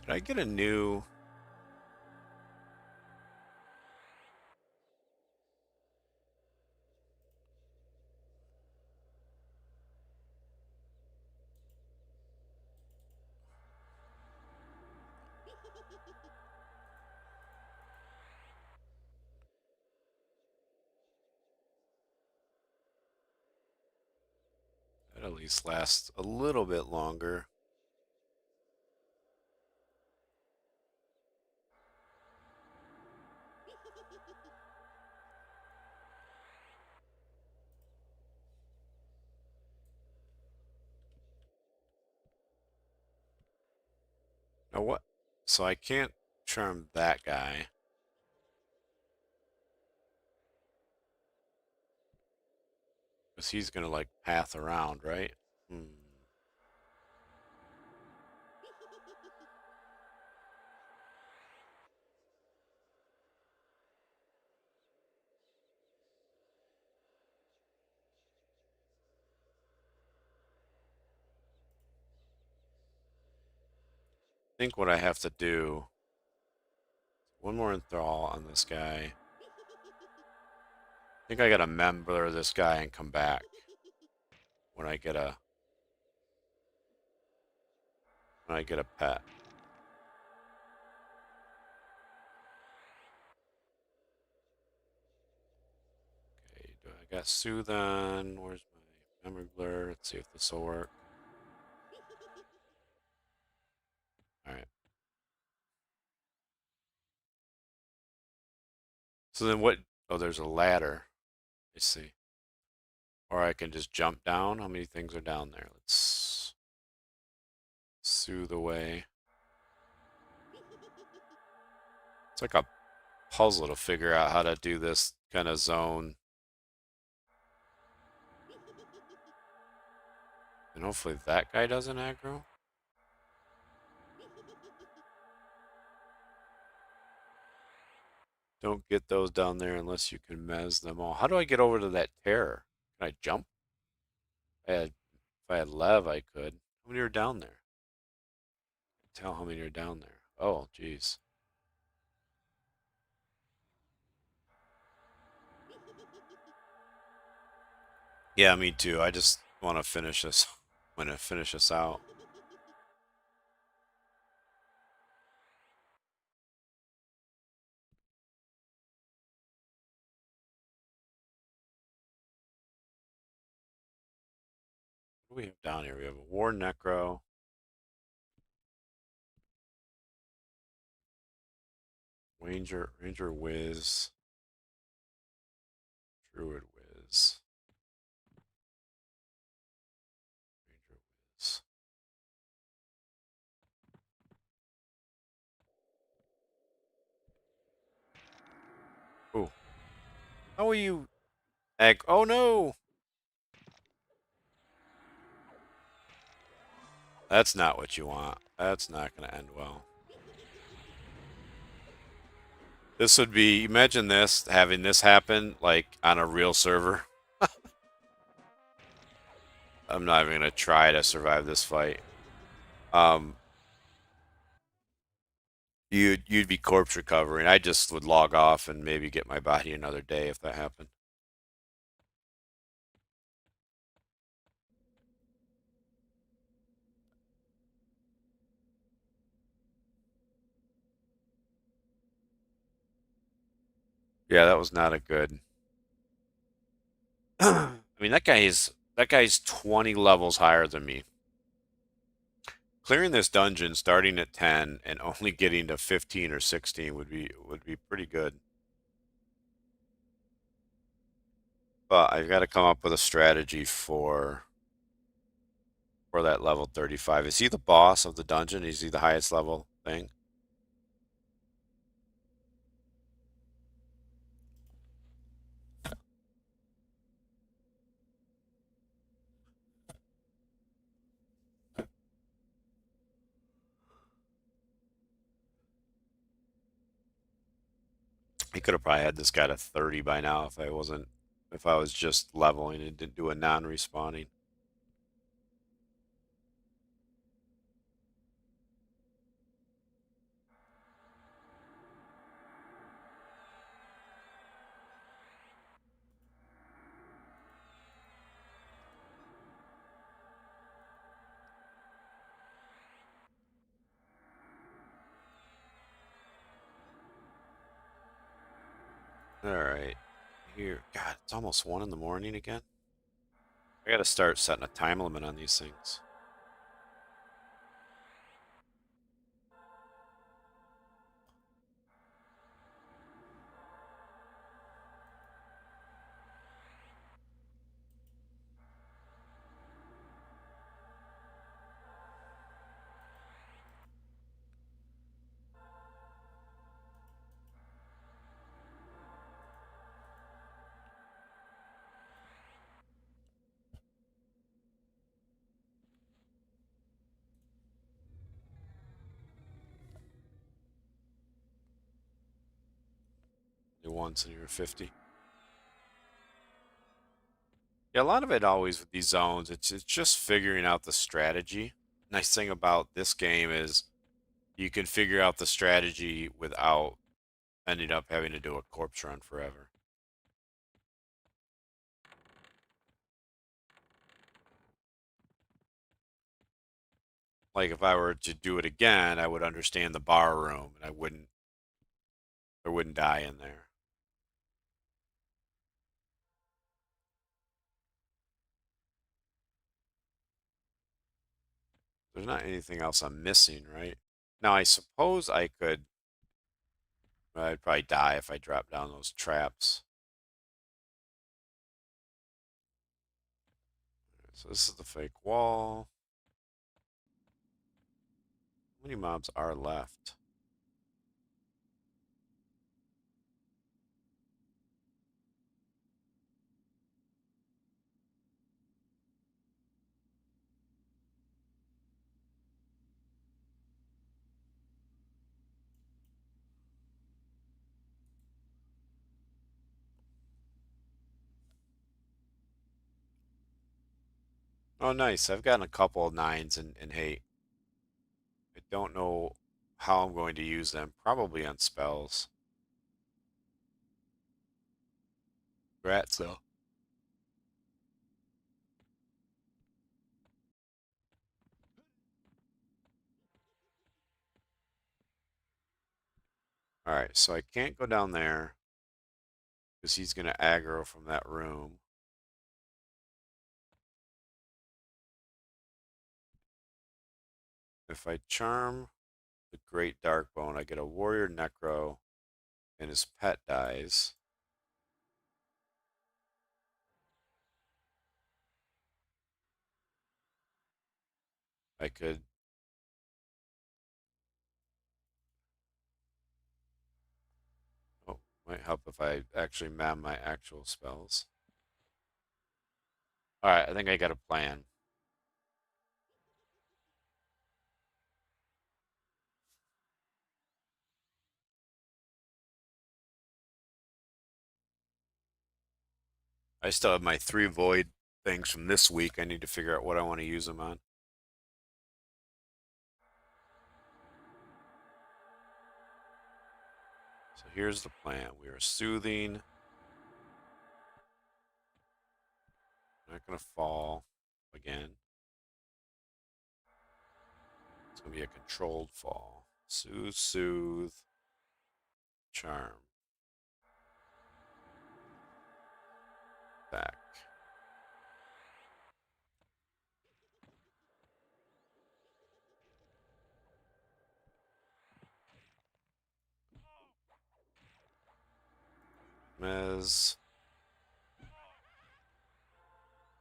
Did I get a new... Did I least last a little bit longer. Now what? So I can't charm that guy. Because he's gonna like path around, right? Hmm. I think what I have to do, one more enthrall on this guy. I think I gotta member this guy and come back when I get a pet. Okay, do I got Soothe on? Where's my memory blur? Let's see if this will work. Alright. So then what? Oh, there's a ladder. Let's see. Or I can just jump down. How many things are down there? Let's soothe away. It's like a puzzle to figure out how to do this kind of zone. And hopefully that guy doesn't aggro. Don't get those down there unless you can mez them all. How do I get over to that terror? Can I jump? If I had Lev, I could. How many are down there? Tell how many are down there. Oh, geez. Yeah, me too. I just want to finish this. Want to finish this out. What do we have down here? We have a War Necro. Ranger Wiz. Druid Wiz. Ranger Wiz. Oh, how are you? Egg. Oh no! That's not what you want. That's not going to end well. This would be, imagine this, having this happen, like, on a real server. I'm not even going to try to survive this fight. Um, you'd be corpse recovering. I just would log off and maybe get my body another day if that happened. Yeah, that was not a good. I mean, that guy's 20 levels higher than me. Clearing this dungeon starting at 10 and only getting to 15 or 16 would be pretty good. But I've got to come up with a strategy for that level 35. Is he the boss of the dungeon? Is he the highest level thing? He could have probably had this guy to 30 by now if I was just leveling and didn't do a non-respawning. All right. Here. God, it's almost 1 in the morning again. I gotta start setting a time limit on these things. New once and you're 50. Yeah, a lot of it always with these zones, it's just figuring out the strategy. Nice thing about this game is you can figure out the strategy without ending up having to do a corpse run forever. Like if I were to do it again, I would understand the bar room and I wouldn't die in there. There's not anything else I'm missing, right? Now I suppose I could, I'd probably die if I dropped down those traps. So this is the fake wall. How many mobs are left? Oh, nice. I've gotten a couple of nines in hate. I don't know how I'm going to use them. Probably on spells. Grats, though. Alright, so I can't go down there because he's going to aggro from that room. If I charm the Great Darkbone, I get a Warrior Necro and his pet dies. I could... Oh, might help if I actually map my actual spells. Alright, I think I got a plan. I still have my 3 Void things from this week. I need to figure out what I want to use them on. So here's the plan. We are soothing. Not going to fall again. It's going to be a controlled fall. Soothe, soothe, charm. Back. Mez.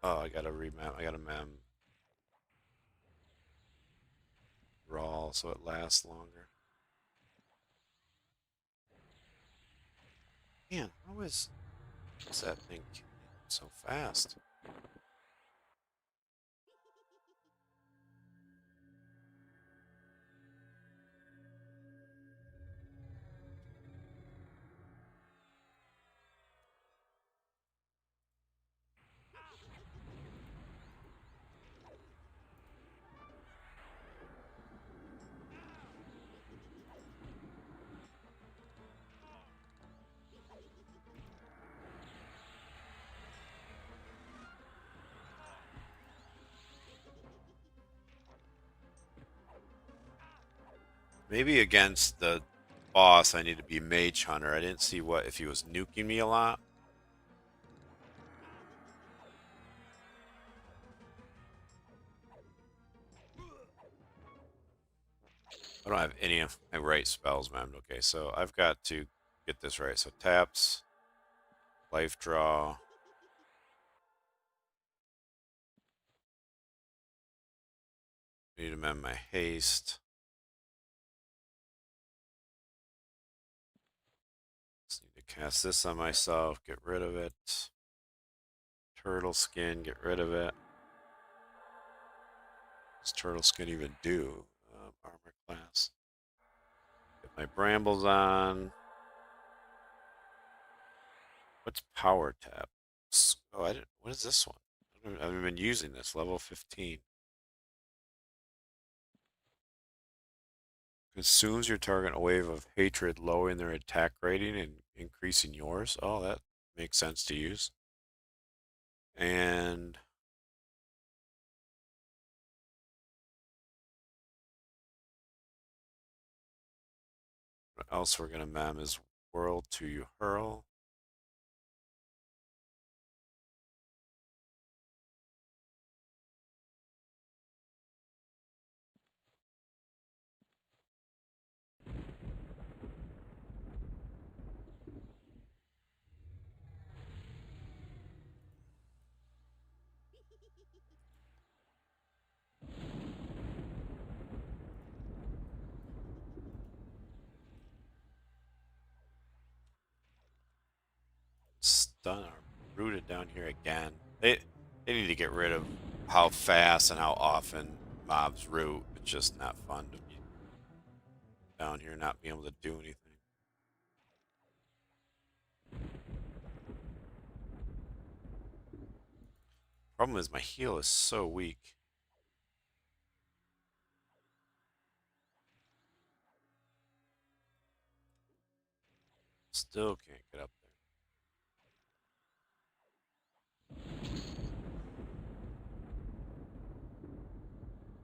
Oh, I got to remap. I got to mem raw so it lasts longer. Man, how is that thing so fast? Maybe against the boss, I need to be Mage Hunter. I didn't see what if he was nuking me a lot. I don't have any of my right spells, man. Okay, so I've got to get this right. So taps, life draw. Need to amend my haste. Just need to cast this on myself, get rid of it. Turtle skin, get rid of it. What's turtle skin even do? Armor class. Get my brambles on. What's power tap? Oh, I didn't. What is this one? I haven't been using this. Level 15. Consumes your target a wave of hatred, lowering their attack rating and increasing yours. Oh, that makes sense to use. And what else we're gonna mem is world to you hurl. Stun or rooted down here again. They need to get rid of how fast and how often mobs root. It's just not fun to be down here not being able to do anything. Problem is my heal is so weak. Still can't get up there.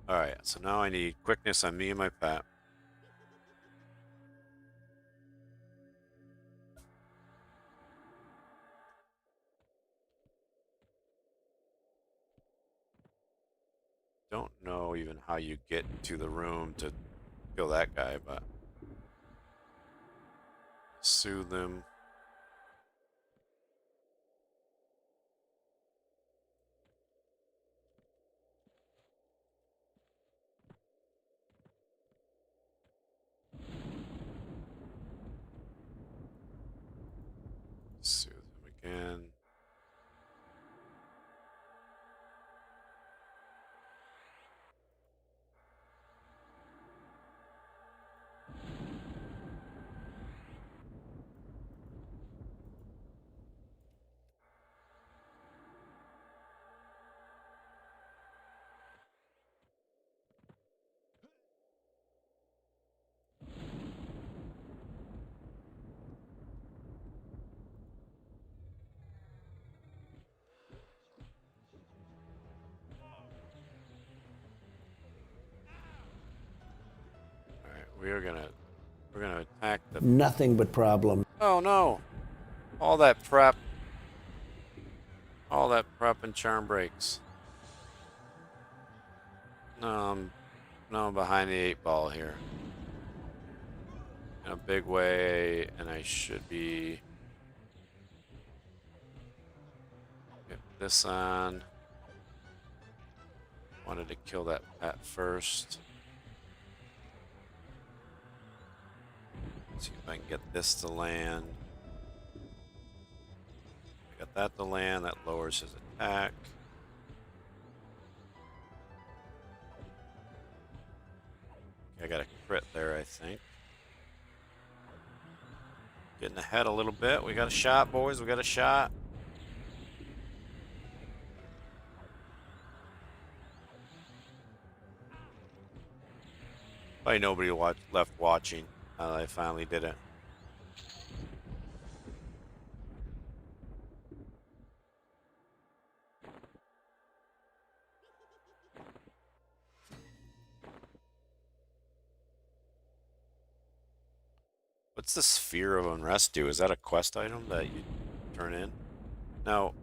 Alright, so now I need quickness on me and my pet. Don't know even how you get to the room to kill that guy, but soothe him. Soothe him again. Alright, we're gonna attack the Nothing but problems. Oh no! All that prep. All that prep and charm breaks. No, I'm behind the 8 ball here. In a big way, and I should be... Get this on. Wanted to kill that pet first. See if I can get this to land. I got that to land, that lowers his attack. I got a crit there, I think. Getting ahead a little bit. We got a shot, boys. We got a shot. Probably nobody left watching. I finally did it. What's the Sphere of Unrest do? Is that a quest item that you turn in? Now,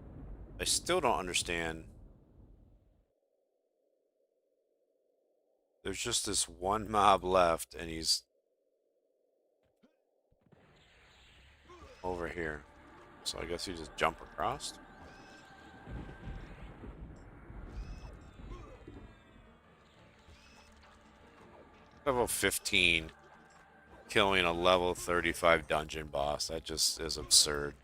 I still don't understand There's just this one mob left, and he's over here. So I guess you just jump across. Level 15, killing a level 35 dungeon boss. That just is absurd.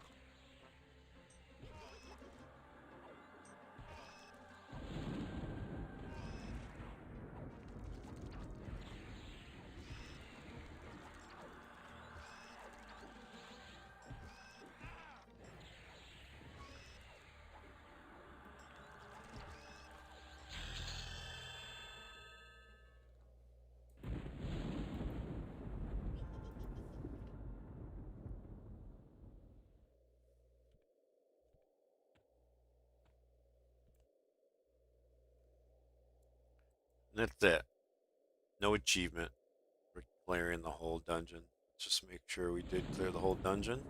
And that's it. No achievement for clearing the whole dungeon. Just make sure we did clear the whole dungeon.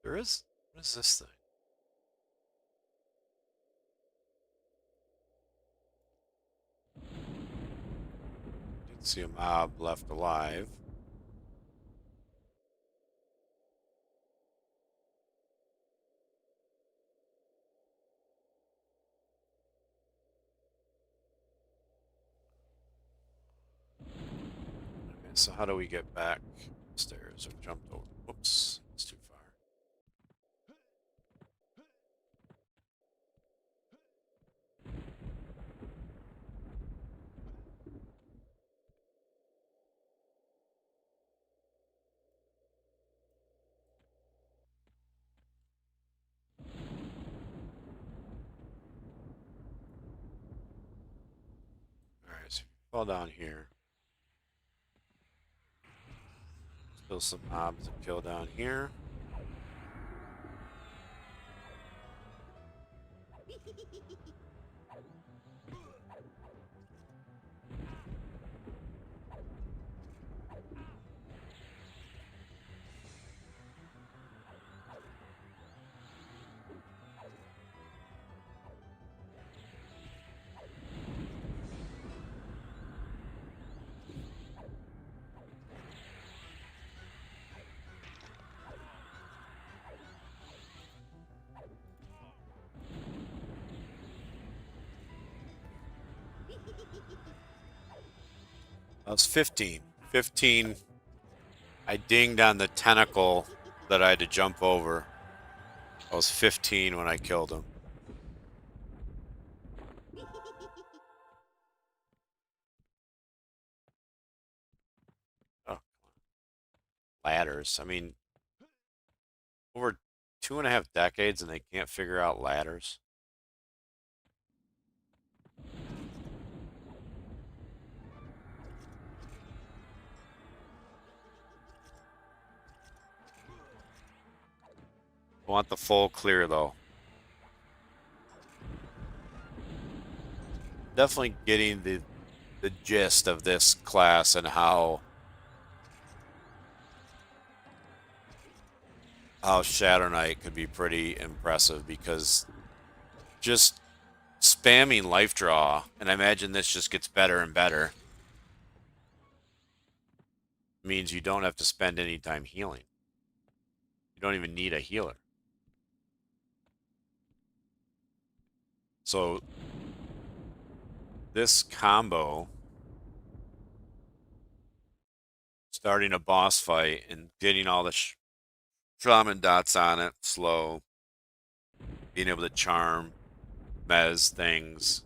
There is. What is this thing? Did see a mob left alive. Okay, so how do we get back stairs? I jumped over. Whoops, it's too far. Alright, so if you fall down here. Still some mobs to kill down here. I was 15. 15. I dinged on the tentacle that I had to jump over. I was 15 when I killed him. Oh, ladders. I mean, over 2.5 decades and they can't figure out ladders. I want the full clear though. Definitely getting the gist of this class and how Shadow Knight could be pretty impressive because just spamming life draw, and I imagine this just gets better and better, means you don't have to spend any time healing. You don't even need a healer. So this combo, starting a boss fight and getting all the shaman dots on it, slow, being able to charm, mez things,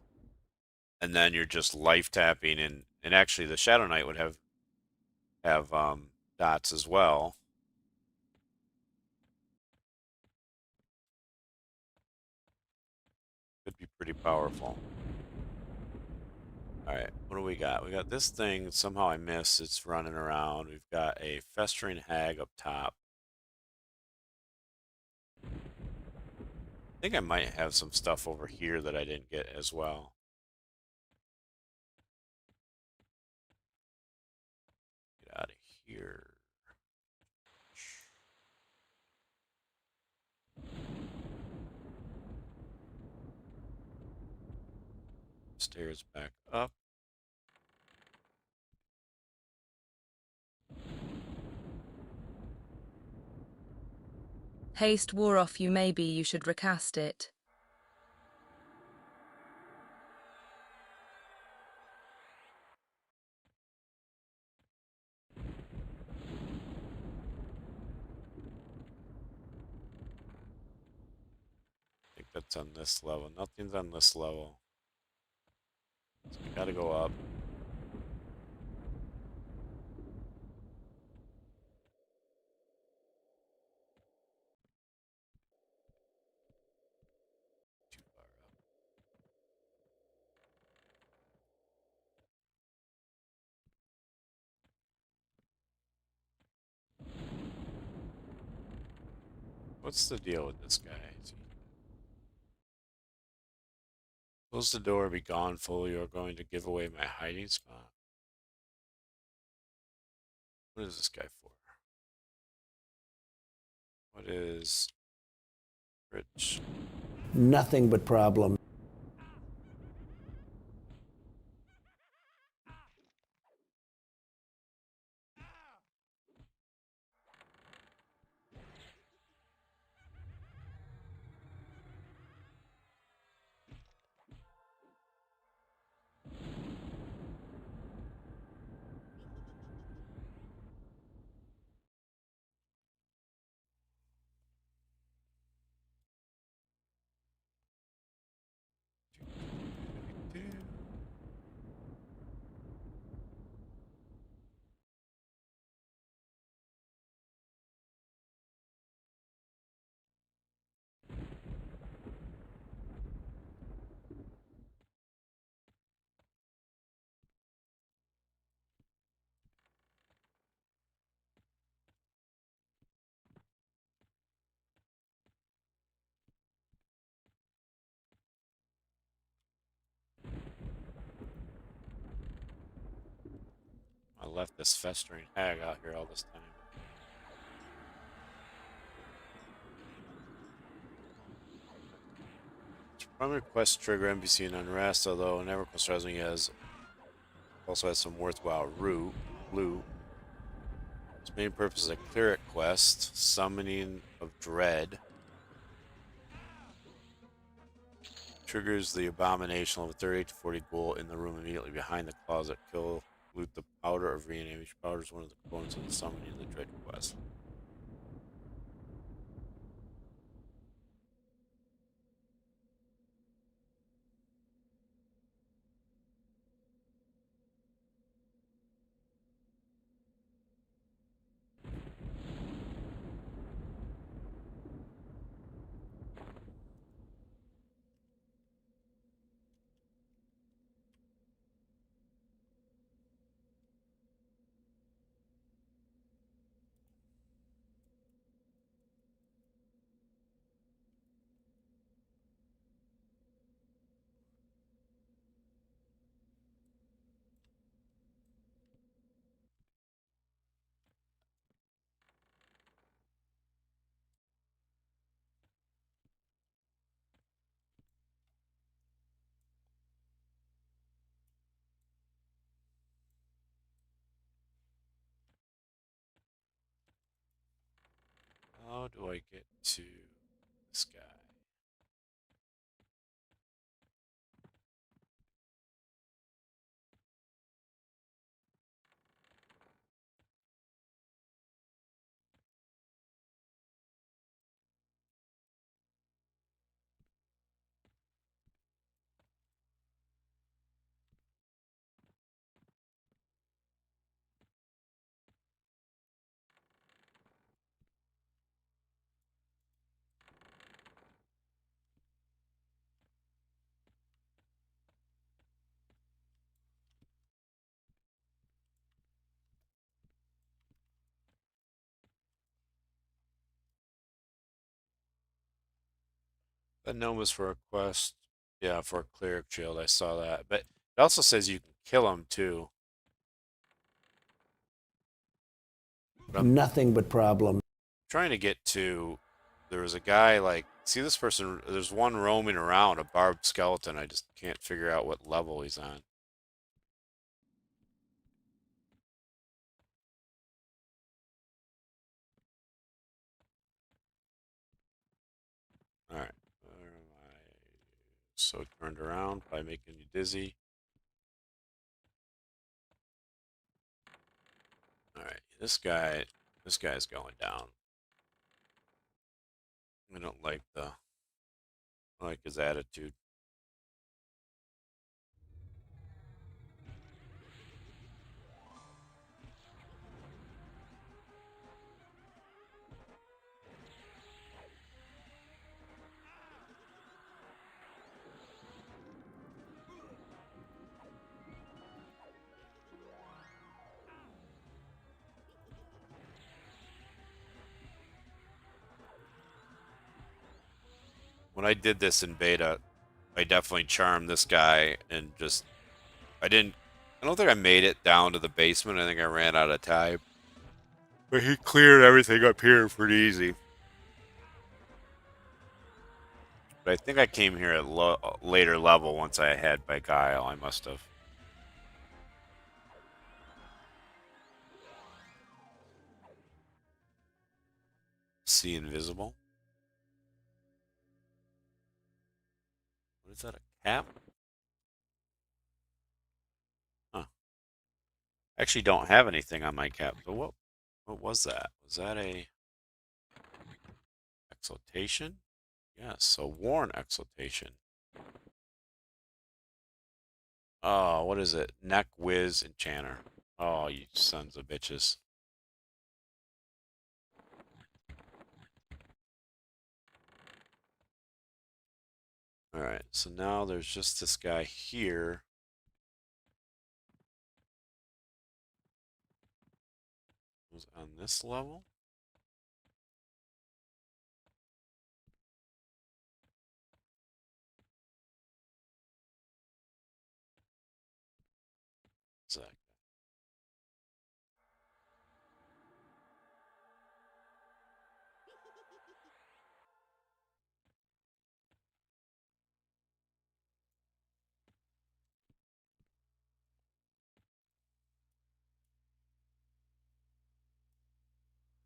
and then you're just life tapping, and actually the Shadow Knight would have dots as well. Could be pretty powerful. All right, what do we got? We got this thing. Somehow I missed. It's running around. We've got a festering hag up top. I think I might have some stuff over here that I didn't get as well. Get out of here. Stairs back up. Haste wore off you, maybe you should recast it. I think that's on this level. Nothing's on this level. So we gotta go up. Too far up. What's the deal with this guy? Close the door, be gone fully, or going to give away my hiding spot. What is this guy for? What is rich? Nothing but problems. I left this festering hag out here all this time. Primary quest trigger NPC in Unrest, although in EverQuest Legends also has some worthwhile loot. Its main purpose is a cleric quest, Summoning of Dread. Triggers the abomination of 38 to 40 gold in the room immediately behind the closet. Loot the powder of reanimation. Powder is one of the components of the Summoning of the Dread quest. How do I get to this guy? That gnome was for a quest. Yeah, for a cleric shield. I saw that. But it also says you can kill him too. But I'm Nothing but problems. trying to get to there was a guy like, see this person, there's one roaming around, a barbed skeleton. I just can't figure out what level he's on. All right. Where am I? So turned around, by making you dizzy. All right. This guy's going down. I don't like his attitude. When I did this in beta, I definitely charmed this guy and just I don't think I made it down to the basement. I think I ran out of time. But he cleared everything up here pretty easy. But I think I came here at later level once I had by Guile. I must have. See invisible. What is that? A cap? Huh. I actually don't have anything on my cap. But what was that? Was that a exaltation? Yes, a worn exaltation. Oh, what is it? Neck whiz enchanter. Oh, you sons of bitches. Alright, so now there's just this guy here. Who's on this level? Zach.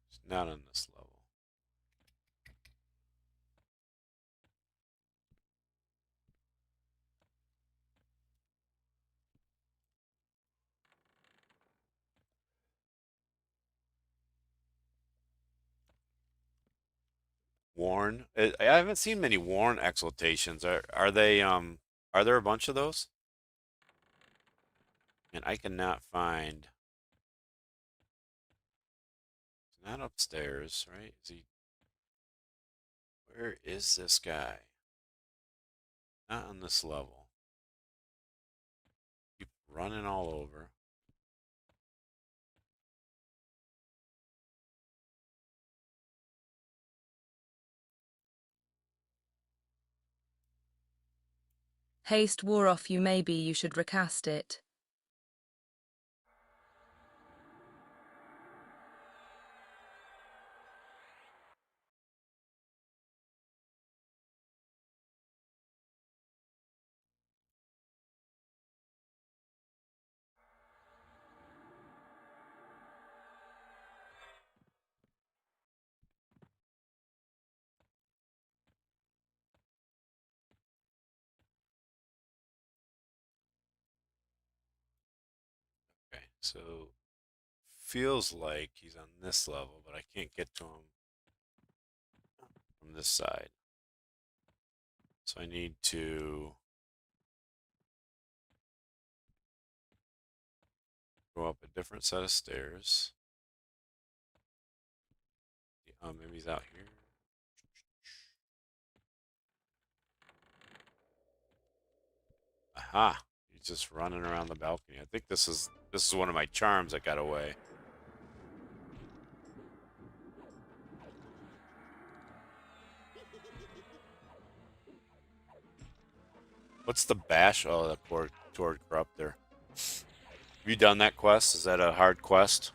He's not on this level. Worn. I haven't seen many worn exaltations. Are there a bunch of those? And I cannot find. He's not upstairs, right? Is he? Where is this guy? Not on this level. Keep running all over. Haste wore off you, maybe you should recast it. Okay, so feels like he's on this level, but I can't get to him from this side. So I need to go up a different set of stairs. Maybe he's out here. Aha! He's just running around the balcony. I think this is one of my charms that got away. What's the bash? Oh, that poor Toward Corrupt there. Have you done that quest? Is that a hard quest?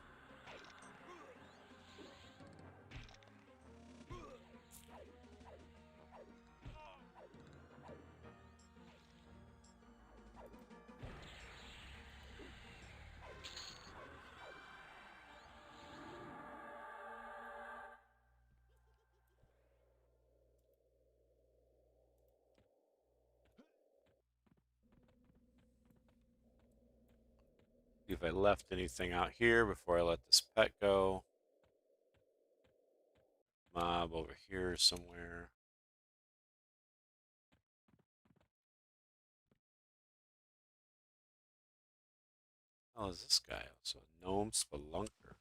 I left anything out here before I let this pet go. Mob over here somewhere. Oh, is this guy also a gnome spelunker?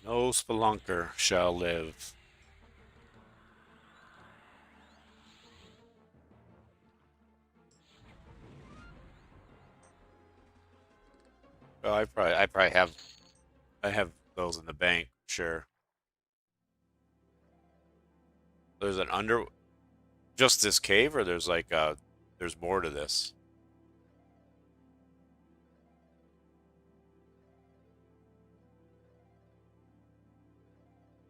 No spelunker shall live. Well, I have those in the bank, sure. There's an just this cave, or there's like there's more to this.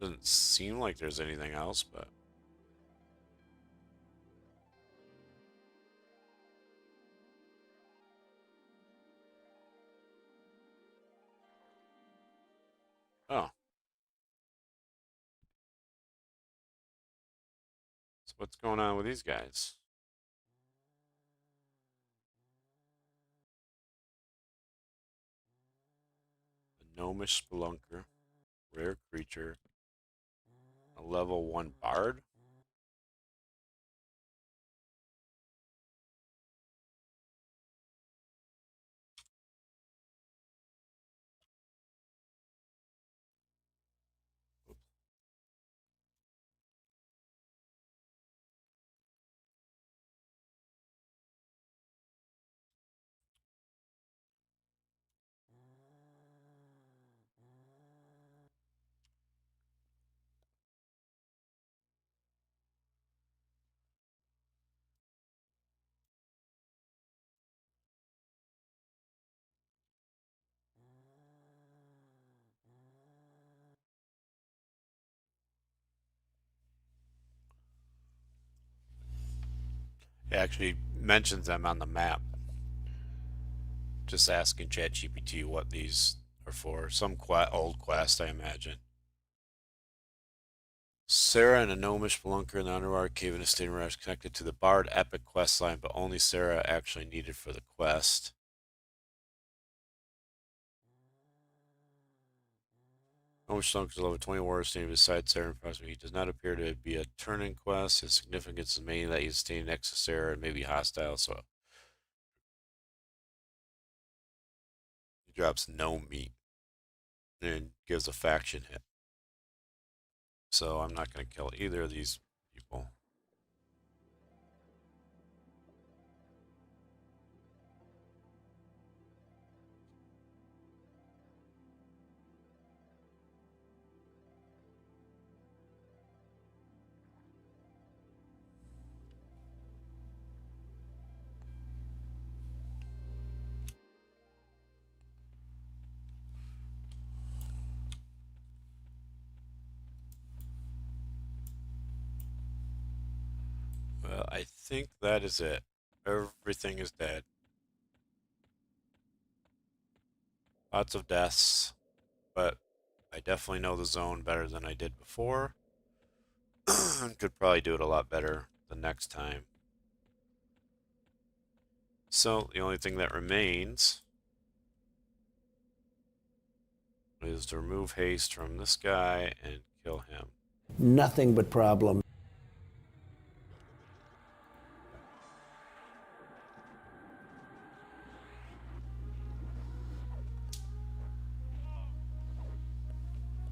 Doesn't seem like there's anything else, but oh, so what's going on with these guys? The gnomish spelunker, rare creature, a level 1 bard. It actually mentions them on the map. Just asking ChatGPT what these are for. Some old quest, I imagine. Sarah and a gnomish spelunker in the underwater cave in Estate of Unrest connected to the Bard epic quest line, but only Sarah actually needed for the quest. Gnomish spelunker is level 20 warrior standing beside Sarah in front of me. He does not appear to be a turning quest. His significance is mainly that he's standing next to Sarah and may be hostile, so he drops no meat and gives a faction hit. So I'm not going to kill either of these people. Well, I think that is it. Everything is dead. Lots of deaths, but I definitely know the zone better than I did before. Could probably do it a lot better the next time. So the only thing that remains is to remove haste from this guy and kill him. Nothing but problems.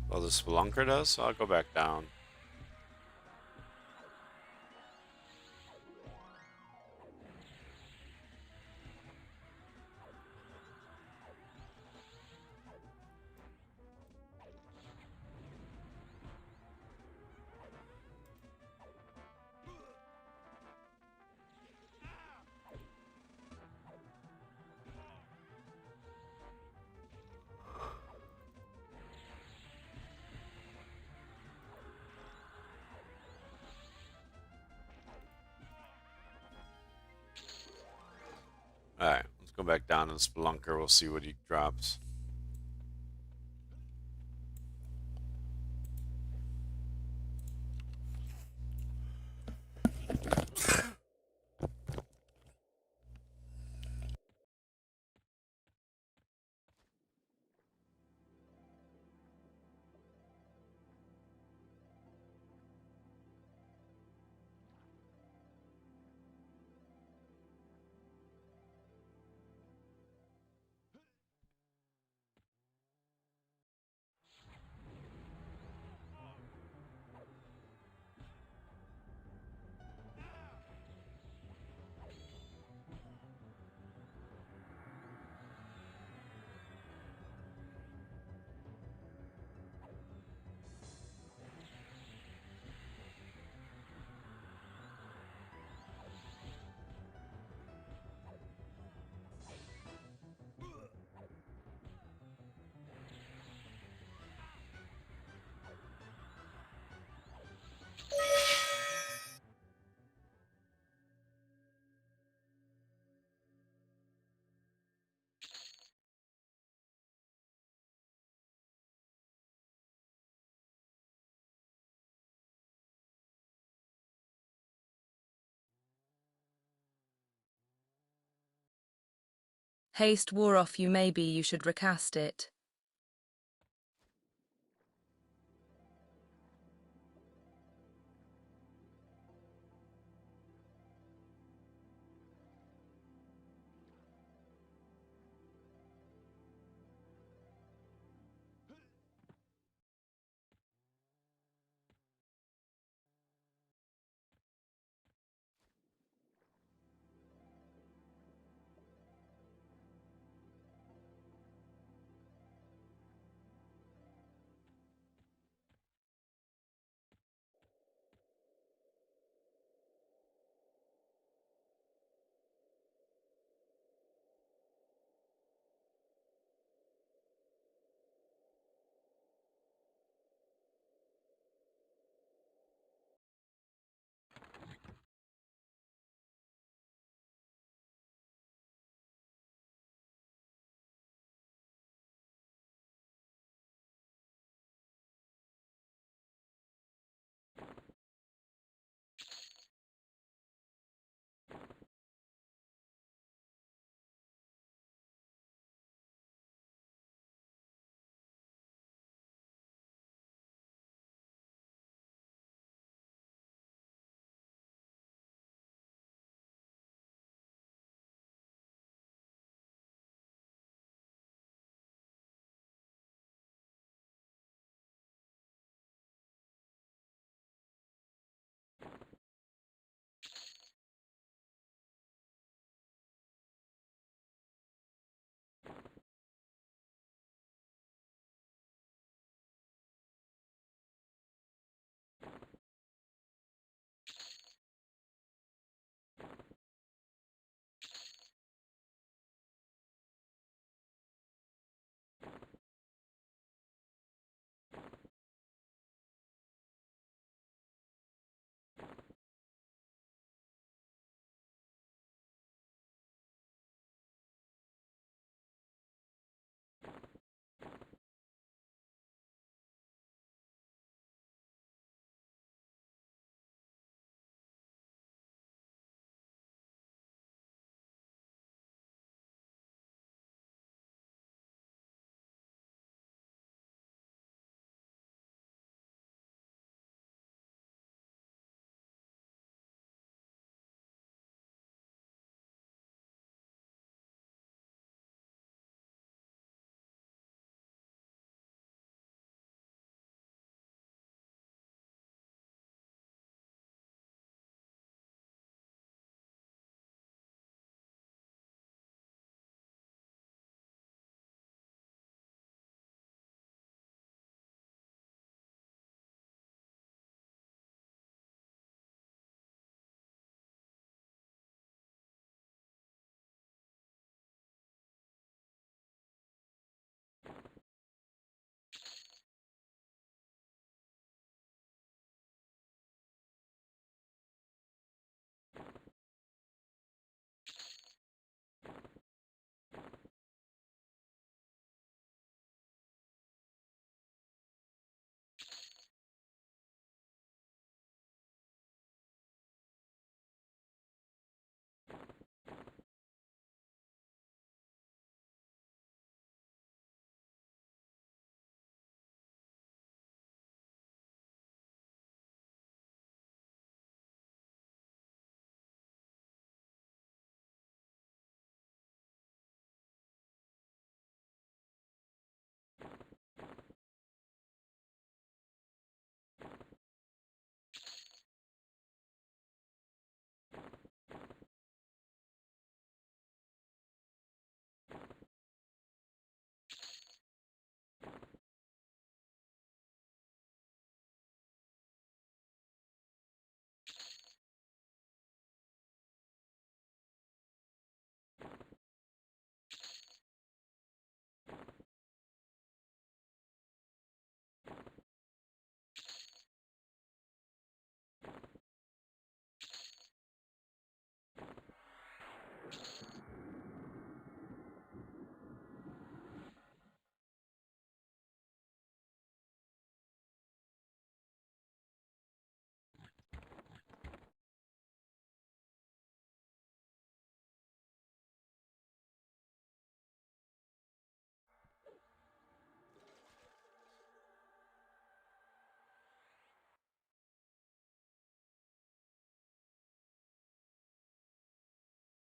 Well, the spelunker does, so I'll go back down. Alright, let's Go back down to the Spelunker. We'll see what he drops. Haste wore off you, maybe you should recast it.